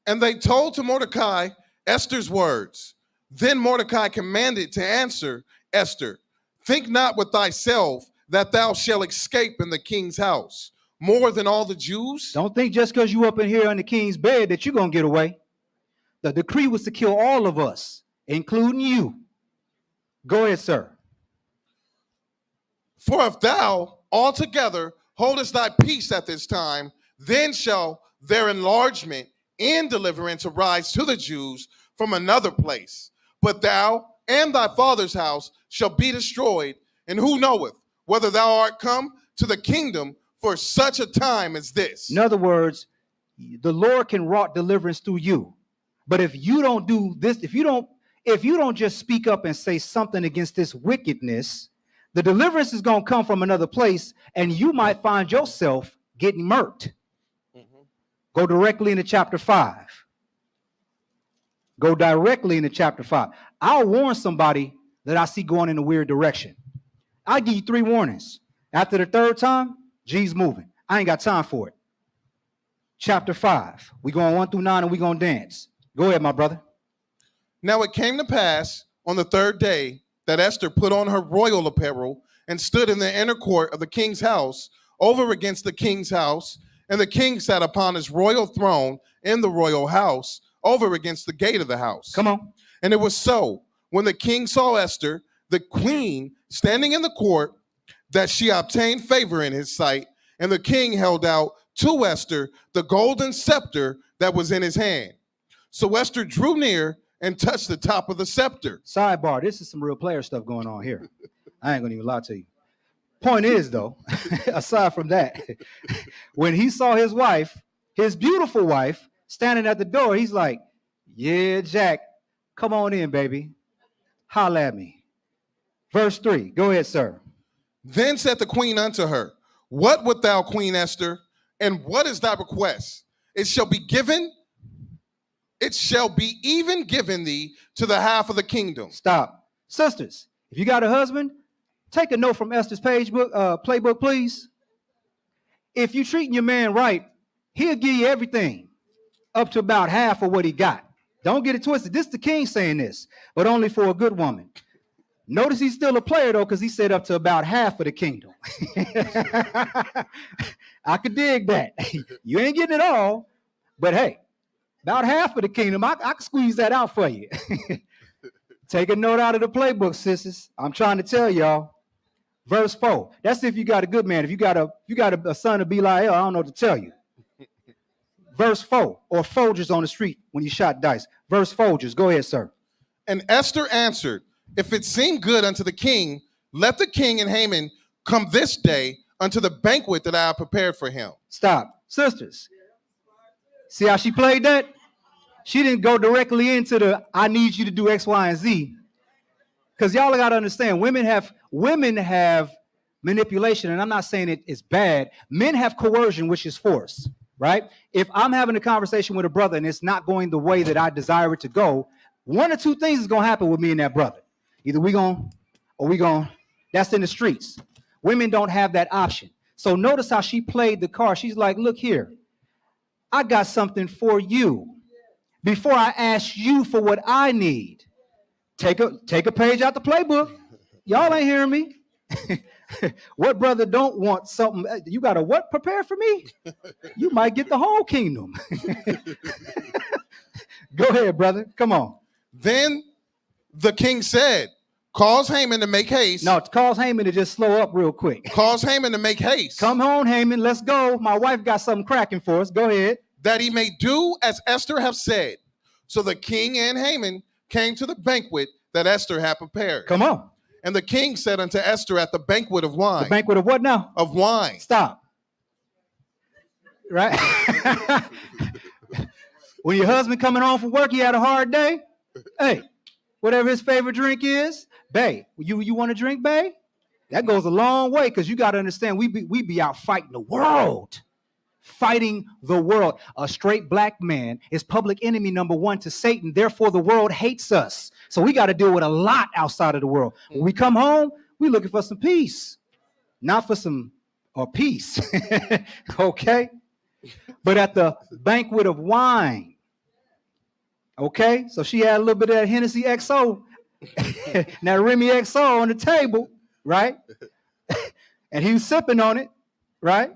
And they told to Mordecai Esther's words. Then Mordecai commanded to answer Esther, think not with thyself that thou shalt escape in the king's house more than all the Jews. Don't think just because you up in here in the king's bed that you're going to get away. The decree was to kill all of us, including you. Go ahead, sir. For if thou altogether holdest thy peace at this time, then shall their enlargement and deliverance arise to the Jews from another place. But thou and thy father's house shall be destroyed, and who knoweth whether thou art come to the kingdom for such a time as this? In other words, the Lord can wrought deliverance through you. But if you don't do this, if you don't just speak up and say something against this wickedness, the deliverance is going to come from another place, and you might find yourself getting murked. Go directly into chapter 5. Go directly into chapter 5. I'll warn somebody that I see going in a weird direction. I'll give you 3 warnings. After the 3rd time, G's moving. I ain't got time for it. Chapter 5. We're going 1 through 9 and we're going to dance. Go ahead, my brother. Now it came to pass on the 3rd day that Esther put on her royal apparel and stood in the inner court of the king's house over against the king's house. And the king sat upon his royal throne in the royal house over against the gate of the house. Come on. And it was so, when the king saw Esther, the queen, standing in the court, that she obtained favor in his sight. And the king held out to Esther the golden scepter that was in his hand. So Esther drew near and touched the top of the scepter. Sidebar, this is some real player stuff going on here. I ain't going to even lie to you. Point is, though, aside from that, when he saw his wife, his beautiful wife, standing at the door, he's like, yeah, Jack, come on in, baby. Holla at me. Verse 3. Go ahead, sir. Then said the queen unto her, What wilt thou, Queen Esther? And what is thy request? It shall be even given thee to the half of the kingdom. Stop. Sisters, if you got a husband, take a note from Esther's playbook, please. If you're treating your man right, he'll give you everything up to about half of what he got. Don't get it twisted. This is the king saying this, but only for a good woman. Notice he's still a player, though, because he said up to about half of the kingdom. I could dig that. You ain't getting it all, but hey, about half of the kingdom, I can squeeze that out for you. Take a note out of the playbook, sisters. I'm trying to tell y'all. Verse 4. That's if you got a good man. If you got a son of Belial, I don't know what to tell you. Verse 4, or Folgers on the street when you shot dice. Verse Folgers. Go ahead, sir. And Esther answered, if it seem good unto the king, let the king and Haman come this day unto the banquet that I have prepared for him. Stop. Sisters, see how she played that? She didn't go directly into the, I need you to do X, Y, and Z. Because y'all got to understand, women have manipulation, and I'm not saying it is bad. Men have coercion, which is force, right? If I'm having a conversation with a brother and it's not going the way that I desire it to go, one or two things is going to happen with me and that brother. Either we going or we going. That's in the streets. Women don't have that option. So notice how she played the card. She's like, look here. I got something for you. Before I ask you for what I need, take a page out the playbook. Y'all ain't hearing me. What brother don't want something? You got to what prepare for me? You might get the whole kingdom. Go ahead, brother. Come on. Then the king said, cause Haman to make haste. No, cause Haman to just slow up real quick. Cause Haman to make haste. Come on, Haman. Let's go. My wife got something cracking for us. Go ahead. That he may do as Esther have said. So the king and Haman came to the banquet that Esther had prepared. Come on. And the king said unto Esther at the banquet of wine. The banquet of what now? Of wine. Stop. Right? When your husband coming home from work, he had a hard day. Hey, whatever his favorite drink is, babe, you want a drink, babe? That goes a long way because you got to understand we be out fighting the world. Fighting the world. A straight black man is public enemy number one to Satan. Therefore, the world hates us. So we got to deal with a lot outside of the world. When we come home, we looking for some peace. Not for some peace. Okay? But at the banquet of wine. Okay? So she had a little bit of that Hennessy XO. Now Remy XO on the table, right? And he was sipping on it, right?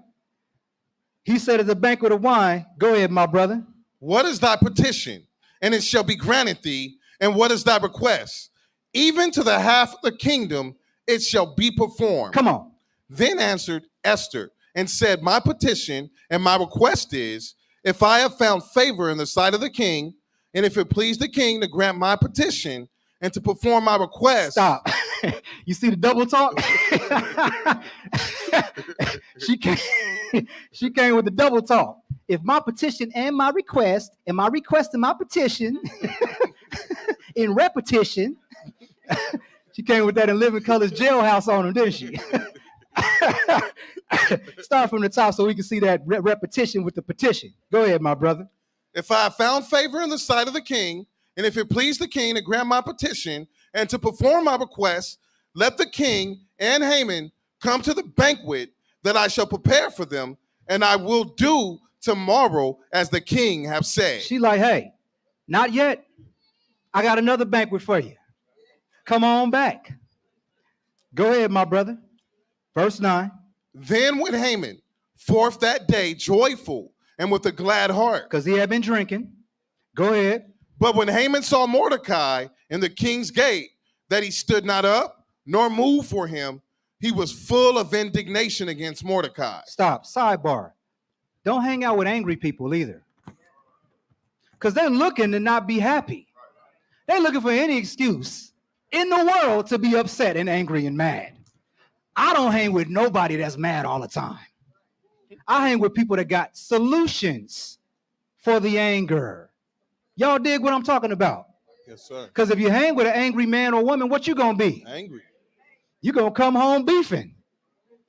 He said at the banquet of wine, go ahead, my brother. What is thy petition? And it shall be granted thee. And what is thy request? Even to the half of the kingdom, it shall be performed. Come on. Then answered Esther and said, my petition and my request is, if I have found favor in the sight of the king, and if it please the king to grant my petition and to perform my request. Stop. You see the double talk? She came with the double talk. If my petition and my request and my petition in repetition, she came with that in Living Colors jailhouse on him, didn't she? Start from the top so we can see that repetition with the petition. Go ahead, my brother. If I have found favor in the sight of the king, and if it please the king to grant my petition and to perform my request, let the king and Haman come to the banquet that I shall prepare for them, and I will do tomorrow as the king have said. She like, hey, not yet. I got another banquet for you. Come on back. Go ahead, my brother. Verse 9. Then went Haman forth that day joyful and with a glad heart. Because he had been drinking. Go ahead. But when Haman saw Mordecai in the king's gate, that he stood not up nor moved for him, he was full of indignation against Mordecai. Stop. Sidebar. Don't hang out with angry people either. Because they're looking to not be happy. They're looking for any excuse in the world to be upset and angry and mad. I don't hang with nobody that's mad all the time. I hang with people that got solutions for the anger. Y'all dig what I'm talking about? Yes, sir. Because if you hang with an angry man or woman, what you gonna be? Angry. You gonna come home beefing.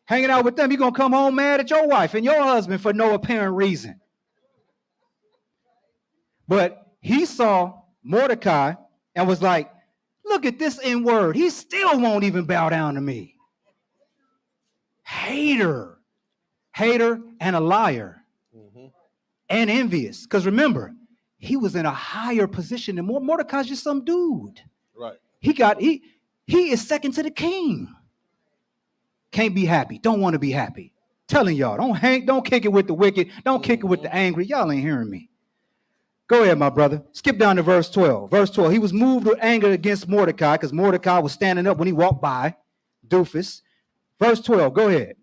Hanging out with them, you're going to come home mad at your wife and your husband for no apparent reason. But he saw Mordecai and was like, look at this N-word. He still won't even bow down to me. Hater and a liar and envious. Because remember, he was in a higher position than Mordecai's just some dude. Right. He is second to the king. Can't be happy. Don't want to be happy. Telling y'all, don't kick it with the wicked. Don't kick it with the angry. Y'all ain't hearing me. Go ahead, my brother. Skip down to verse 12. Verse 12. He was moved with anger against Mordecai because Mordecai was standing up when he walked by. Doofus. Verse 12. Go ahead.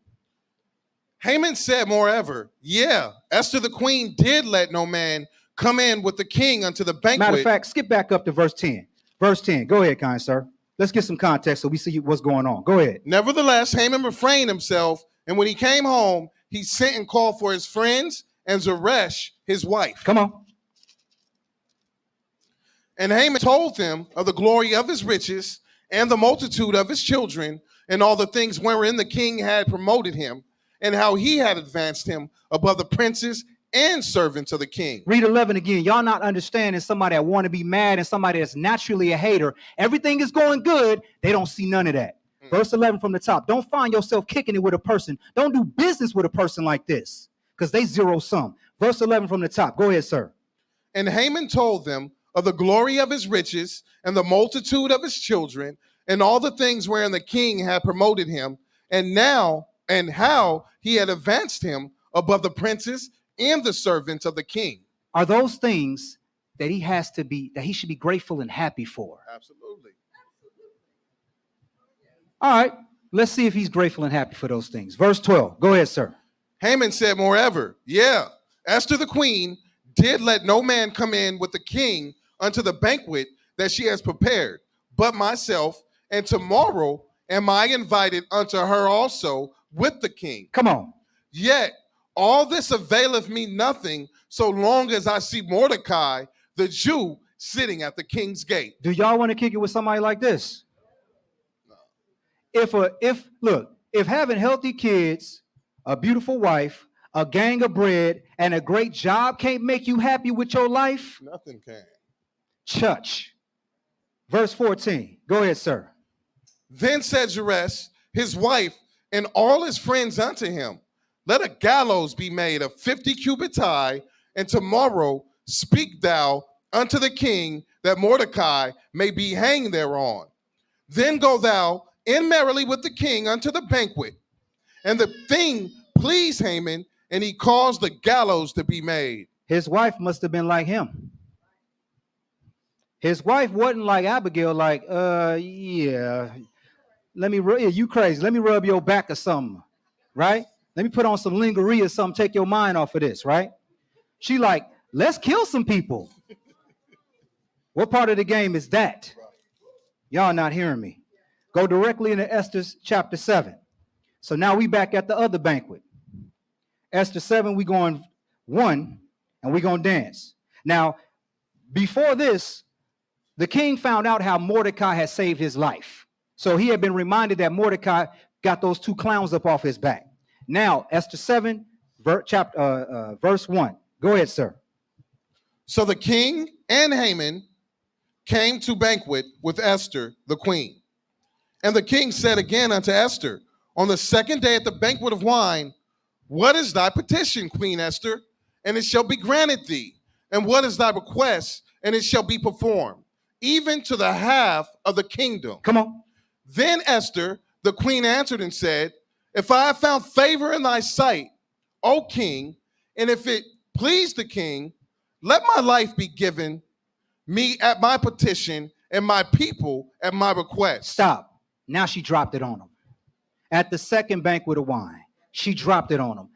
Haman said, moreover, yeah, Esther the queen did let no man come in with the king unto the banquet. Matter of fact, skip back up to verse 10. Verse 10. Go ahead, kind sir. Let's get some context so we see what's going on. Go ahead. Nevertheless, Haman refrained himself, and when he came home, he sent and called for his friends and Zeresh, his wife. Come on. And Haman told them of the glory of his riches and the multitude of his children and all the things wherein the king had promoted him, and how he had advanced him above the princes and servants of the king. Read 11 again. Y'all not understanding somebody that want to be mad and somebody that's naturally a hater. Everything is going good. They don't see none of that. Verse 11 from the top. Don't find yourself kicking it with a person. Don't do business with a person like this because they zero sum. Verse 11 from the top. Go ahead, sir. And Haman told them of the glory of his riches and the multitude of his children and all the things wherein the king had promoted him, and how he had advanced him above the princes and the servants of the king. Are those things that he should be grateful and happy for? Absolutely. All right, let's see if he's grateful and happy for those things. Verse 12. Go ahead, sir. Haman said, moreover, yeah, Esther the queen did let no man come in with the king unto the banquet that she has prepared, but myself, and tomorrow am I invited unto her also with the king. Come on. Yet all this availeth me nothing so long as I see Mordecai, the Jew, sitting at the king's gate. Do y'all want to kick it with somebody like this? No. If having healthy kids, a beautiful wife, a gang of bread, and a great job can't make you happy with your life, Nothing can. church. Verse 14. Go ahead, sir. Then said Zeresh, his wife, and all his friends unto him, let a gallows be made of 50 cubits high, and tomorrow speak thou unto the king that Mordecai may be hanged thereon. Then go thou in merrily with the king unto the banquet. And the thing pleased Haman, and he caused the gallows to be made. His wife must have been like him. His wife wasn't like Abigail, like, yeah, you crazy. Let me rub your back or something, right? Let me put on some lingerie or something, take your mind off of this, right? She like, let's kill some people. What part of the game is that? Y'all not hearing me. Go directly into Esther chapter 7. So now we back at the other banquet. Esther 7, we going 1, and we going to dance. Now, before this, the king found out how Mordecai had saved his life. So he had been reminded that Mordecai got those 2 clowns up off his back. Now, Esther 7, verse 1. Go ahead, sir. So the king and Haman came to banquet with Esther, the queen. And the king said again unto Esther, on the second day at the banquet of wine, what is thy petition, Queen Esther? And it shall be granted thee. And what is thy request? And it shall be performed, even to the half of the kingdom. Come on. Then Esther, the queen, answered and said, if I have found favor in thy sight, O king, and if it please the king, let my life be given me at my petition and my people at my request. Stop. Now she dropped it on him. At the second banquet of wine, she dropped it on him.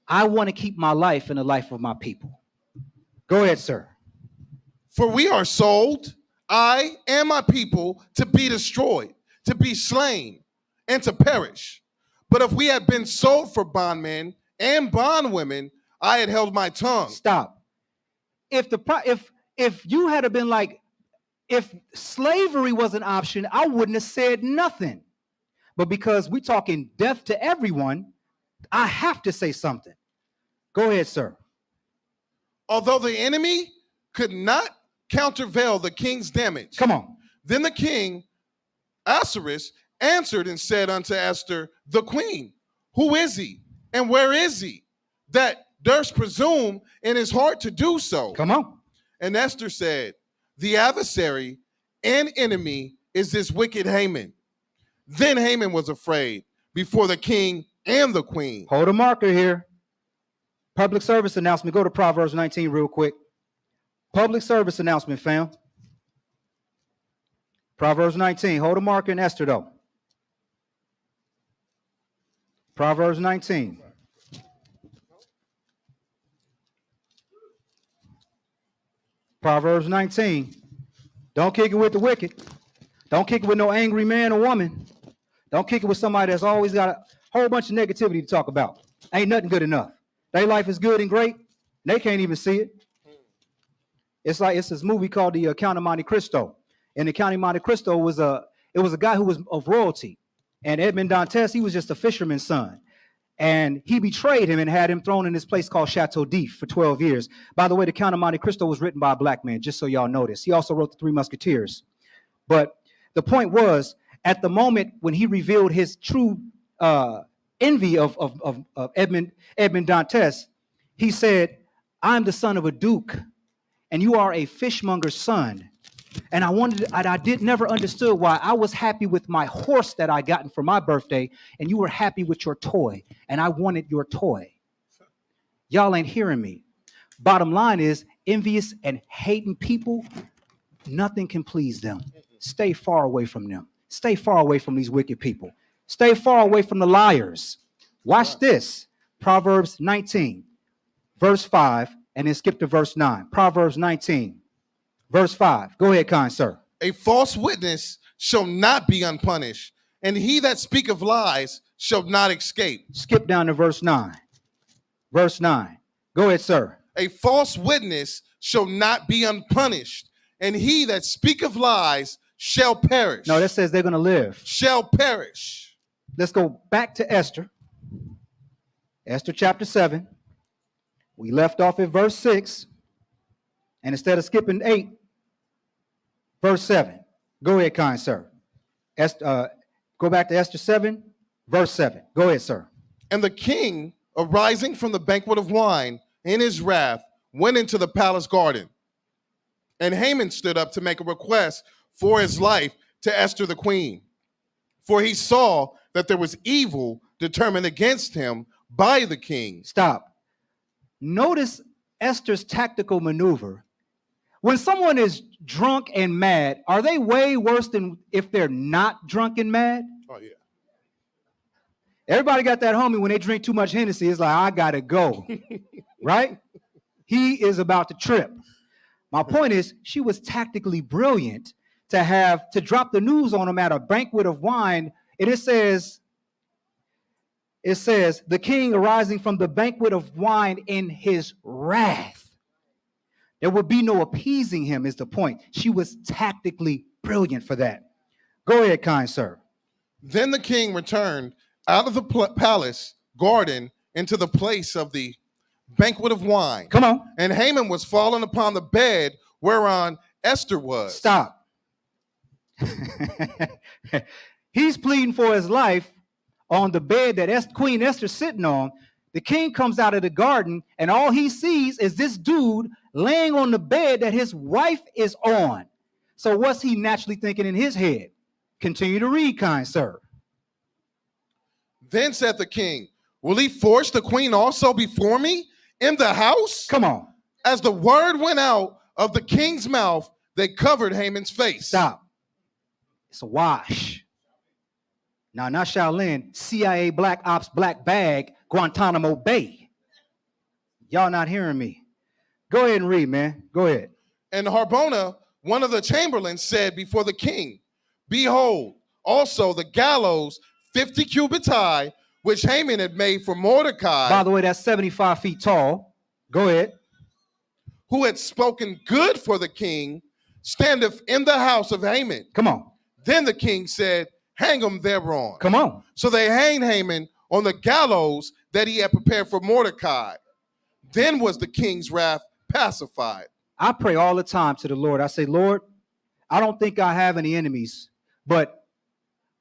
I want to keep my life in the life of my people. Go ahead, sir. For we are sold, I and my people, to be destroyed, to be slain, and to perish. But if we had been sold for bondmen and bondwomen, I had held my tongue. Stop. If you had been like, if slavery was an option, I wouldn't have said nothing. but because we're talking death to everyone, I have to say something. Go ahead, sir. Although the enemy could not countervail the king's damage. Come on. Then the king, Ahasuerus, answered and said unto Esther, the queen, who is he and where is he that durst presume in his heart to do so? Come on. And Esther said, the adversary and enemy is this wicked Haman. Then Haman was afraid before the king and the queen. Hold a marker here. Public service announcement. Go to Proverbs 19 real quick. Public service announcement, fam. Proverbs 19. Hold a marker in Esther, though. Proverbs 19. Proverbs 19. Don't kick it with the wicked. Don't kick it with no angry man or woman. Don't kick it with somebody that's always got a whole bunch of negativity to talk about. Ain't nothing good enough. Their life is good and great. They can't even see it. It's like it's this movie called The Count of Monte Cristo. And The Count of Monte Cristo was a guy who was of royalty. And Edmond Dantes, he was just a fisherman's son. And he betrayed him and had him thrown in this place called Chateau d'If for 12 years. By the way, The Count of Monte Cristo was written by a black man, just so y'all know this. He also wrote The Three Musketeers. But the point was, at the moment when he revealed his true envy of Edmond Dantes, he said, I'm the son of a duke, and you are a fishmonger's son. And I never understood why I was happy with my horse that I gotten for my birthday, and you were happy with your toy, and I wanted your toy. Y'all ain't hearing me. Bottom line is, envious and hating people, nothing can please them. Stay far away from them. Stay far away from these wicked people. Stay far away from the liars. Watch this. Proverbs 19, verse 5, and then skip to verse 9. Proverbs 19, verse 5. Go ahead, kind sir. A false witness shall not be unpunished, and he that speaketh lies shall not escape. Skip down to verse 9. Verse 9. Go ahead, sir. A false witness shall not be unpunished, and he that speaketh lies shall perish. No, that says they're going to live. Shall perish. Let's go back to Esther. Esther chapter 7. We left off at verse 6. And instead of skipping 8, verse 7. Go ahead, kind sir. Go back to Esther 7, verse 7. Go ahead, sir. And the king, arising from the banquet of wine in his wrath, went into the palace garden. And Haman stood up to make a request for his life to Esther the queen. For he saw that there was evil determined against him by the king. Stop. Notice Esther's tactical maneuver. When someone is drunk and mad, are they way worse than if they're not drunk and mad? Oh, yeah. Everybody got that homie when they drink too much Hennessy. It's like, I got to go. Right? He is about to trip. My point is, she was tactically brilliant to drop the news on him at a banquet of wine. And it says, the king arising from the banquet of wine in his wrath. There would be no appeasing him is the point. She was tactically brilliant for that. Go ahead, kind sir. Then the king returned out of the palace garden into the place of the banquet of wine. Come on. And Haman was fallen upon the bed whereon Esther was. Stop. He's pleading for his life on the bed that Queen Esther's sitting on. The king comes out of the garden, and all he sees is this dude laying on the bed that his wife is on. So what's he naturally thinking in his head? Continue to read, kind sir. Then said the king, will he force the queen also before me in the house? Come on. As the word went out of the king's mouth, they covered Haman's face. Stop. It's a wash. Now, not Shaolin, CIA Black Ops Black Bag, Guantanamo Bay. Y'all not hearing me. Go ahead and read, man. Go ahead. And Harbona, one of the chamberlains, said before the king, behold, also the gallows 50 cubits high, which Haman had made for Mordecai. By the way, that's 75 feet tall. Go ahead. Who had spoken good for the king, standeth in the house of Haman. Come on. Then the king said, hang him thereon. Come on. So they hanged Haman on the gallows that he had prepared for Mordecai. Then was the king's wrath pacified. I pray all the time to the Lord. I say, Lord, I don't think I have any enemies, but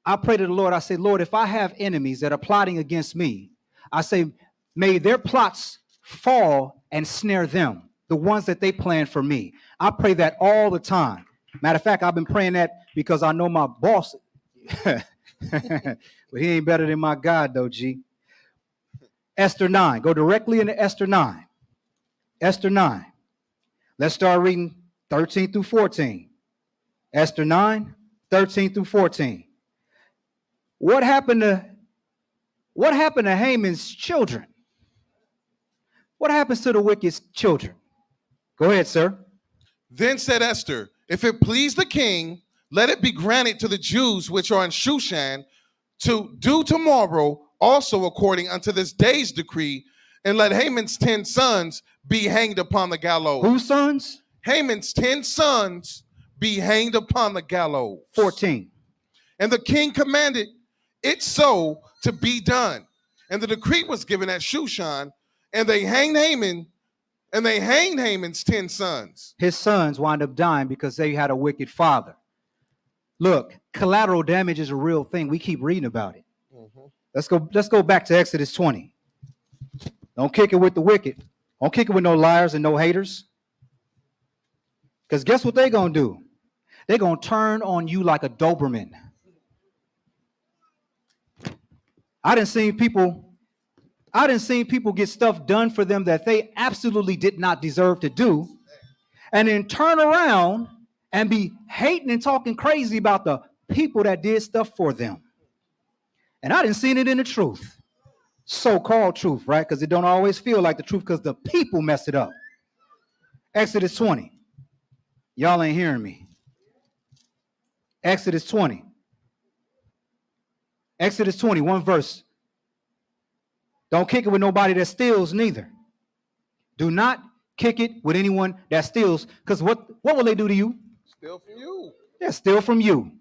I pray to the Lord. I say, Lord, if I have enemies that are plotting against me, I say, may their plots fall and snare them, the ones that they plan for me. I pray that all the time. Matter of fact, I've been praying that because I know my boss, but he ain't better than my God, though, G. Esther 9. Go directly into Esther 9. Esther 9. Let's start reading 13 through 14. Esther 9, 13 through 14. What happened to Haman's children? What happens to the wicked children? Go ahead, sir. Then said Esther, if it please the king, let it be granted to the Jews which are in Shushan to do tomorrow also according unto this day's decree, and let Haman's 10 sons be hanged upon the gallows. Whose sons? Haman's 10 sons be hanged upon the gallows. 14. And the king commanded it so to be done. And the decree was given at Shushan, and they hanged Haman, and they hanged Haman's 10 sons. His sons wind up dying because they had a wicked father. Look, collateral damage is a real thing. We keep reading about it. Let's go back to Exodus 20. Don't kick it with the wicked. Don't kick it with no liars and no haters. Because guess what they're going to do? They're going to turn on you like a Doberman. I done seen people get stuff done for them that they absolutely did not deserve to do, and then turn around and be hating and talking crazy about the people that did stuff for them. And I didn't see it in the truth. So-called truth, right? Because it don't always feel like the truth because the people mess it up. Exodus 20. Y'all ain't hearing me. Exodus 20. Exodus 20, one verse. Don't kick it with nobody that steals neither. Do not kick it with anyone that steals, because what will they do to you? Steal from you. Yeah, steal from you.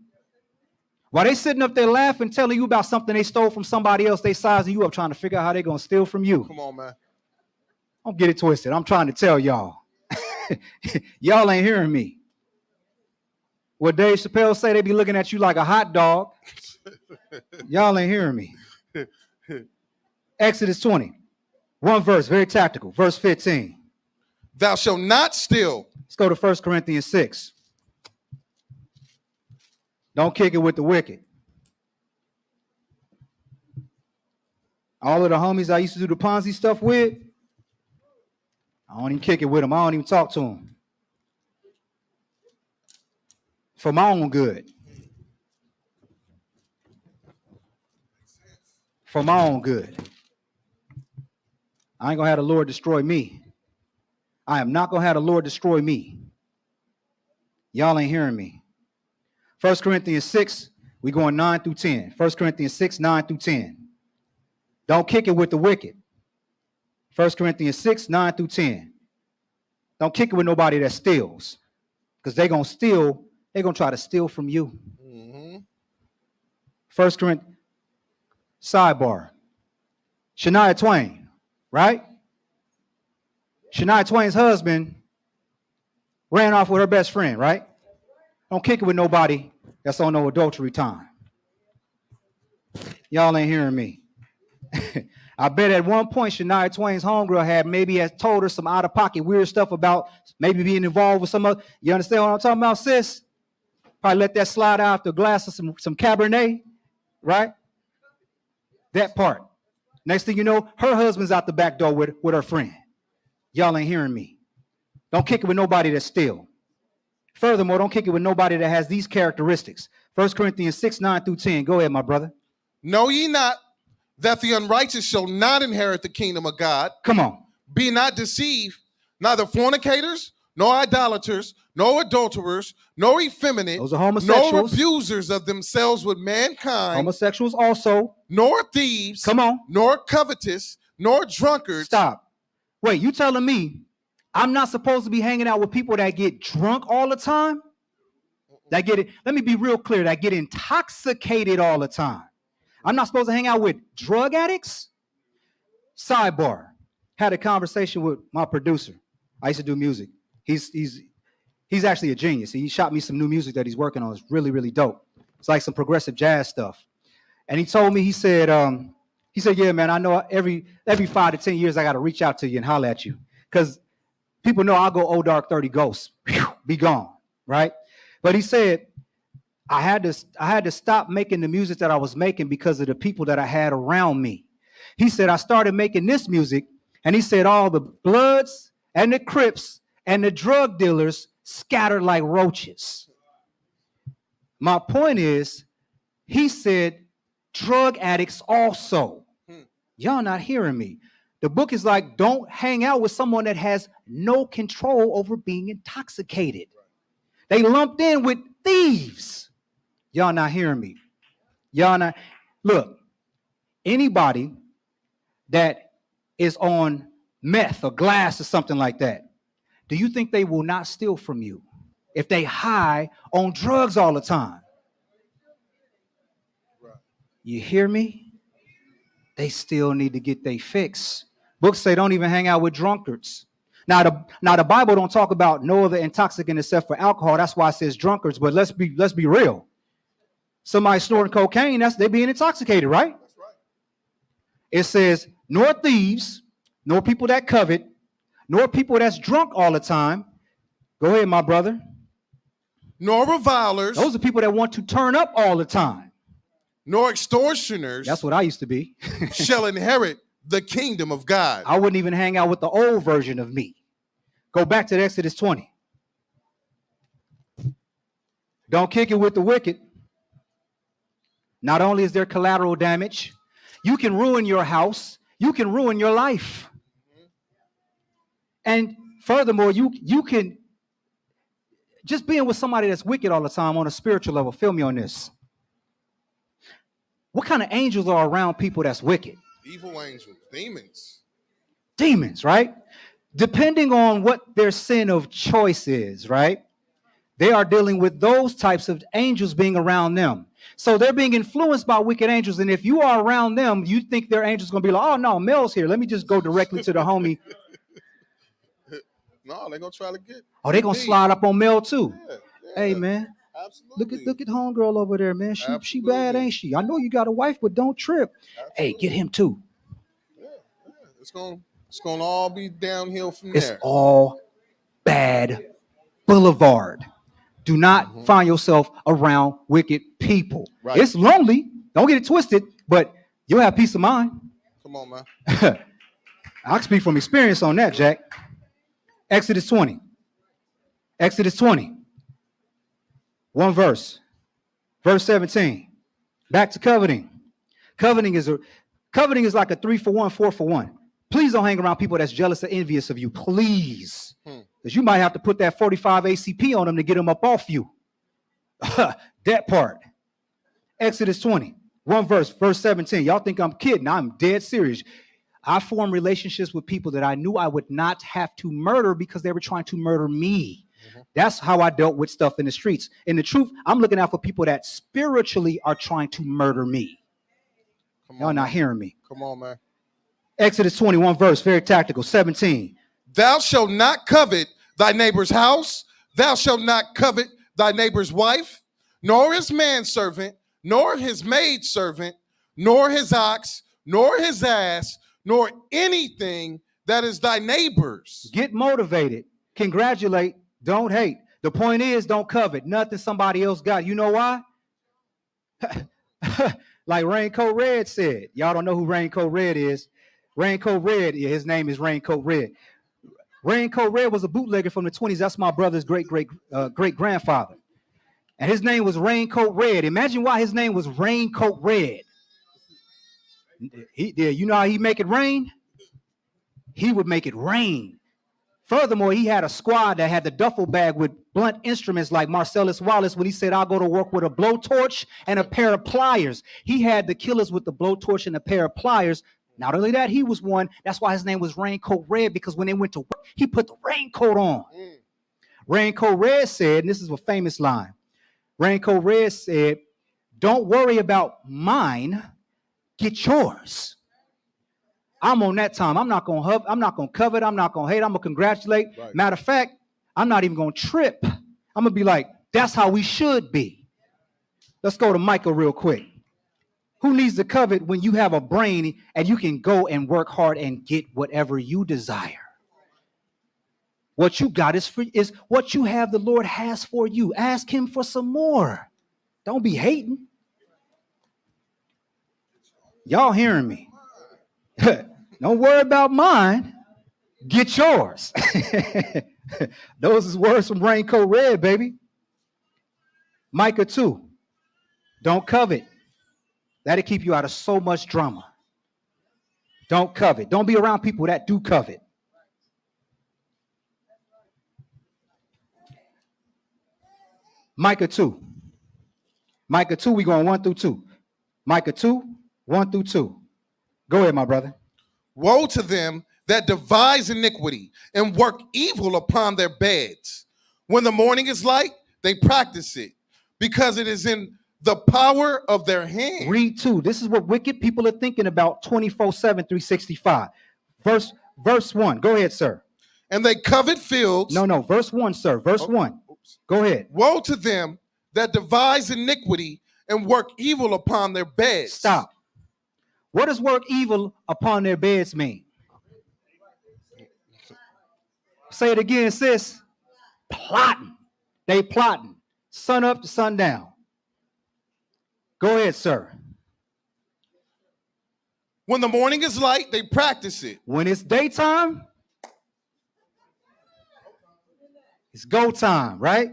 While they sitting up there laughing, telling you about something they stole from somebody else, they sizing you up, trying to figure out how they're going to steal from you. Come on, man. Don't get it twisted. I'm trying to tell y'all. Y'all ain't hearing me. What Dave Chappelle say, they be looking at you like a hot dog. Y'all ain't hearing me. Exodus 20. One verse, very tactical. Verse 15. Thou shalt not steal. Let's go to 1 Corinthians 6. Don't kick it with the wicked. All of the homies I used to do the Ponzi stuff with, I don't even kick it with them. I don't even talk to them. For my own good. For my own good. I ain't going to have the Lord destroy me. I am not going to have the Lord destroy me. Y'all ain't hearing me. 1 Corinthians 6, we going 9 through 10. 1 Corinthians 6, 9 through 10. Don't kick it with the wicked. 1 Corinthians 6, 9 through 10. Don't kick it with nobody that steals. Because they're going to steal. They're going to try to steal from you. 1 Corinthians, sidebar. Shania Twain, right? Shania Twain's husband ran off with her best friend, right? Don't kick it with nobody that's on no adultery time. Y'all ain't hearing me. I bet at one point Shania Twain's homegirl had told her some out-of-pocket weird stuff about maybe being involved with some other. You understand what I'm talking about, sis? Probably let that slide out after a glass of some Cabernet, right? That part. Next thing you know, her husband's out the back door with her friend. Y'all ain't hearing me. Don't kick it with nobody that steals. Furthermore, don't kick it with nobody that has these characteristics. 1 Corinthians 6, 9 through 10. Go ahead, my brother. Know ye not that the unrighteous shall not inherit the kingdom of God? Come on. Be not deceived, neither fornicators, nor idolaters, nor adulterers, nor effeminate, Those are homosexuals. nor abusers of themselves with mankind, Homosexuals also. nor thieves, Come on. nor covetous, nor drunkards. Stop. Wait, you telling me I'm not supposed to be hanging out with people that get drunk all the time? That get it. Let me be real clear. That get intoxicated all the time. I'm not supposed to hang out with drug addicts. Sidebar. Had a conversation with my producer. I used to do music. He's actually a genius. He shot me some new music that he's working on. It's really, really dope. It's like some progressive jazz stuff. And he told me, he said, yeah, man, I know every 5 to 10 years I got to reach out to you and holler at you. Because people know I'll go old dark 30 ghosts. Be gone, right? But he said, I had to stop making the music that I was making because of the people that I had around me. He said, I started making this music, and he said all the Bloods and the Crips and the drug dealers scattered like roaches. My point is, he said, drug addicts also. Y'all not hearing me. The book is like, don't hang out with someone that has no control over being intoxicated. They lumped in with thieves. Y'all not hearing me. Y'all not. Look, anybody that is on meth or glass or something like that, do you think they will not steal from you if they high on drugs all the time? You hear me? They still need to get their fix. Books say don't even hang out with drunkards. Now the Bible don't talk about no other intoxicant except for alcohol. That's why it says drunkards. But let's be real. Somebody snorting cocaine, they being intoxicated, right? That's right. It says nor thieves, nor people that covet, nor people that's drunk all the time. Go ahead, my brother. Nor revilers. Those are people that want to turn up all the time. Nor extortioners. That's what I used to be. Shall inherit the kingdom of God. I wouldn't even hang out with the old version of me. Go back to Exodus 20. Don't kick it with the wicked. Not only is there collateral damage, you can ruin your house, you can ruin your life. And furthermore, you can just being with somebody that's wicked all the time on a spiritual level. Feel me on this. What kind of angels are around people that's wicked? Evil angels, demons. Demons, right? Depending on what their sin of choice is, right? They are dealing with those types of angels being around them. So they're being influenced by wicked angels. And if you are around them, you think their angel's going to be like, oh, no, Mel's here. Let me just go directly to the homie. No, they're going to try to get. Oh, they're going to slide up on Mel, too. Yeah. Hey, man. Absolutely. Look at homegirl over there, man. She bad, ain't she? I know you got a wife, but don't trip. Absolutely. Hey, get him too. Yeah. It's gonna all be downhill from it's there. It's all bad boulevard. Do not find yourself around wicked people. Right. It's lonely. Don't get it twisted, but you'll have peace of mind. Come on, man. I speak from experience on that, Jack. Exodus 20. Exodus 20. One verse. Verse 17. Back to coveting. Coveting is like a 3-for-1, 4-for-1. Please don't hang around people that's jealous or envious of you. Please. Because you might have to put that 45 ACP on them to get them up off you. That part. Exodus 20. One verse. Verse 17. Y'all think I'm kidding. I'm dead serious. I formed relationships with people that I knew I would not have to murder because they were trying to murder me. That's how I dealt with stuff in the streets. In the truth, I'm looking out for people that spiritually are trying to murder me. Y'all not hearing me. Come on, man. Exodus 21 verse, very tactical, 17. Thou shalt not covet thy neighbor's house. Thou shalt not covet thy neighbor's wife, nor his manservant, nor his maidservant, nor his ox, nor his ass, nor anything that is thy neighbor's. Get motivated. Congratulate. Don't hate. The point is, don't covet nothing somebody else got. You know why? Like Raincoat Red said. Y'all don't know who Raincoat Red is. Raincoat Red, his name is Raincoat Red. Raincoat Red was a bootlegger from the 20s. That's my brother's great-grandfather. And his name was Raincoat Red. Imagine why his name was Raincoat Red. You know how he make it rain? He would make it rain. Furthermore, he had a squad that had the duffel bag with blunt instruments like Marcellus Wallace when he said, I'll go to work with a blowtorch and a pair of pliers. He had the killers with the blowtorch and a pair of pliers. Not only that, he was one. That's why his name was Raincoat Red, because when they went to work, he put the raincoat on. Raincoat Red said, and this is a famous line, Raincoat Red said, don't worry about mine, get yours. I'm on that time. I'm not going to I'm not going to covet. I'm not going to hate. I'm going to congratulate. Right. Matter of fact, I'm not even going to trip. I'm going to be like, that's how we should be. Let's go to Michael real quick. Who needs to covet when you have a brain and you can go and work hard and get whatever you desire? What you got is free, is what you have the Lord has for you. Ask him for some more. Don't be hating. Y'all hearing me? Don't worry about mine. Get yours. Those is words from Raincoat Red, baby. Micah 2. Don't covet. That'll keep you out of so much drama. Don't covet. Don't be around people that do covet. Micah 2. Micah 2, we going 1 through 2. Micah 2, 1 through 2. Go ahead, my brother. Woe to them that devise iniquity and work evil upon their beds. When the morning is light, they practice it, because it is in the power of their hand. Read 2. This is what wicked people are thinking about 24/7, 365. Verse 1. Go ahead, sir. And they covet fields. No. Verse 1, sir. Verse 1. Go ahead. Woe to them that devise iniquity and work evil upon their beds. Stop. What does work evil upon their beds mean? Say it again, sis. Plotting. They plotting. Sun up to sundown. Go ahead, sir. When the morning is light, they practice it. When it's daytime, it's go time, right?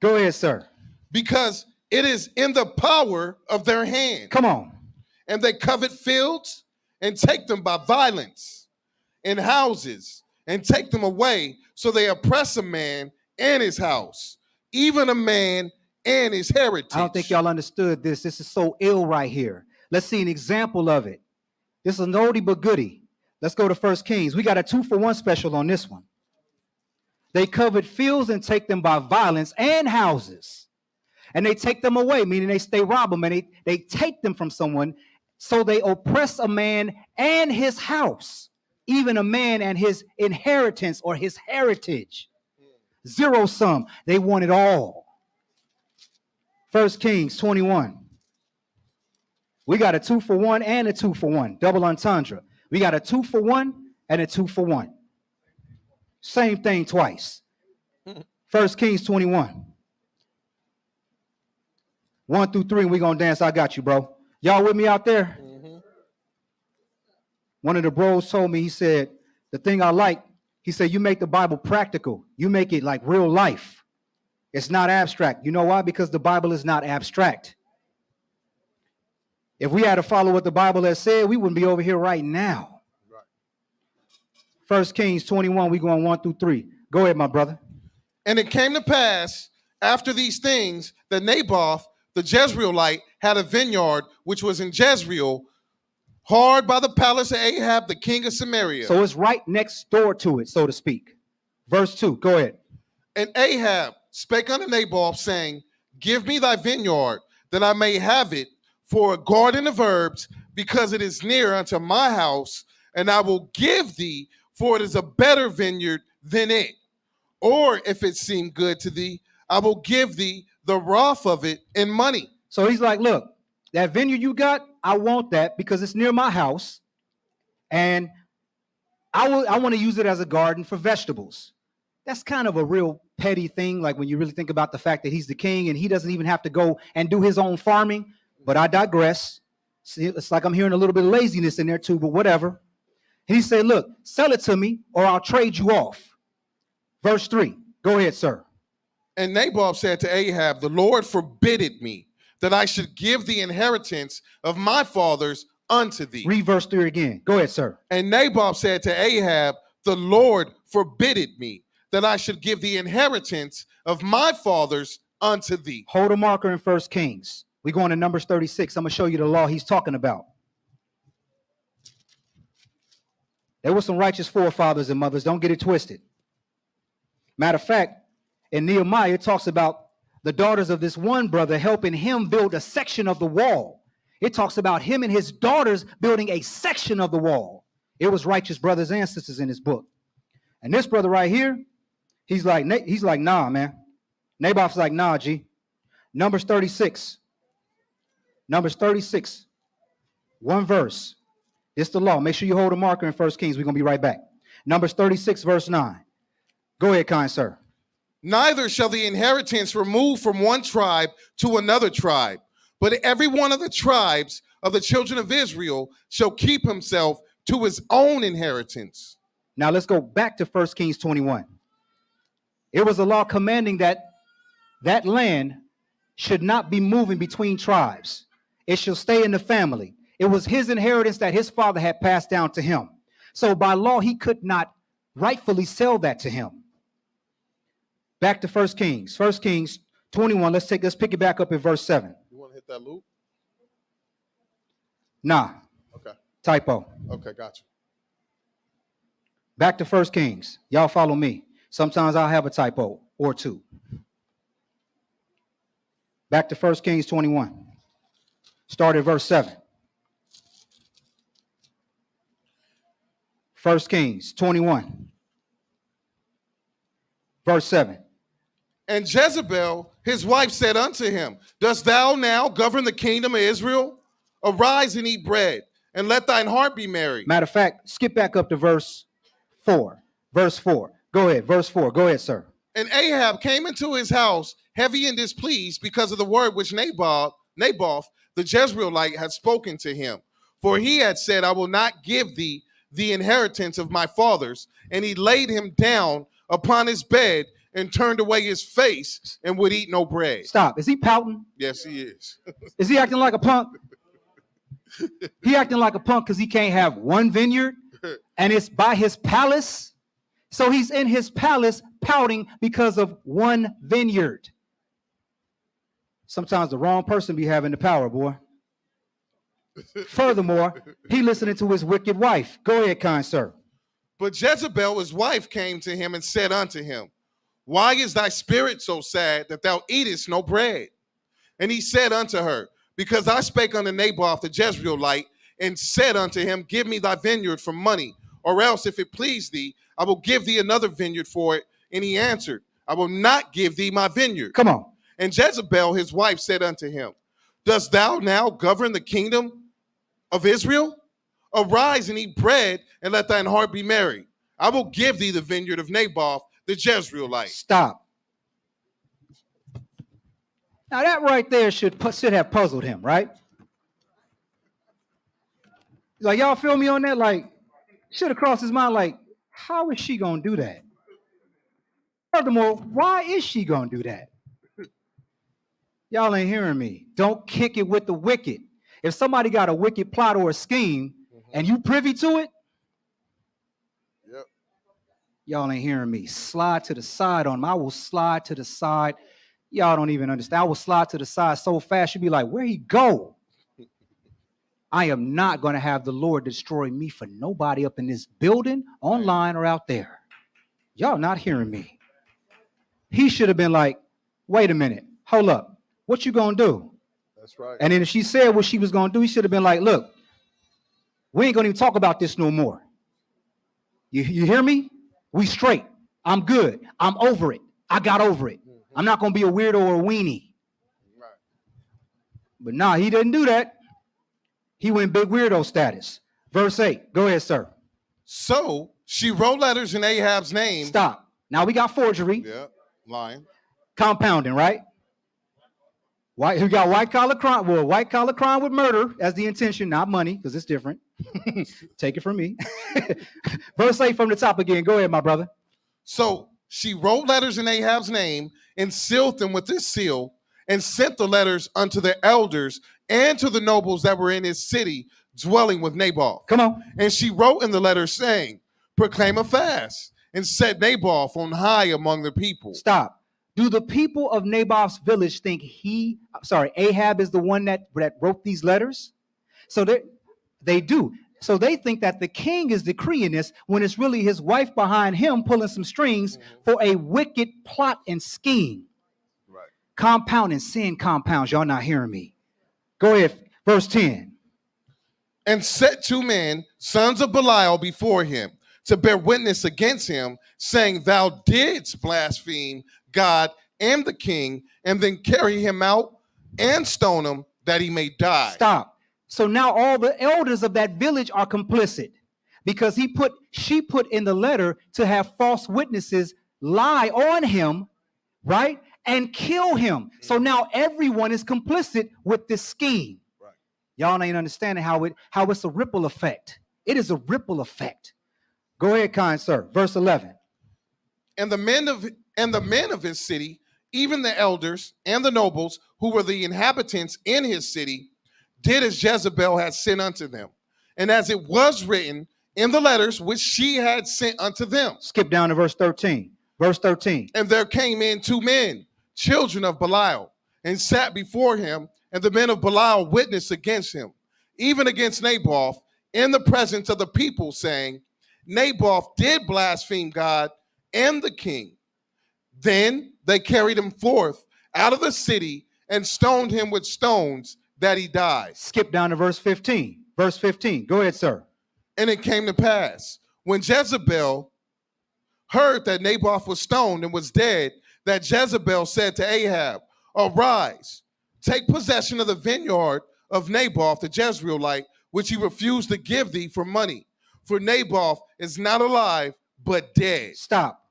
Go ahead, sir. Because it is in the power of their hand. Come on. And they covet fields and take them by violence, and houses and take them away. So they oppress a man and his house, even a man and his heritage. I don't think y'all understood this. This is so ill right here. Let's see an example of it. This is an oldie but goodie. Let's go to 1 Kings. We got a 2-for-1 special on this one. They covet fields and take them by violence and houses. And they take them away, meaning they rob them, and they take them from someone. So they oppress a man and his house, even a man and his inheritance or his heritage. Zero sum. They want it all. 1 Kings 21. We got a 2-for-1 and a 2-for-1. Double entendre. We got a 2-for-1 and a 2-for-1. Same thing twice. 1 Kings 21. 1 through 3, and we're going to dance. I got you, bro. Y'all with me out there? Mm-hmm. One of the bros told me, he said, the thing I like, he said, you make the Bible practical. You make it like real life. It's not abstract. You know why? Because the Bible is not abstract. If we had to follow what the Bible has said, we wouldn't be over here right now. Right. 1 Kings 21, we going 1 through 3. Go ahead, my brother. And it came to pass after these things that Naboth, the Jezreelite, had a vineyard which was in Jezreel, hard by the palace of Ahab, the king of Samaria. So it's right next door to it, so to speak. Verse 2, go ahead. And Ahab spake unto Naboth, saying, give me thy vineyard, that I may have it for a garden of herbs, because it is near unto my house, and I will give thee, for it is a better vineyard than it. Or if it seem good to thee, I will give thee the wrath of it in money. So he's like, look, that vineyard you got, I want that because it's near my house. And I want to use it as a garden for vegetables. That's kind of a real petty thing, like when you really think about the fact that he's the king and he doesn't even have to go and do his own farming. But I digress. See, it's like I'm hearing a little bit of laziness in there too, but whatever. And he said, look, sell it to me or I'll trade you off. Verse 3. Go ahead, sir. And Naboth said to Ahab, the Lord forbidded me that I should give the inheritance of my fathers unto thee. Read verse 3 again. Go ahead, sir. And Naboth said to Ahab, the Lord forbidded me that I should give the inheritance of my fathers unto thee. Hold a marker in 1 Kings. We're going to Numbers 36. I'm going to show you the law he's talking about. There were some righteous forefathers and mothers. Don't get it twisted. Matter of fact, in Nehemiah, it talks about the daughters of this one brother helping him build a section of the wall. It talks about him and his daughters building a section of the wall. It was righteous brothers and sisters in this book. And this brother right here, he's like, nah, man. Naboth's like, nah, G. Numbers 36. Numbers 36. One verse. It's the law. Make sure you hold a marker in 1 Kings. We're going to be right back. Numbers 36, verse 9. Go ahead, kind sir. Neither shall the inheritance remove from one tribe to another tribe, but every one of the tribes of the children of Israel shall keep himself to his own inheritance. Now let's go back to 1 Kings 21. It was a law commanding that that land should not be moving between tribes. It shall stay in the family. It was his inheritance that his father had passed down to him. So by law, he could not rightfully sell that to him. Back to 1 Kings. 1 Kings 21. Let's pick it back up in verse 7. You want to hit that loop? Nah. Okay. Typo. Okay, gotcha. Back to 1 Kings. Y'all follow me. Sometimes I'll have a typo or two. Back to 1 Kings 21. Start at verse 7. 1 Kings 21. Verse 7. And Jezebel, his wife, said unto him, Dost thou now govern the kingdom of Israel? Arise and eat bread, and let thine heart be merry. Matter of fact, skip back up to verse 4. Verse 4. Go ahead. Verse 4. Go ahead, sir. And Ahab came into his house heavy and displeased because of the word which Naboth, the Jezreelite, had spoken to him. For he had said, I will not give thee the inheritance of my fathers. And he laid him down upon his bed and turned away his face and would eat no bread. Stop. Is he pouting? Yes, he is. Is he acting like a punk? He acting like a punk because he can't have one vineyard and it's by his palace. So he's in his palace pouting because of one vineyard. Sometimes the wrong person be having the power, boy. Furthermore, he listening to his wicked wife. Go ahead, kind sir. But Jezebel, his wife, came to him and said unto him, Why is thy spirit so sad that thou eatest no bread? And he said unto her, Because I spake unto Naboth the Jezreelite, and said unto him, Give me thy vineyard for money, or else, if it please thee, I will give thee another vineyard for it. And he answered, I will not give thee my vineyard. Come on. And Jezebel, his wife, said unto him, Dost thou now govern the kingdom of Israel? Arise and eat bread, and let thine heart be merry. I will give thee the vineyard of Naboth the Jezreelite. Stop. Now that right there should have puzzled him, right? Like, y'all feel me on that? Like, should have crossed his mind, like, how is she going to do that? Furthermore, why is she going to do that? Y'all ain't hearing me. Don't kick it with the wicked. If somebody got a wicked plot or a scheme and you privy to it, Yep. Y'all ain't hearing me. Slide to the side on him. I will slide to the side. Y'all don't even understand. I will slide to the side so fast you'll be like, where he go? I am not going to have the Lord destroy me for nobody up in this building, online or out there. Y'all not hearing me. He should have been like, wait a minute. Hold up. What you going to do? That's right. And then if she said what she was going to do, he should have been like, look, we ain't going to even talk about this no more. You hear me? We straight. I'm good. I'm over it. I got over it. I'm not going to be a weirdo or a weenie. Right. But nah, he didn't do that. He went big weirdo status. Verse 8. Go ahead, sir. So she wrote letters in Ahab's name. Stop. Now we got forgery. Yeah, lying. Compounding, right? We got white collar crime. Well, white collar crime with murder as the intention, not money, because it's different. Take it from me. Verse 8 from the top again. Go ahead, my brother. So she wrote letters in Ahab's name and sealed them with this seal and sent the letters unto the elders and to the nobles that were in his city dwelling with Naboth. Come on. And she wrote in the letter saying, proclaim a fast and set Naboth on high among the people. Stop. Do the people of Naboth's village think Ahab is the one that wrote these letters? So they do. So they think that the king is decreeing this when it's really his wife behind him pulling some strings for a wicked plot and scheme. Right. Compound and sin compounds. Y'all not hearing me. Go ahead. Verse 10. And set 2 men, sons of Belial, before him, to bear witness against him, saying, thou didst blaspheme God and the king, and then carry him out and stone him, that he may die. Stop. So now all the elders of that village are complicit, because she put in the letter to have false witnesses lie on him, right, and kill him. So now everyone is complicit with this scheme. Right. Y'all ain't understanding how it's a ripple effect. It is a ripple effect. Go ahead, kind sir. Verse 11. And the men of his city, even the elders and the nobles who were the inhabitants in his city, did as Jezebel had sent unto them, and as it was written in the letters which she had sent unto them. Skip down to verse 13. Verse 13. And there came in 2 men, children of Belial, and sat before him, and the men of Belial witnessed against him, even against Naboth, in the presence of the people, saying, Naboth did blaspheme God and the king. Then they carried him forth out of the city and stoned him with stones, that he died. Skip down to verse 15. Verse 15. Go ahead, sir. And it came to pass, when Jezebel heard that Naboth was stoned and was dead, that Jezebel said to Ahab, arise, take possession of the vineyard of Naboth the Jezreelite, which he refused to give thee for money. For Naboth is not alive, but dead. Stop.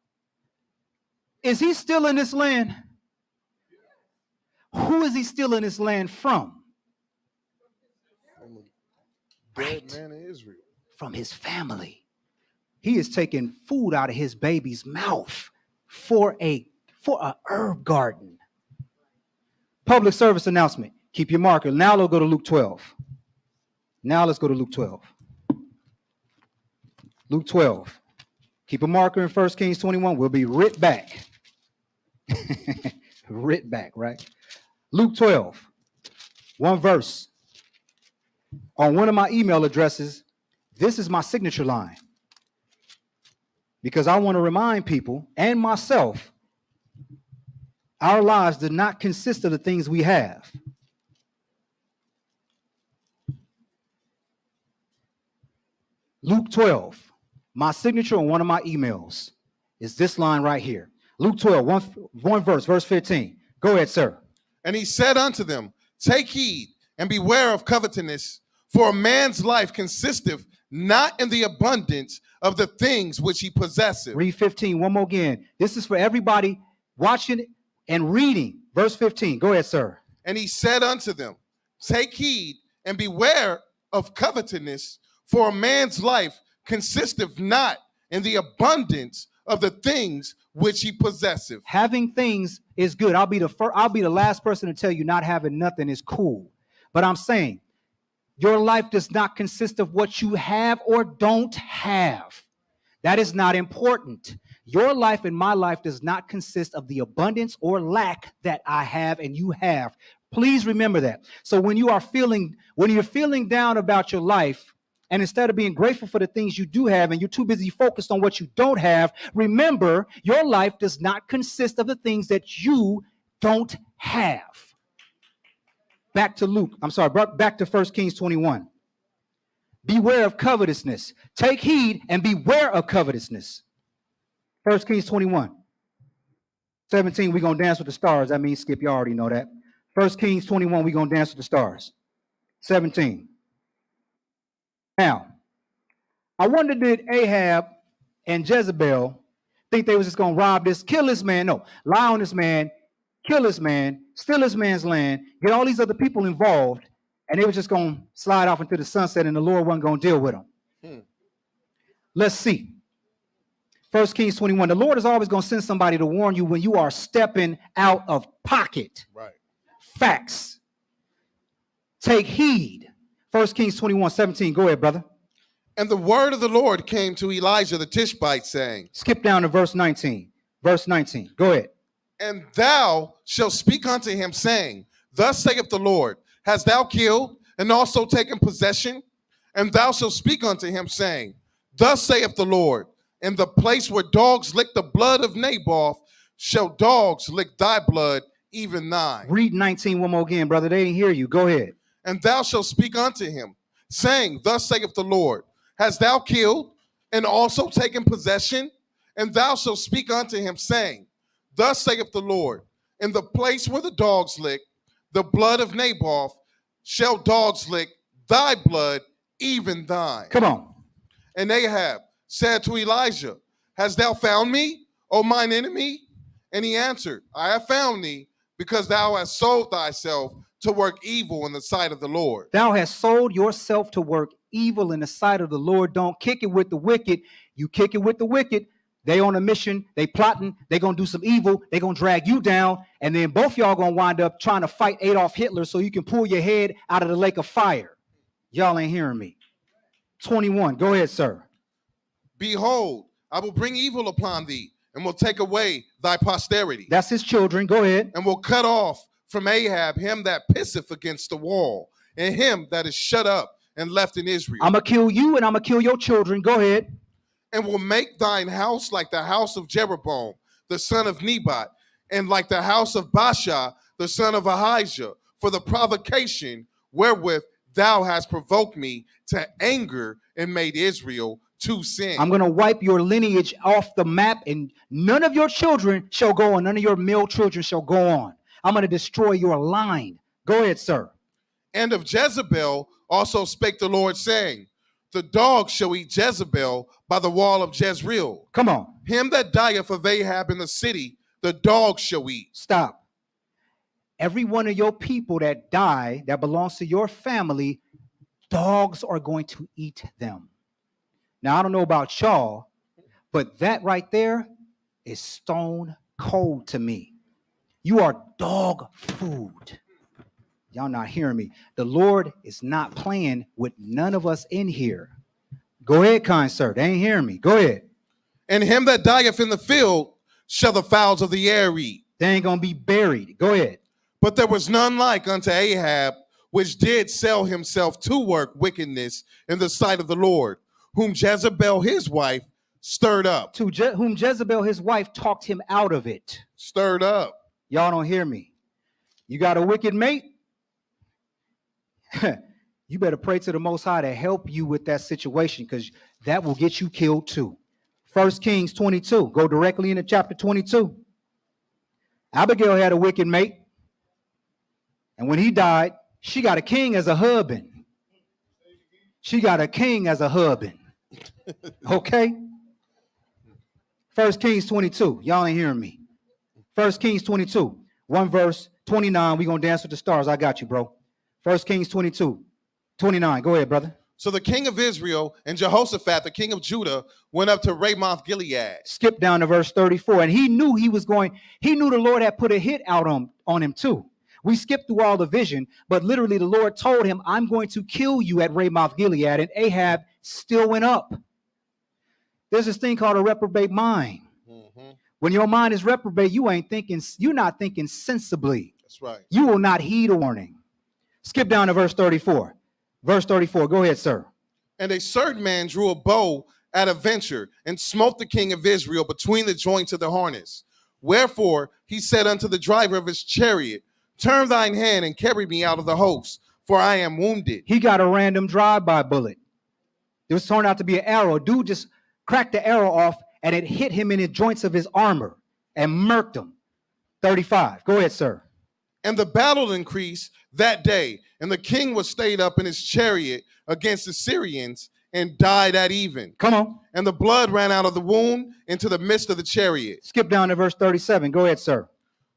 Is he still in this land? Who is he still in this land from? Dead man in Israel. From his family. He is taking food out of his baby's mouth for a herb garden. Public service announcement. Keep your marker. Now let's go to Luke 12. Now let's go to Luke 12. Luke 12. Keep a marker in 1 Kings 21. We'll be writ back. Writ back, right? Luke 12. One verse. On one of my email addresses, this is my signature line. Because I want to remind people and myself, our lives do not consist of the things we have. Luke 12, my signature on one of my emails is this line right here. Luke 12, one verse, verse 15. Go ahead, sir. And he said unto them, take heed and beware of covetousness, for a man's life consisteth not in the abundance of the things which he possesseth. Read 15, one more again. This is for everybody watching and reading. Verse 15, go ahead, sir. And he said unto them, take heed and beware of covetousness, for a man's life consisteth not in the abundance of the things which he possesseth. Having things is good. I'll be the last person to tell you not having nothing is cool. But I'm saying your life does not consist of what you have or don't have. That is not important. Your life and my life does not consist of the abundance or lack that I have and you have. Please remember that. So when you're feeling down about your life, and instead of being grateful for the things you do have and you're too busy focused on what you don't have, remember your life does not consist of the things that you don't have. Back to 1 Kings 21. Beware of covetousness. Take heed and beware of covetousness. 1 Kings 21. 17, we're going to dance with the stars. That means, Skip, you already know that. 1 Kings 21, we're going to dance with the stars. 17. Now, I wonder, did Ahab and Jezebel think they was just going to kill this man? No, lie on this man, kill this man, steal this man's land, get all these other people involved, and they were just going to slide off into the sunset and the Lord wasn't going to deal with them. Let's see. 1 Kings 21. The Lord is always going to send somebody to warn you when you are stepping out of pocket. Right. Facts. Take heed. 1 Kings 21, 17. Go ahead, brother. And the word of the Lord came to Elijah the Tishbite, saying, skip down to verse 19. Verse 19. Go ahead. And thou shalt speak unto him, saying, thus saith the Lord, hast thou killed and also taken possession? And thou shalt speak unto him, saying, thus saith the Lord, in the place where dogs lick the blood of Naboth, shall dogs lick thy blood, even thine. Read 19 one more again, brother. They didn't hear you. Go ahead. And thou shalt speak unto him, saying, Thus saith the Lord, hast thou killed and also taken possession? And thou shalt speak unto him, saying, Thus saith the Lord, in the place where the dogs lick the blood of Naboth, shall dogs lick thy blood, even thine. Come on. And Ahab said to Elijah, Hast thou found me, O mine enemy? And he answered, I have found thee, because thou hast sold thyself to work evil in the sight of the Lord. Thou hast sold yourself to work evil in the sight of the Lord. Don't kick it with the wicked. You kick it with the wicked. They on a mission. They plotting. They going to do some evil. They going to drag you down. And then both y'all going to wind up trying to fight Adolf Hitler so you can pull your head out of the lake of fire. Y'all ain't hearing me. 21. Go ahead, sir. Behold, I will bring evil upon thee, and will take away thy posterity. That's his children. Go ahead. And will cut off from Ahab him that pisseth against the wall, and him that is shut up and left in Israel. I'm going to kill you and I'm going to kill your children. Go ahead. And will make thine house like the house of Jeroboam, the son of Nebat, and like the house of Baasha, the son of Ahijah, for the provocation wherewith thou hast provoked me to anger and made Israel to sin. I'm going to wipe your lineage off the map, and none of your children shall go on. None of your male children shall go on. I'm going to destroy your line. Go ahead, sir. And of Jezebel also spake the Lord, saying, The dogs shall eat Jezebel by the wall of Jezreel. Come on. Him that dieth of Ahab in the city, the dogs shall eat. Stop. Every one of your people that die, that belongs to your family, dogs are going to eat them. Now, I don't know about y'all, but that right there is stone cold to me. You are dog food. Y'all not hearing me. The Lord is not playing with none of us in here. Go ahead, kind sir. They ain't hearing me. Go ahead. And him that dieth in the field shall the fowls of the air eat. They ain't going to be buried. Go ahead. But there was none like unto Ahab, which did sell himself to work wickedness in the sight of the Lord, whom Jezebel his wife stirred up. To whom Jezebel his wife talked him out of it. Stirred up. Y'all don't hear me. You got a wicked mate? You better pray to the Most High to help you with that situation, because that will get you killed too. 1 Kings 22. Go directly into chapter 22. Abigail had a wicked mate. And when he died, she got a king as a husband. She got a king as a husband. Okay? 1 Kings 22. Y'all ain't hearing me. 1 Kings 22. 1 verse 29. We're going to dance with the stars. I got you, bro. 1 Kings 22. 29. Go ahead, brother. So the king of Israel and Jehoshaphat, the king of Judah, went up to Ramoth Gilead. Skip down to verse 34. And he knew the Lord had put a hit out on him too. We skipped through all the vision, but literally the Lord told him, I'm going to kill you at Ramoth Gilead. And Ahab still went up. There's this thing called a reprobate mind. Mm-hmm. When your mind is reprobate, you're not thinking sensibly. That's right. You will not heed a warning. Skip down to verse 34. Verse 34. Go ahead, sir. And a certain man drew a bow at a venture and smote the king of Israel between the joints of the harness. Wherefore he said unto the driver of his chariot, Turn thine hand and carry me out of the host, for I am wounded. He got a random drive-by bullet. This turned out to be an arrow. Dude just cracked the arrow off, and it hit him in the joints of his armor and murked him. 35. Go ahead, sir. And the battle increased that day, and the king was stayed up in his chariot against the Syrians and died at even. Come on. And the blood ran out of the wound into the midst of the chariot. Skip down to verse 37. Go ahead, sir.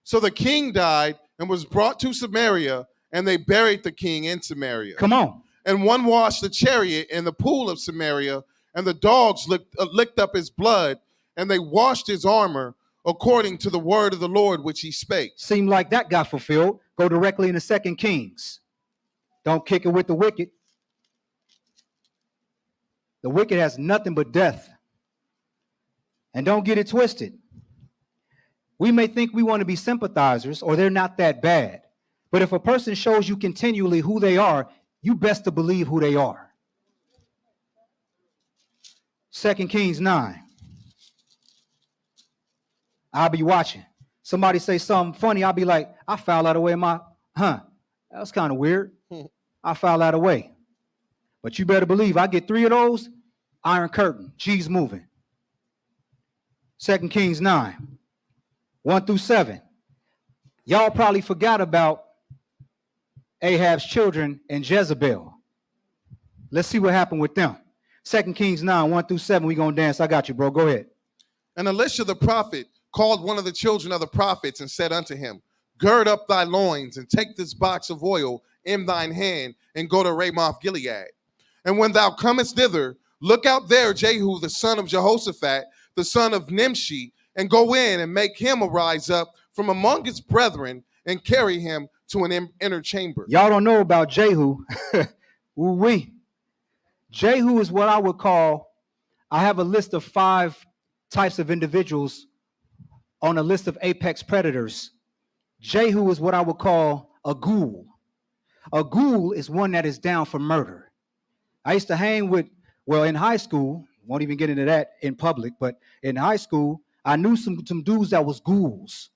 So the king died and was brought to Samaria, and they buried the king in Samaria. Come on. And one washed the chariot in the pool of Samaria, and the dogs licked up his blood, and they washed his armor according to the word of the Lord which he spake. Seemed like that got fulfilled. Go directly into 2 Kings. Don't kick it with the wicked. The wicked has nothing but death. And don't get it twisted. We may think we want to be sympathizers, or they're not that bad. But if a person shows you continually who they are, you best to believe who they are. 2 Kings 9. I'll be watching. Somebody say something funny, I'll be like, I foul out of the way my, that was kind of weird. I foul out of the way. But you better believe I get 3 of those, iron curtain, G's moving. 2 Kings 9, 1 through 7. Y'all probably forgot about Ahab's children and Jezebel. Let's see what happened with them. 2 Kings 9, 1 through 7. We're going to dance. I got you, bro. Go ahead. And Elisha the prophet called one of the children of the prophets and said unto him, gird up thy loins and take this box of oil in thine hand and go to Ramoth Gilead. And when thou comest thither, look out there Jehu the son of Jehoshaphat, the son of Nimshi, and go in and make him arise up from among his brethren and carry him to an inner chamber. Y'all don't know about Jehu. Ooh-wee. Jehu is what I would call, I have a list of 5 types of individuals on a list of apex predators. Jehu is what I would call a ghoul. A ghoul is one that is down for murder. I used to hang with, well, in high school, won't even get into that in public, but in high school, I knew some dudes that was ghouls.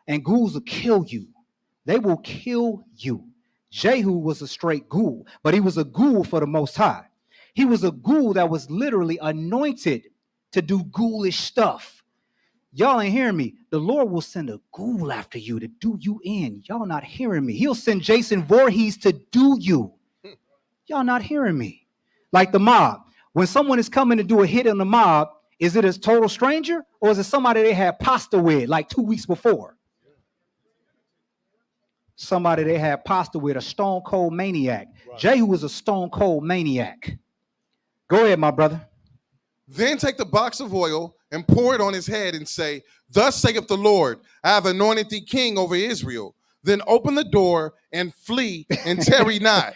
And ghouls will kill you. They will kill you. Jehu was a straight ghoul, but he was a ghoul for the Most High. He was a ghoul that was literally anointed to do ghoulish stuff. Y'all ain't hearing me. The Lord will send a ghoul after you to do you in. Y'all not hearing me. He'll send Jason Voorhees to do you. Y'all not hearing me. Like the mob. When someone is coming to do a hit on the mob, is it a total stranger or is it somebody they had pasta with like 2 weeks before? Somebody they had pasta with, a stone cold maniac. Right. Jehu was a stone cold maniac. Go ahead, my brother. Then take the box of oil and pour it on his head and say, thus saith the Lord, I have anointed thee king over Israel. Then open the door and flee and tarry not.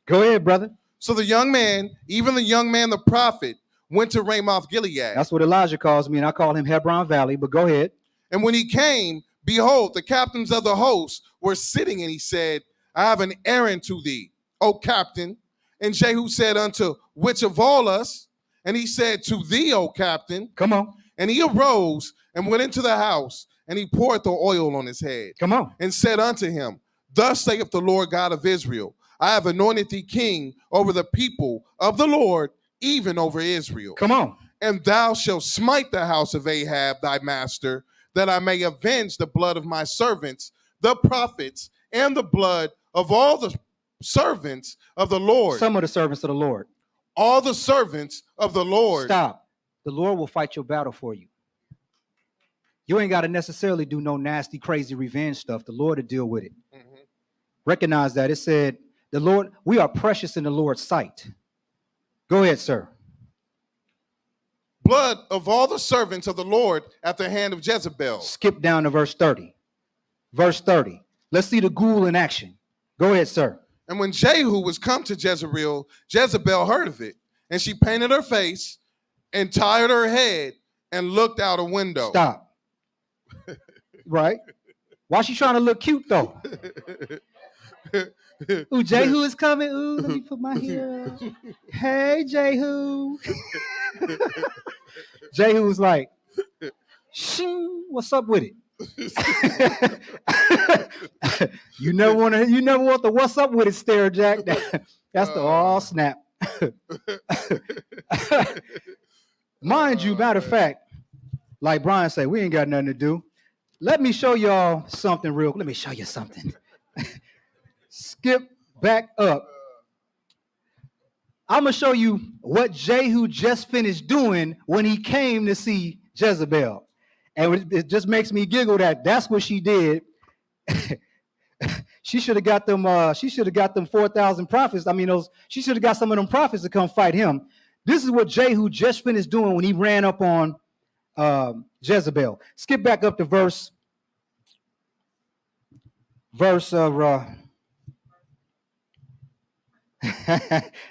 Go ahead, brother. So the young man, even the young man, the prophet, went to Ramoth Gilead. That's what Elijah calls me, and I call him Hebron Valley, but go ahead. And when he came, behold, the captains of the host were sitting, and he said, I have an errand to thee, O captain. And Jehu said unto which of all us? And he said, to thee, O captain. Come on. And he arose and went into the house, and he poured the oil on his head. Come on. And said unto him, thus saith the Lord God of Israel, I have anointed thee king over the people of the Lord, even over Israel. Come on. And thou shalt smite the house of Ahab, thy master, that I may avenge the blood of my servants, the prophets, and the blood of all the servants of the Lord. Some of the servants of the Lord. All the servants of the Lord. Stop. The Lord will fight your battle for you. You ain't got to necessarily do no nasty, crazy revenge stuff. The Lord will deal with it. Mm-hmm. Recognize that. It said, the Lord, we are precious in the Lord's sight. Go ahead, sir. Blood of all the servants of the Lord at the hand of Jezebel. Skip down to verse 30. Verse 30. Let's see the ghoul in action. Go ahead, sir. And when Jehu was come to Jezreel, Jezebel heard of it, and she painted her face and tied her head and looked out a window. Stop. Right? Why she trying to look cute, though? Ooh, Jehu is coming. Ooh, let me put my hair up. Hey, Jehu. Jehu was like, shing, what's up with it? you never want the what's up with it stare, Jack. That's the all snap. Mind you, matter of fact, like Brian said, we ain't got nothing to do. Let me show y'all something real. Let me show you something. Skip back up. I'm going to show you what Jehu just finished doing when he came to see Jezebel. And it just makes me giggle that that's what she did. She should have got them 4,000 prophets. She should have got some of them prophets to come fight him. This is what Jehu just finished doing when he ran up on Jezebel. Skip back up to verse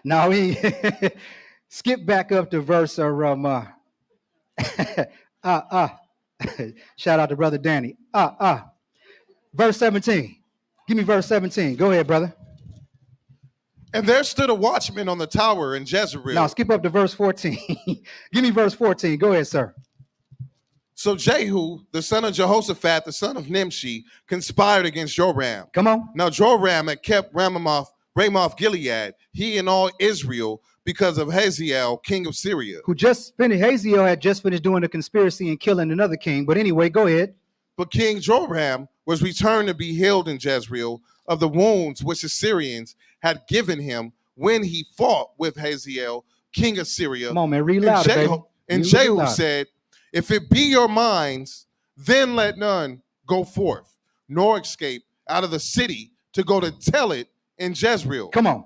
now we skip back up to verse shout out to brother Danny. Verse 17. Give me verse 17. Go ahead, brother. And there stood a watchman on the tower in Jezreel. Now skip up to verse 14. Give me verse 14. Go ahead, sir. So Jehu, the son of Jehoshaphat, the son of Nimshi, conspired against Joram. Come on. Now Joram had kept Ramoth Gilead, he and all Israel, because of Hazael, king of Syria. Who just finished, Hazael had just finished doing a conspiracy and killing another king. But anyway, go ahead. But King Joram was returned to be healed in Jezreel of the wounds which the Syrians had given him when he fought with Hazael, king of Syria. Come on, man, read louder, baby. And Jehu said, if it be your minds, then let none go forth, nor escape out of the city to go to tell it in Jezreel. Come on.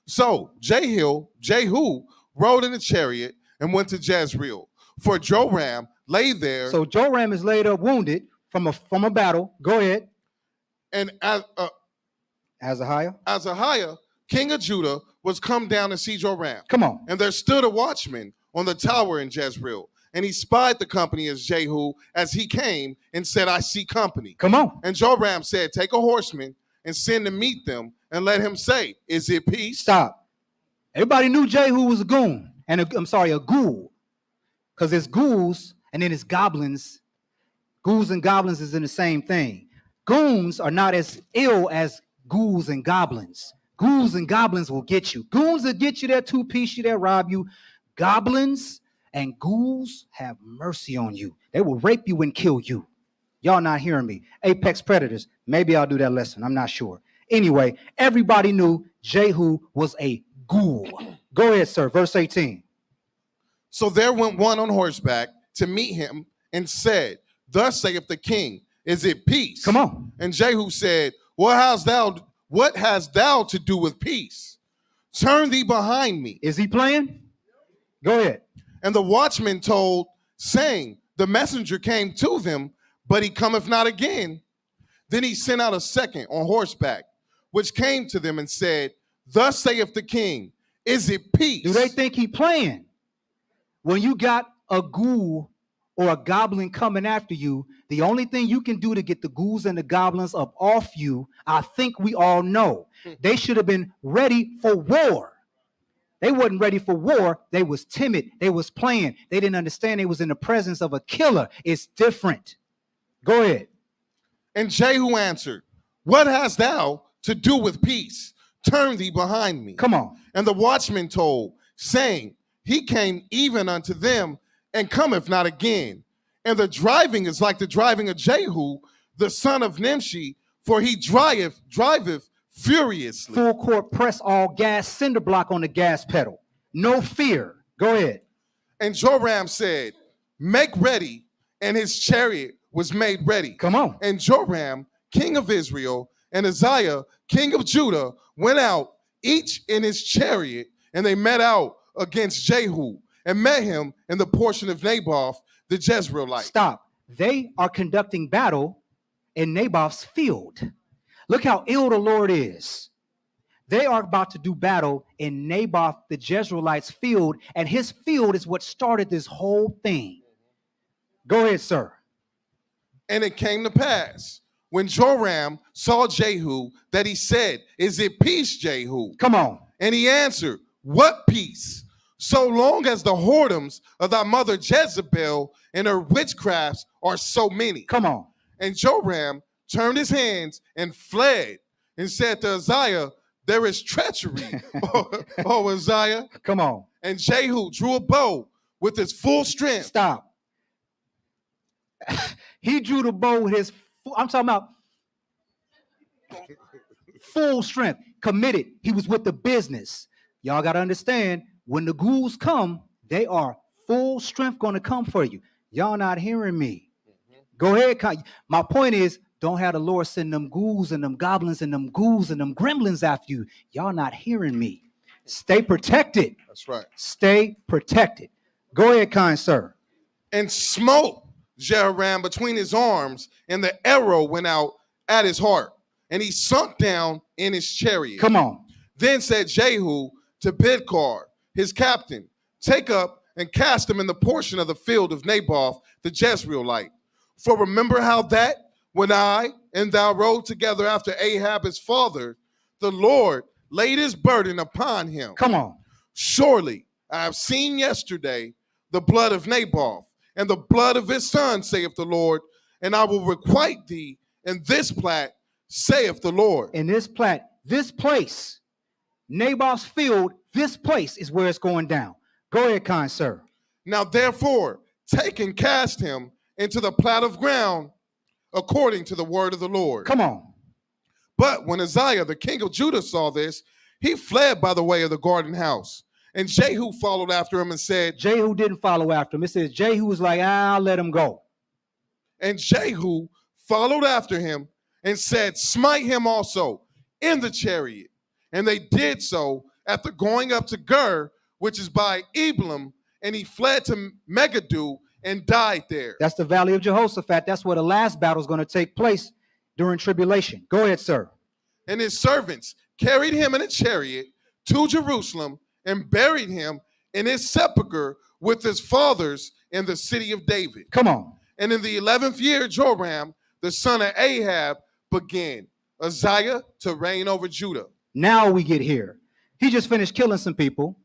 So Jehu rode in a chariot and went to Jezreel. For Joram lay there. So Joram is laid up wounded from a battle. Go ahead. And Azariah, king of Judah, was come down to see Joram. come on. And there stood a watchman on the tower in Jezreel. And he spied the company as Jehu as he came and said, I see company. Come on. And Joram said, take a horseman and send to meet them and let him say, is it peace? Stop. Everybody knew Jehu was a goon. And a ghoul. Because there's ghouls and then it's goblins. Ghouls and goblins is in the same thing. Goons are not as ill as ghouls and goblins. Ghouls and goblins will get you. Goons will get you, they'll two-piece you, they'll rob you. Goblins and ghouls have mercy on you. They will rape you and kill you. Y'all not hearing me. Apex predators. Maybe I'll do that lesson. I'm not sure. Anyway, everybody knew Jehu was a ghoul. Go ahead, sir. Verse 18. So there went one on horseback to meet him and said, thus saith the king, is it peace? Come on. And Jehu said, what hast thou to do with peace? Turn thee behind me. Is he playing? Go ahead. And the watchman told, saying, the messenger came to them, but he cometh not again. Then he sent out a second on horseback, which came to them and said, thus saith the king, is it peace? Do they think he playing? When you got a ghoul or a goblin coming after you, the only thing you can do to get the ghouls and the goblins up off you, I think we all know. They should have been ready for war. They wasn't ready for war. They was timid. They was playing. They didn't understand they was in the presence of a killer. It's different. Go ahead. And Jehu answered, what hast thou to do with peace? Turn thee behind me. Come on. And the watchman told, saying, he came even unto them and cometh not again. And the driving is like the driving of Jehu, the son of Nimshi, for he driveth furiously. Full court press, all gas, cinder block on the gas pedal. No fear. Go ahead. And Joram said, make ready. And his chariot was made ready. Come on. And Joram, king of Israel, and Uzziah, king of Judah, went out, each in his chariot, and they met out against Jehu, and met him in the portion of Naboth, the Jezreelite. Stop. They are conducting battle in Naboth's field. Look how ill the Lord is. They are about to do battle in Naboth, the Jezreelite's field, and his field is what started this whole thing. Go ahead, sir. And it came to pass, when Joram saw Jehu, that he said, is it peace, Jehu? Come on. And he answered, what peace? So long as the whoredoms of thy mother Jezebel and her witchcrafts are so many. Come on. And Joram turned his hands and fled and said to Uzziah, there is treachery, oh Uzziah. Come on. And Jehu drew a bow with his full strength. Stop. He drew the bow with his, I'm talking about full strength, committed. He was with the business. Y'all got to understand, when the ghouls come, they are full strength going to come for you. Y'all not hearing me. Go ahead. My point is, don't have the Lord send them ghouls and them goblins and them ghouls and them gremlins after you. Y'all not hearing me. Stay protected. That's right. Stay protected. Go ahead, kind sir. And smote Jehoram between his arms, and the arrow went out at his heart, and he sunk down in his chariot. Come on. Then said Jehu to Bidkar, his captain, take up and cast him in the portion of the field of Naboth, the Jezreelite. For remember how that when I and thou rode together after Ahab his father, the Lord laid his burden upon him. Come on. Surely I have seen yesterday the blood of Naboth, and the blood of his son, saith the Lord, and I will requite thee in this plat, saith the Lord. In this plat, this place, Naboth's field, this place is where it's going down. Go ahead, kind sir. Now therefore, take and cast him into the plat of ground according to the word of the Lord. Come on. But when Uzziah, the king of Judah, saw this, he fled by the way of the garden house. And Jehu followed after him and said, Jehu didn't follow after him. It says Jehu was like, I'll let him go. And Jehu followed after him and said, smite him also in the chariot. And they did so after going up to Gur, which is by Eblim, and he fled to Megiddo and died there. That's the valley of Jehoshaphat. That's where the last battle is going to take place during tribulation. Go ahead, sir. And his servants carried him in a chariot to Jerusalem and buried him in his sepulchre with his fathers in the city of David. Come on. And in the 11th year, Joram, the son of Ahab, began Uzziah to reign over Judah. Now we get here. He just finished killing some people,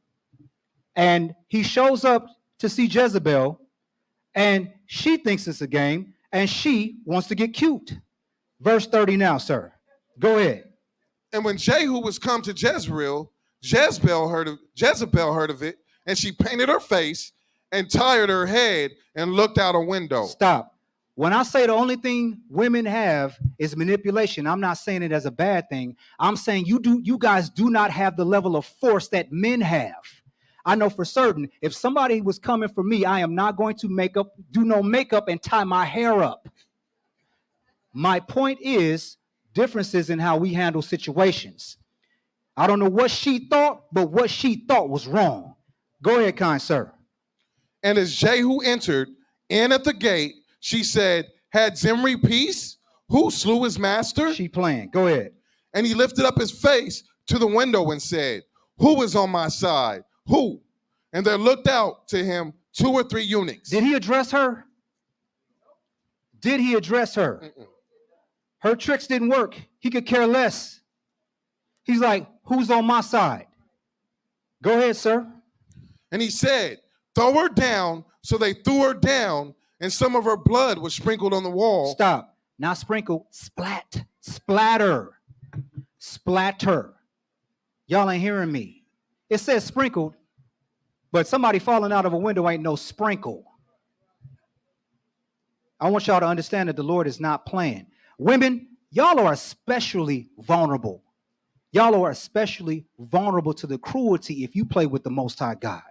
and he shows up to see Jezebel, and she thinks it's a game, and she wants to get cute. Verse 30 now, sir. Go ahead. And when Jehu was come to Jezreel, Jezebel heard of it, and she painted her face and tired her head and looked out a window. Stop. When I say the only thing women have is manipulation, I'm not saying it as a bad thing. I'm saying you guys do not have the level of force that men have. I know for certain, if somebody was coming for me, I am not going to do no makeup and tie my hair up. My point is differences in how we handle situations. I don't know what she thought, but what she thought was wrong. Go ahead, kind sir. And as Jehu entered in at the gate, she said, had Zimri peace? Who slew his master? She playing. Go ahead. And he lifted up his face to the window and said, who is on my side? Who? And there looked out to him 2 or 3 eunuchs. Did he address her? Did he address her? Her tricks didn't work. He could care less. He's like, who's on my side? Go ahead, sir. And he said, throw her down. So they threw her down, and some of her blood was sprinkled on the wall. Stop. Not sprinkle, splat, splatter, splatter. Y'all ain't hearing me. It says sprinkled, but somebody falling out of a window ain't no sprinkle. I want y'all to understand that the Lord is not playing. Women, y'all are especially vulnerable. Y'all are especially vulnerable to the cruelty if you play with the Most High God.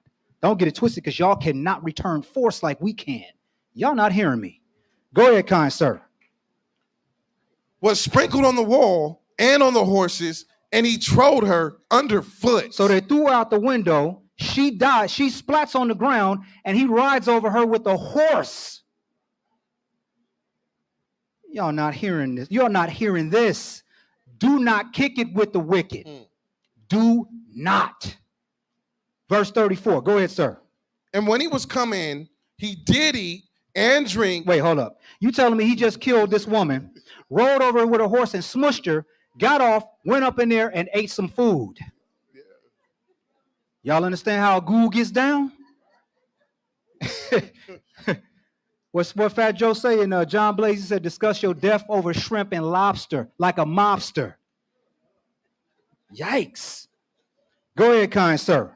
Don't get it twisted, because y'all cannot return force like we can. Y'all not hearing me. Go ahead, kind sir. Was sprinkled on the wall and on the horses, and he trode her underfoot. So they threw her out the window. She died. She splats on the ground, and he rides over her with a horse. Y'all not hearing this. You're not hearing this. Do not kick it with the wicked. Do not. Verse 34. Go ahead, sir. And when he was come in, he did eat and drink. Wait, hold up. You telling me he just killed this woman, rode over her with a horse and smushed her, got off, went up in there and ate some food? Y'all understand how a ghoul gets down? What Fat Joe say in John Blaze? He said, discuss your death over shrimp and lobster like a mobster. Yikes. Go ahead, kind sir.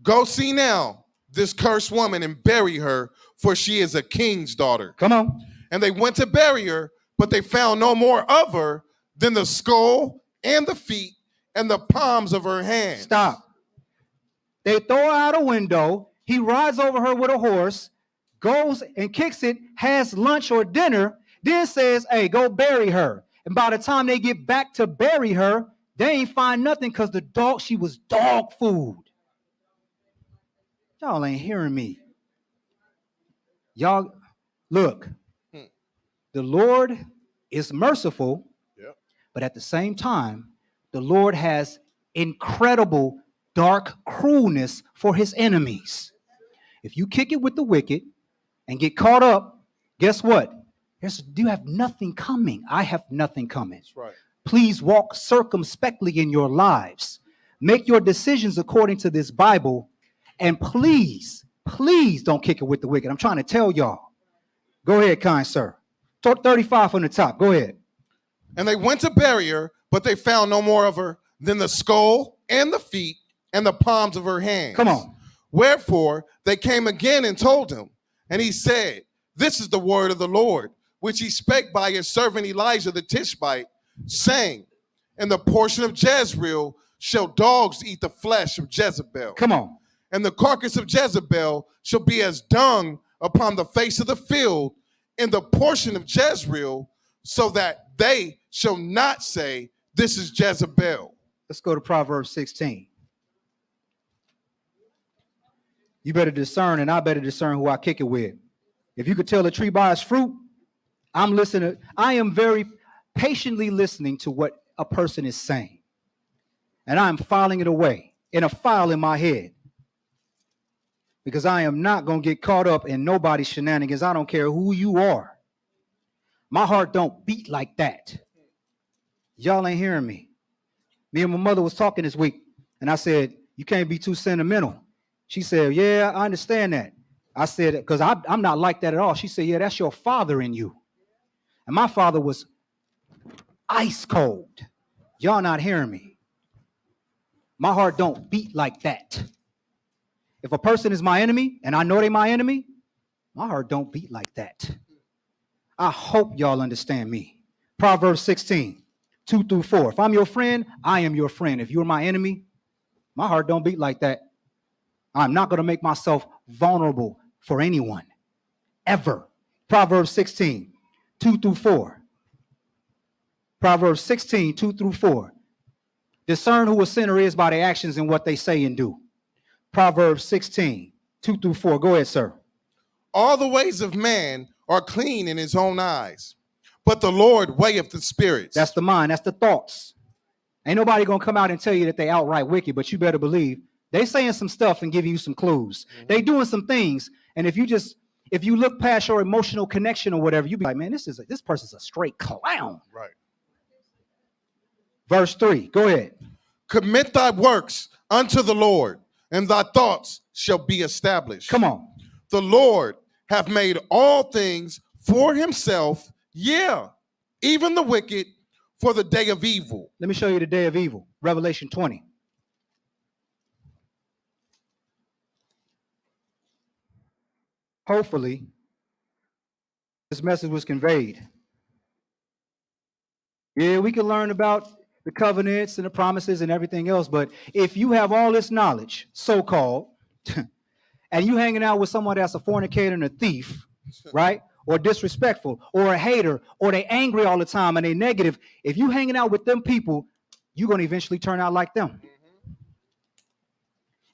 Go see now this cursed woman and bury her, for she is a king's daughter. Come on. And they went to bury her, but they found no more of her than the skull and the feet and the palms of her hands. Stop. They throw her out a window. He rides over her with a horse, goes and kicks it, has lunch or dinner, then says, hey, go bury her. And by the time they get back to bury her, they ain't find nothing because she was dog food. Y'all ain't hearing me. Y'all, look, the Lord is merciful, but at the same time, the Lord has incredible dark cruelness for his enemies. If you kick it with the wicked and get caught up, guess what? You have nothing coming. I have nothing coming. That's right. Please walk circumspectly in your lives. Make your decisions according to this Bible. And please Please don't kick it with the wicked. I'm trying to tell y'all. Go ahead, kind sir. 35 from the top. Go ahead. And they went to bury her, but they found no more of her than the skull and the feet and the palms of her hands. Come on. Wherefore they came again and told him. And he said, this is the word of the Lord, which he spake by his servant Elijah the Tishbite, saying, in the portion of Jezreel shall dogs eat the flesh of Jezebel. Come on. And the carcass of Jezebel shall be as dung upon the face of the field in the portion of Jezreel, so that they shall not say, this is Jezebel. Let's go to Proverbs 16. You better discern, and I better discern who I kick it with. If you could tell a tree by its fruit, I'm listening. I am very patiently listening to what a person is saying. And I'm filing it away in a file in my head. Because I am not going to get caught up in nobody's shenanigans. I don't care who you are. My heart don't beat like that. Y'all ain't hearing me. Me and my mother was talking this week, and I said, you can't be too sentimental. She said, yeah, I understand that. I said, because I'm not like that at all. She said, yeah, that's your father in you. And my father was ice cold. Y'all not hearing me. My heart don't beat like that. If a person is my enemy, and I know they're my enemy, my heart don't beat like that. I hope y'all understand me. Proverbs 16, 2 through 4. If I'm your friend, I am your friend. If you're my enemy, my heart don't beat like that. I'm not going to make myself vulnerable for anyone, ever. Proverbs 16, 2 through 4. Proverbs 16, 2 through 4. Discern who a sinner is by their actions and what they say and do. Proverbs 16, 2 through 4. Go ahead, sir. All the ways of man are clean in his own eyes, but the Lord weigheth the spirits. That's the mind. That's the thoughts. Ain't nobody going to come out and tell you that they outright wicked, but you better believe they saying some stuff and giving you some clues. Mm-hmm. They doing some things. And if you look past your emotional connection or whatever, you be like, man, this person's a straight clown. Right. Verse 3. Go ahead. Commit thy works unto the Lord, and thy thoughts shall be established. Come on. The Lord hath made all things for himself, yeah, even the wicked for the day of evil. Let me show you the day of evil. Revelation 20. Hopefully, this message was conveyed. Yeah, we can learn about the covenants and the promises and everything else, but if you have all this knowledge, so-called, and you hanging out with someone that's a fornicator and a thief, right? Or disrespectful, or a hater, or they angry all the time and they negative, if you hanging out with them people, you're going to eventually turn out like them. Mm-hmm.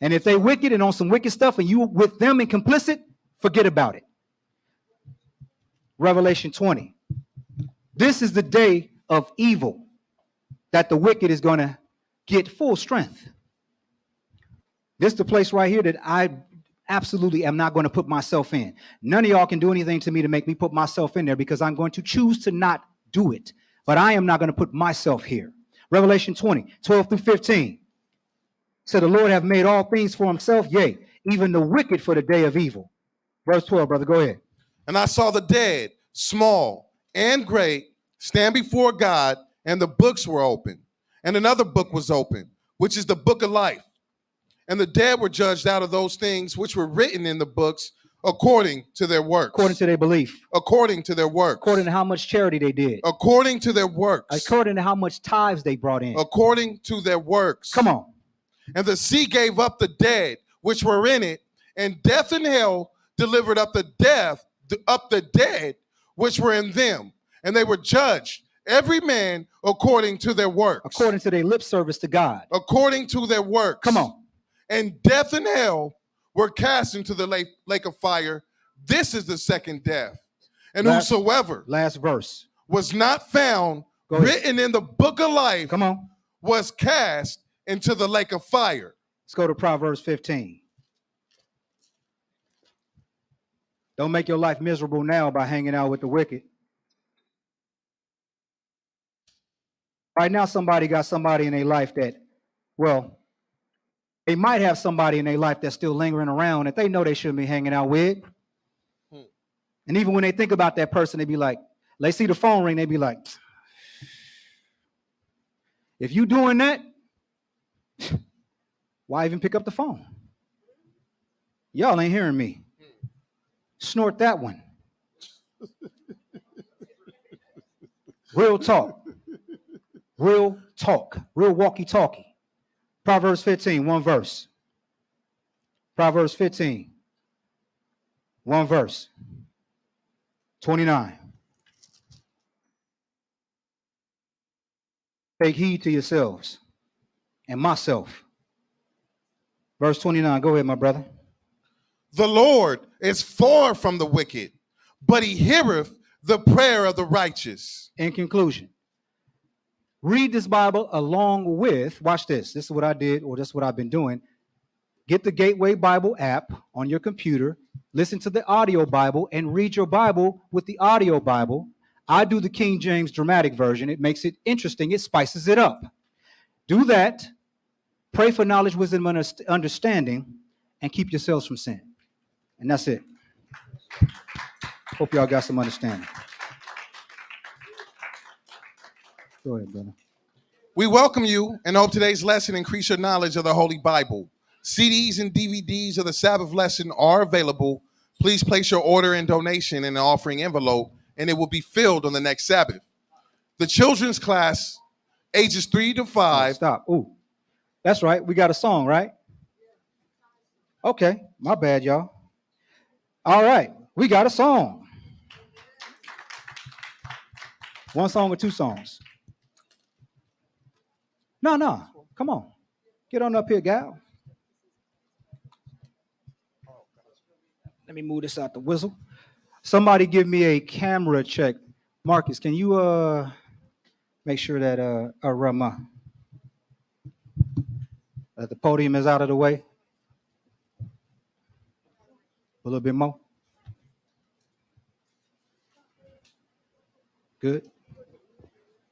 And if they wicked and on some wicked stuff and you with them and complicit, forget about it. Revelation 20. This is the day of evil that the wicked is going to get full strength. This is the place right here that I absolutely am not going to put myself in. None of y'all can do anything to me to make me put myself in there because I'm going to choose to not do it. But I am not going to put myself here. Revelation 20, 12 through 15. So the Lord hath made all things for himself, yea, even the wicked for the day of evil. Verse 12, brother, go ahead. And I saw the dead, small and great, stand before God, and the books were open. And another book was open, which is the book of life. And the dead were judged out of those things which were written in the books according to their works. According to their belief. According to their works. According to how much charity they did. According to their works. According to how much tithes they brought in. According to their works. Come on. And the sea gave up the dead which were in it, and death and hell delivered up the dead which were in them. And they were judged, every man according to their works. According to their lip service to God. According to their works. Come on. And death and hell were cast into the lake of fire. This is the second death. And whosoever last verse was not found written in the book of life, come on, was cast into the lake of fire. Let's go to Proverbs 15. Don't make your life miserable now by hanging out with the wicked. Right now, somebody got somebody in their life that, well, They might have somebody in their life that's still lingering around that they know they shouldn't be hanging out with. And even when they think about that person, they be like, they see the phone ring, they be like, if you doing that, why even pick up the phone? Y'all ain't hearing me. Snort that one. Real talk. Real talk. Real walkie-talkie. Proverbs 15, one verse. Proverbs 15, one verse. 29. Take heed to yourselves and myself. Verse 29. Go ahead, my brother. The Lord is far from the wicked, but he heareth the prayer of the righteous. In conclusion, read this Bible along with, watch this. This is what I did, or this is what I've been doing. Get the Gateway Bible app on your computer, listen to the audio Bible, and read your Bible with the audio Bible. I do the King James dramatic version. It makes it interesting. It spices it up. Do that. Pray for knowledge, wisdom, and understanding, and keep yourselves from sin. And that's it. Hope y'all got some understanding. Go ahead, brother. We welcome you and hope today's lesson increase your knowledge of the Holy Bible. CDs and DVDs of the Sabbath lesson are available. Please place your order and donation in an offering envelope, and it will be filled on the next Sabbath. The children's class, ages 3 to 5. Stop. Ooh, that's right. We got a song, right? Okay, my bad, y'all. All right, we got a song. One song or two songs? No. Come on. Get on up here, gal. Let me move this out the whistle. Somebody give me a camera check. Marcus, can you make sure that that the podium is out of the way? A little bit more. Good.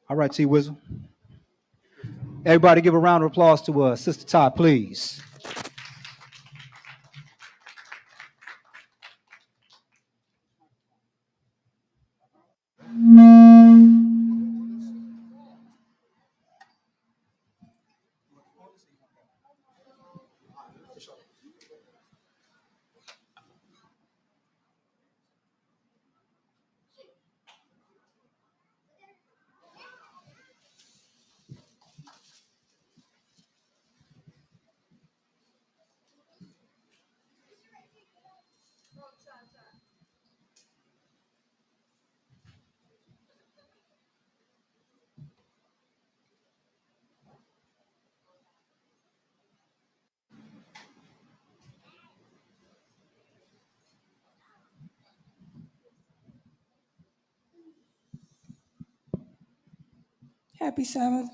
All right, T Wizzle. Everybody give a round of applause to Sister Todd, please. Happy Sabbath.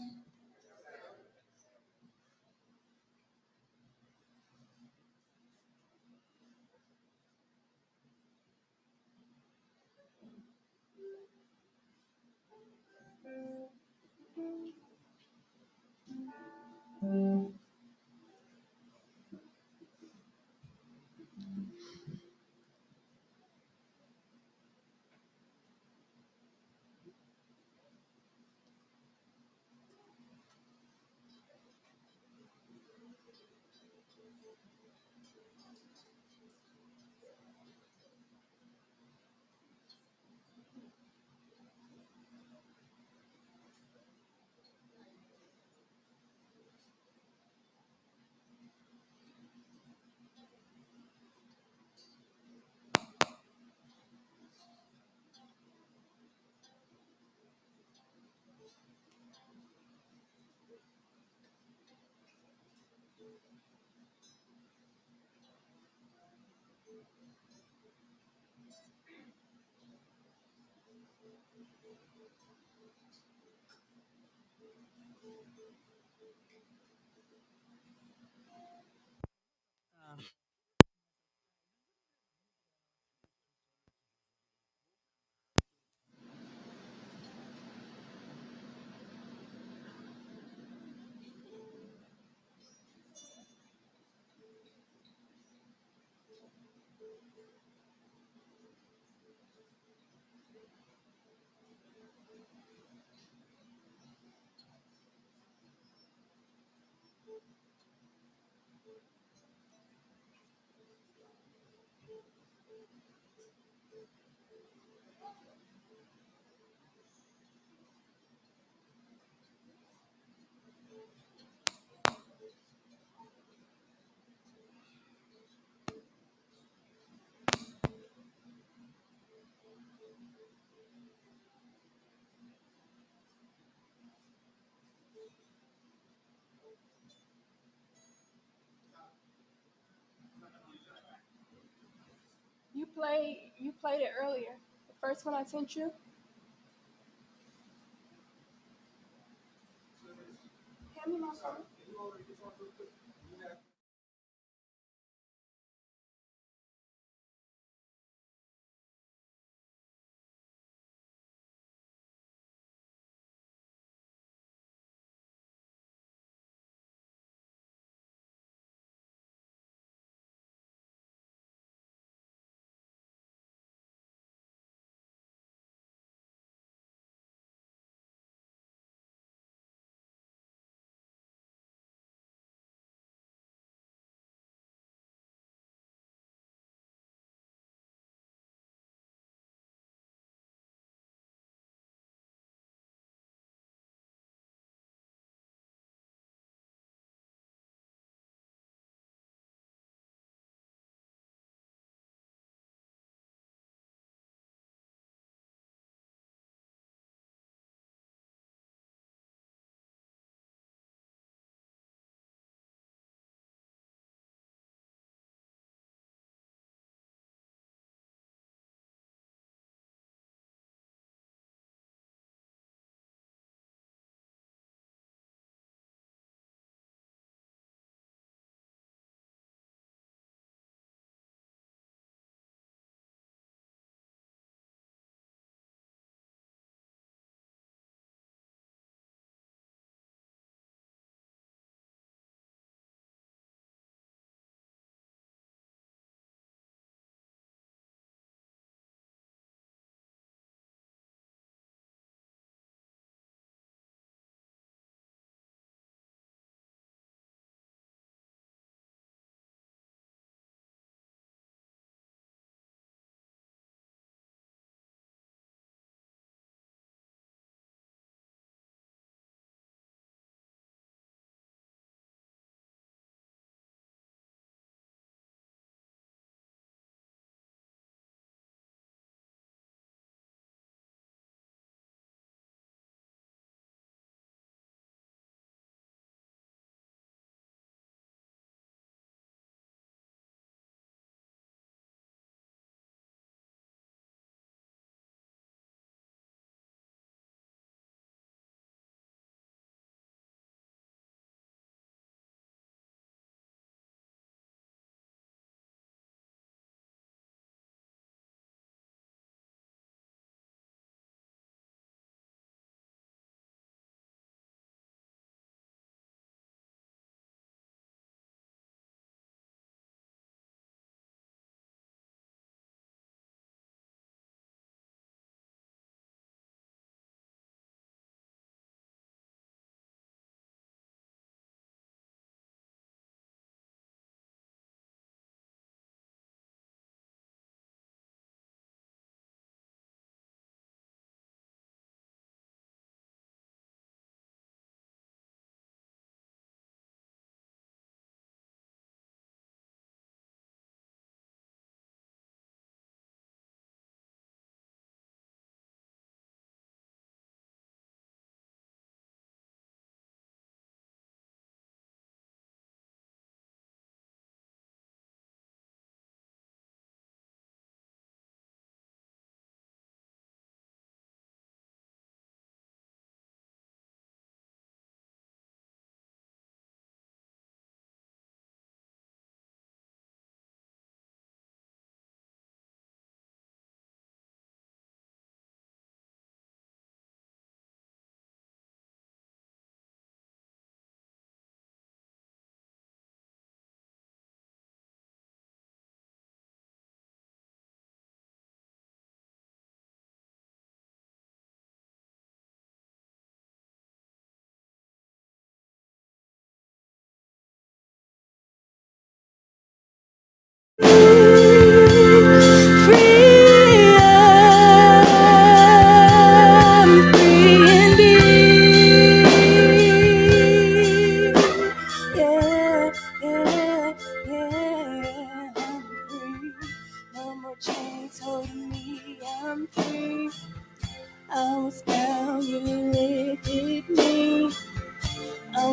You played it earlier. The first one I sent you. Hand me my phone.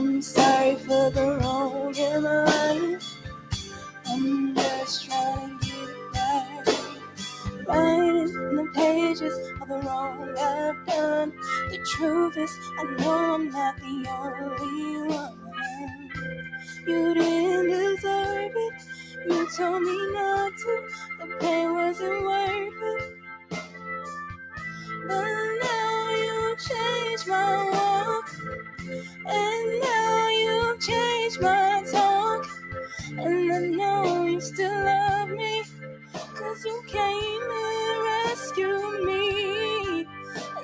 I'm sorry for the wrong in my life. I'm just trying to get it right. Writing the pages of the wrong I've done. The truth is, I know I'm not the only one. You didn't deserve it. You told me not to. The pain wasn't worth it. But now you changed my walk. And now you changed my talk. And I know you still love me. 'Cause you came and rescued me.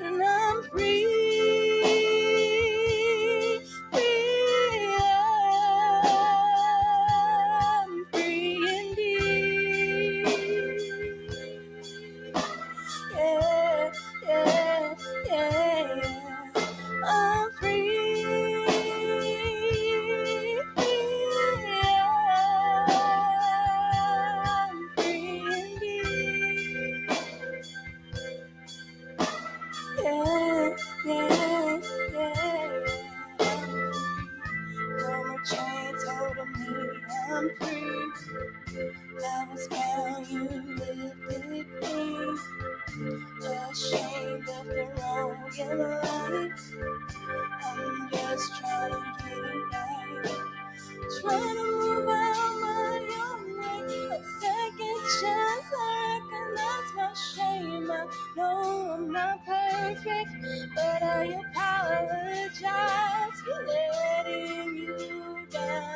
And I'm free. Free. I'm free indeed. Yeah, yeah, yeah, yeah. I'm free. I'm free indeed. Yeah, yeah, yeah. No more chains holding me. I'm free. I was bound, you lifted me. Ashamed of the wrong in life. I'm just trying to get it right. Trying to move out my own way. A second chance, I recognize my shame. I know I'm not perfect, but I apologize for letting you down.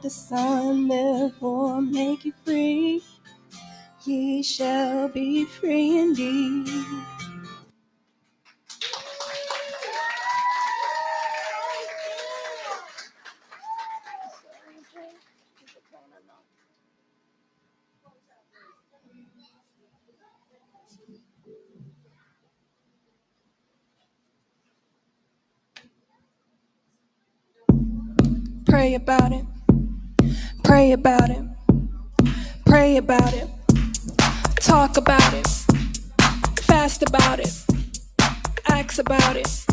The Son therefore make you free, ye shall be free indeed. Pray about it. Pray about it. Pray about it. Talk about it. Fast about it. Ask about it.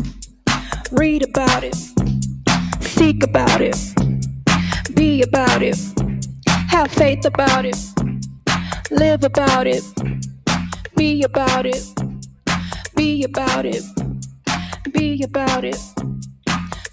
Read about it. Seek about it. Be about it. Have faith about it. Live about it. Be about it. Be about it. Be about it.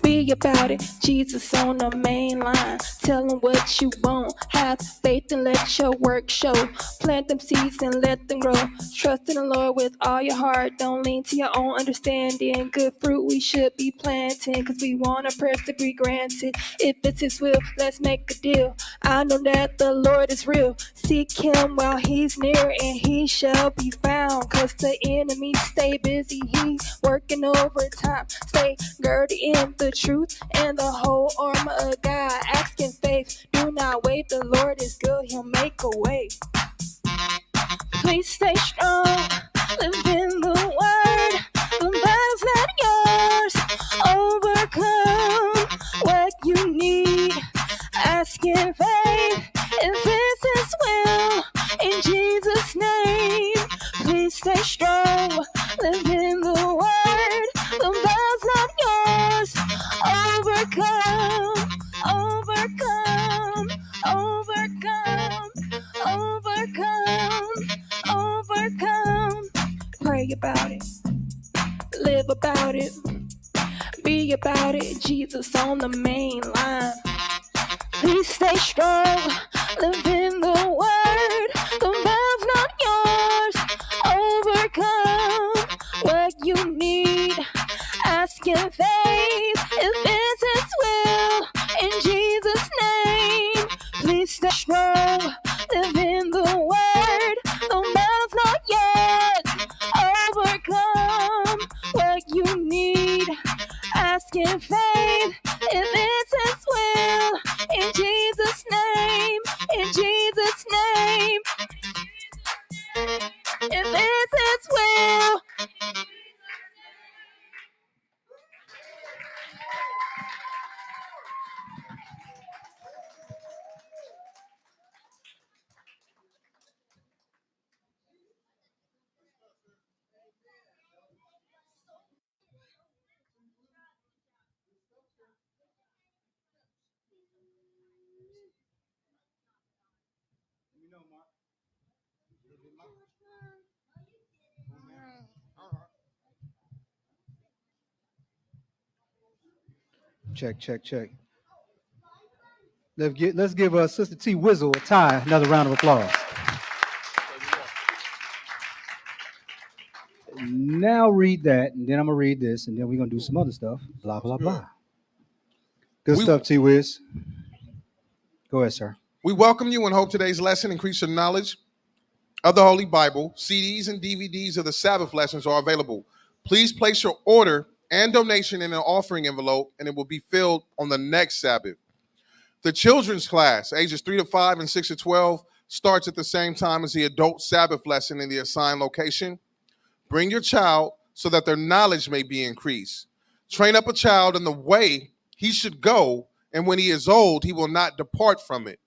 Be about it. Jesus on the main line. Tell him what you want. Have faith and let your work show. Plant them seeds and let them grow. Trust in the Lord with all your heart. Don't lean to your own understanding. Good fruit we should be planting, 'cause we want our prayers to be granted. If it's his will, let's make a deal. I know that the Lord is real. Seek him while he's near, and he shall be found. 'Cause the enemy stay busy. He's working overtime. Stay girded in the truth and the whole armor of God. Ask in faith, do not wait. The Lord is good, he'll make a way. Please stay strong, live in the word. The battle's not yours. Overcome what you need. Ask in faith if it's his will. In Jesus' name, please stay strong, live in the word. The battle's not yours. Overcome, overcome, overcome, overcome, overcome. Pray about it, live about it, be about it. Jesus on the main line. Please stay strong, live in the word. The battle's not yours. Overcome what you need. Ask in faith if it's His will. In Jesus' name, please stay strong, live in the word. The battle's not yours. Overcome what you need. Ask in faith if it's His will. In Jesus' name, in Jesus' name, if it's His will. Check, check, check. Let's give Sister T Wizzle a tie another round of applause. Now read that, and then I'm gonna read this, and then we're gonna do some other stuff. Blah blah blah. Good stuff, T Wiz. Go ahead, sir. We welcome you and hope today's lesson increase your knowledge of the Holy Bible. CDs and DVDs of the Sabbath lessons are available. Please place your order and donation in an offering envelope, and it will be filled on the next Sabbath. The children's class, ages 3 to 5 and 6 to 12, starts at the same time as the adult Sabbath lesson in the assigned location. Bring your child so that their knowledge may be increased. Train up a child in the way he should go, and when he is old, he will not depart from it.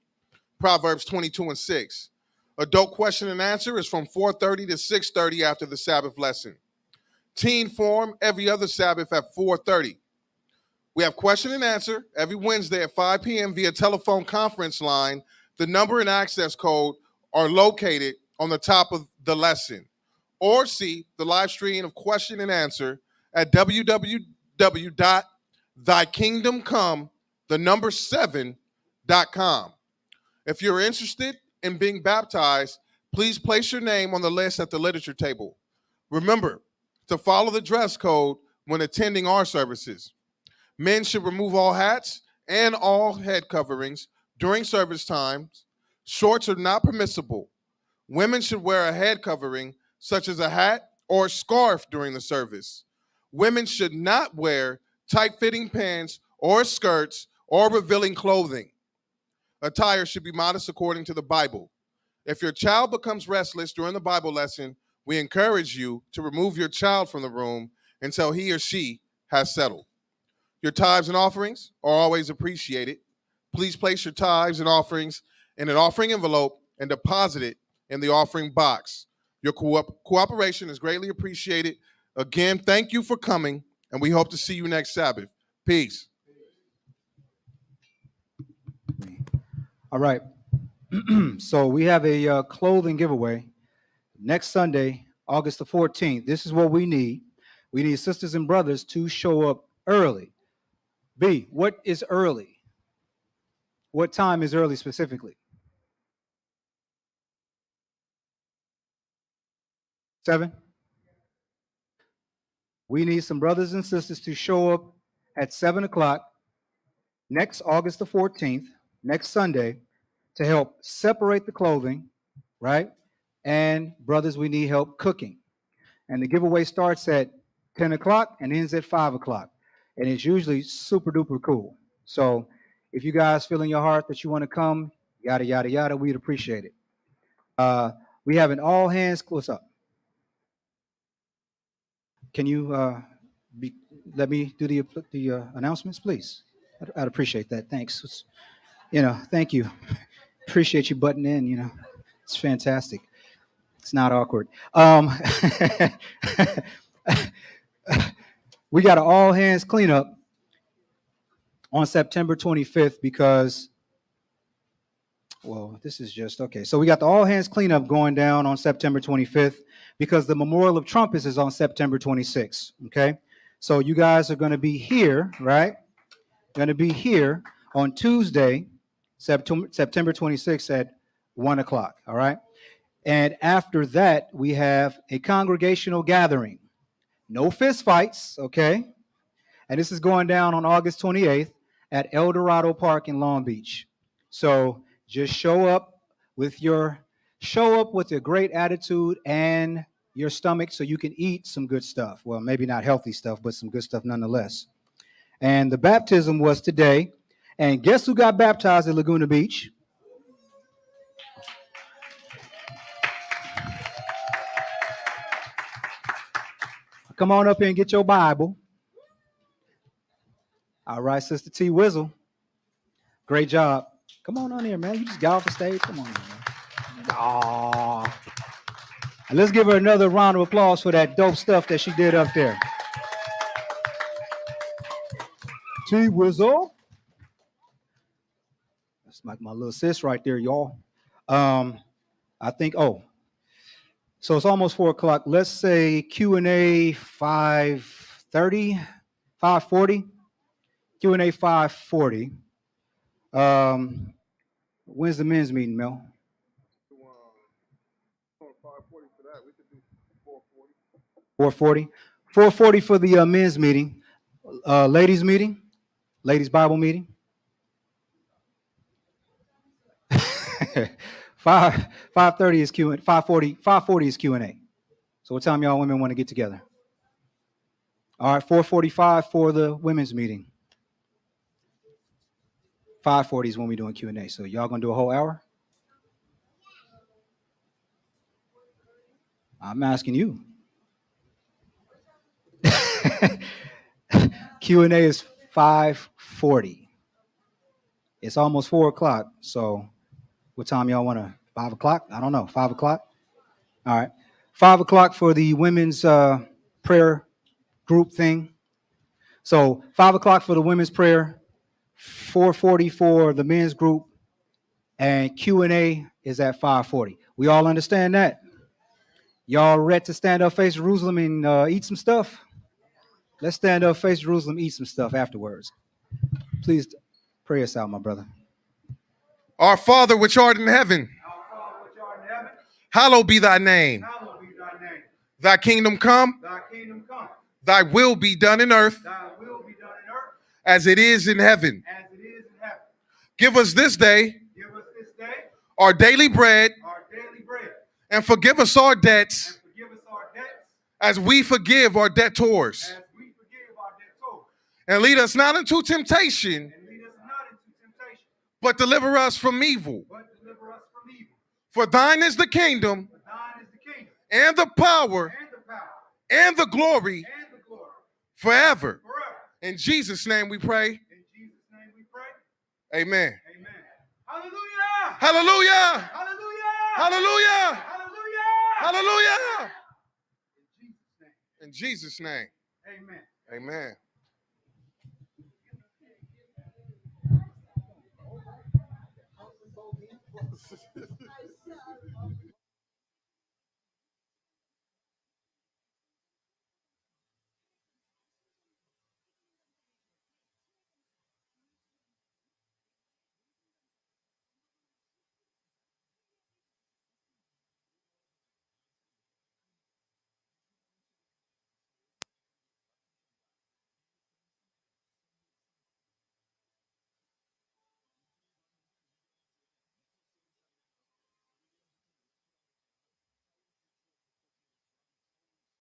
Proverbs 22:6. Adult question and answer is from 4:30 to 6:30 after the Sabbath lesson. Teen forum every other Sabbath at 4:30. We have question and answer every Wednesday at 5 p.m. via telephone conference line. The number and access code are located on the top of the lesson. Or see the live stream of question and answer at www.thykingdomcome7.com. If you're interested in being baptized, please place your name on the list at the literature table. Remember to follow the dress code when attending our services. Men should remove all hats and all head coverings during service times. Shorts are not permissible. Women should wear a head covering, such as a hat or a scarf during the service. Women should not wear tight-fitting pants or skirts or revealing clothing. Attire should be modest according to the Bible. If your child becomes restless during the Bible lesson, we encourage you to remove your child from the room until he or she has settled. Your tithes and offerings are always appreciated. Please place your tithes and offerings in an offering envelope and deposit it in the offering box. Your cooperation is greatly appreciated. Again, thank you for coming, and we hope to see you next Sabbath. Peace. All right. So we have a clothing giveaway next Sunday, August the 14th. This is what we need. We need sisters and brothers to show up early. B, what is early? What time is early specifically? 7? We need some brothers and sisters to show up at 7 o'clock next August the 14th, next Sunday, to help separate the clothing, right? And brothers, we need help cooking. And the giveaway starts at 10 o'clock and ends at 5 o'clock. And it's usually super duper cool. So if you guys feel in your heart that you want to come, yada, yada, yada, we'd appreciate it. We have an all hands, what's up? Can you let me do the announcements, please? I'd appreciate that. Thanks. Thank you. Appreciate you butting in. It's fantastic. It's not awkward. We got an all hands cleanup on September 25th because, this is just, okay. So we got the all hands cleanup going down on September 25th because the Memorial of Trumpets is on September 26th, okay? So you guys are going to be here, right? going to be here on Tuesday, September 26th at 1 o'clock. All right. And after that, we have a congregational gathering. No fist fights, okay? And this is going down on August 28th at El Dorado Park in Long Beach. So just show up with a great attitude and your stomach so you can eat some good stuff. Well, maybe not healthy stuff, but some good stuff nonetheless. And the baptism was today. And guess who got baptized at Laguna Beach? Come on up here and get your Bible. All right, Sister T. Wizzle. Great job. Come on here, man. You just got off the stage. Come on, man. Aww. And let's give her another round of applause for that dope stuff that she did up there. T. Wizzle. That's my little sis right there, y'all. I think, so it's almost 4 o'clock. Let's say Q&A 5:30, 5:40. Q&A 5:40. When's the men's meeting, Mel? 4:40. 4:40 for the men's meeting. Ladies meeting. Ladies Bible meeting. 5:30 is Q&A. 5:40 is Q&A. So what time y'all women want to get together? All right, 4:45 for the women's meeting. 5:40 is when we're doing Q&A. So y'all gonna do a whole hour? I'm asking you. Q&A is 5:40. It's almost 4 o'clock. So what time y'all want to? 5 o'clock? I don't know. 5 o'clock? All right. 5 o'clock for the women's prayer group thing. So 5 o'clock for the women's prayer, 4:40 for the men's group, and Q&A is at 5:40. We all understand that? Y'all ready to stand up, face Jerusalem, and eat some stuff? Let's stand up, face Jerusalem, eat some stuff afterwards. Please pray us out, my brother. Our Father which art in heaven, hallowed be thy name. Thy kingdom come, thy will be done in earth as it is in heaven. Give us this day our daily bread, and forgive us our debts as we forgive our debtors. And lead us not into temptation, but deliver us from evil. For thine is the kingdom, and the power, and the glory, forever. In Jesus' name we pray. Amen. Hallelujah! Hallelujah! Hallelujah! Hallelujah! In Jesus' name. Amen. Amen.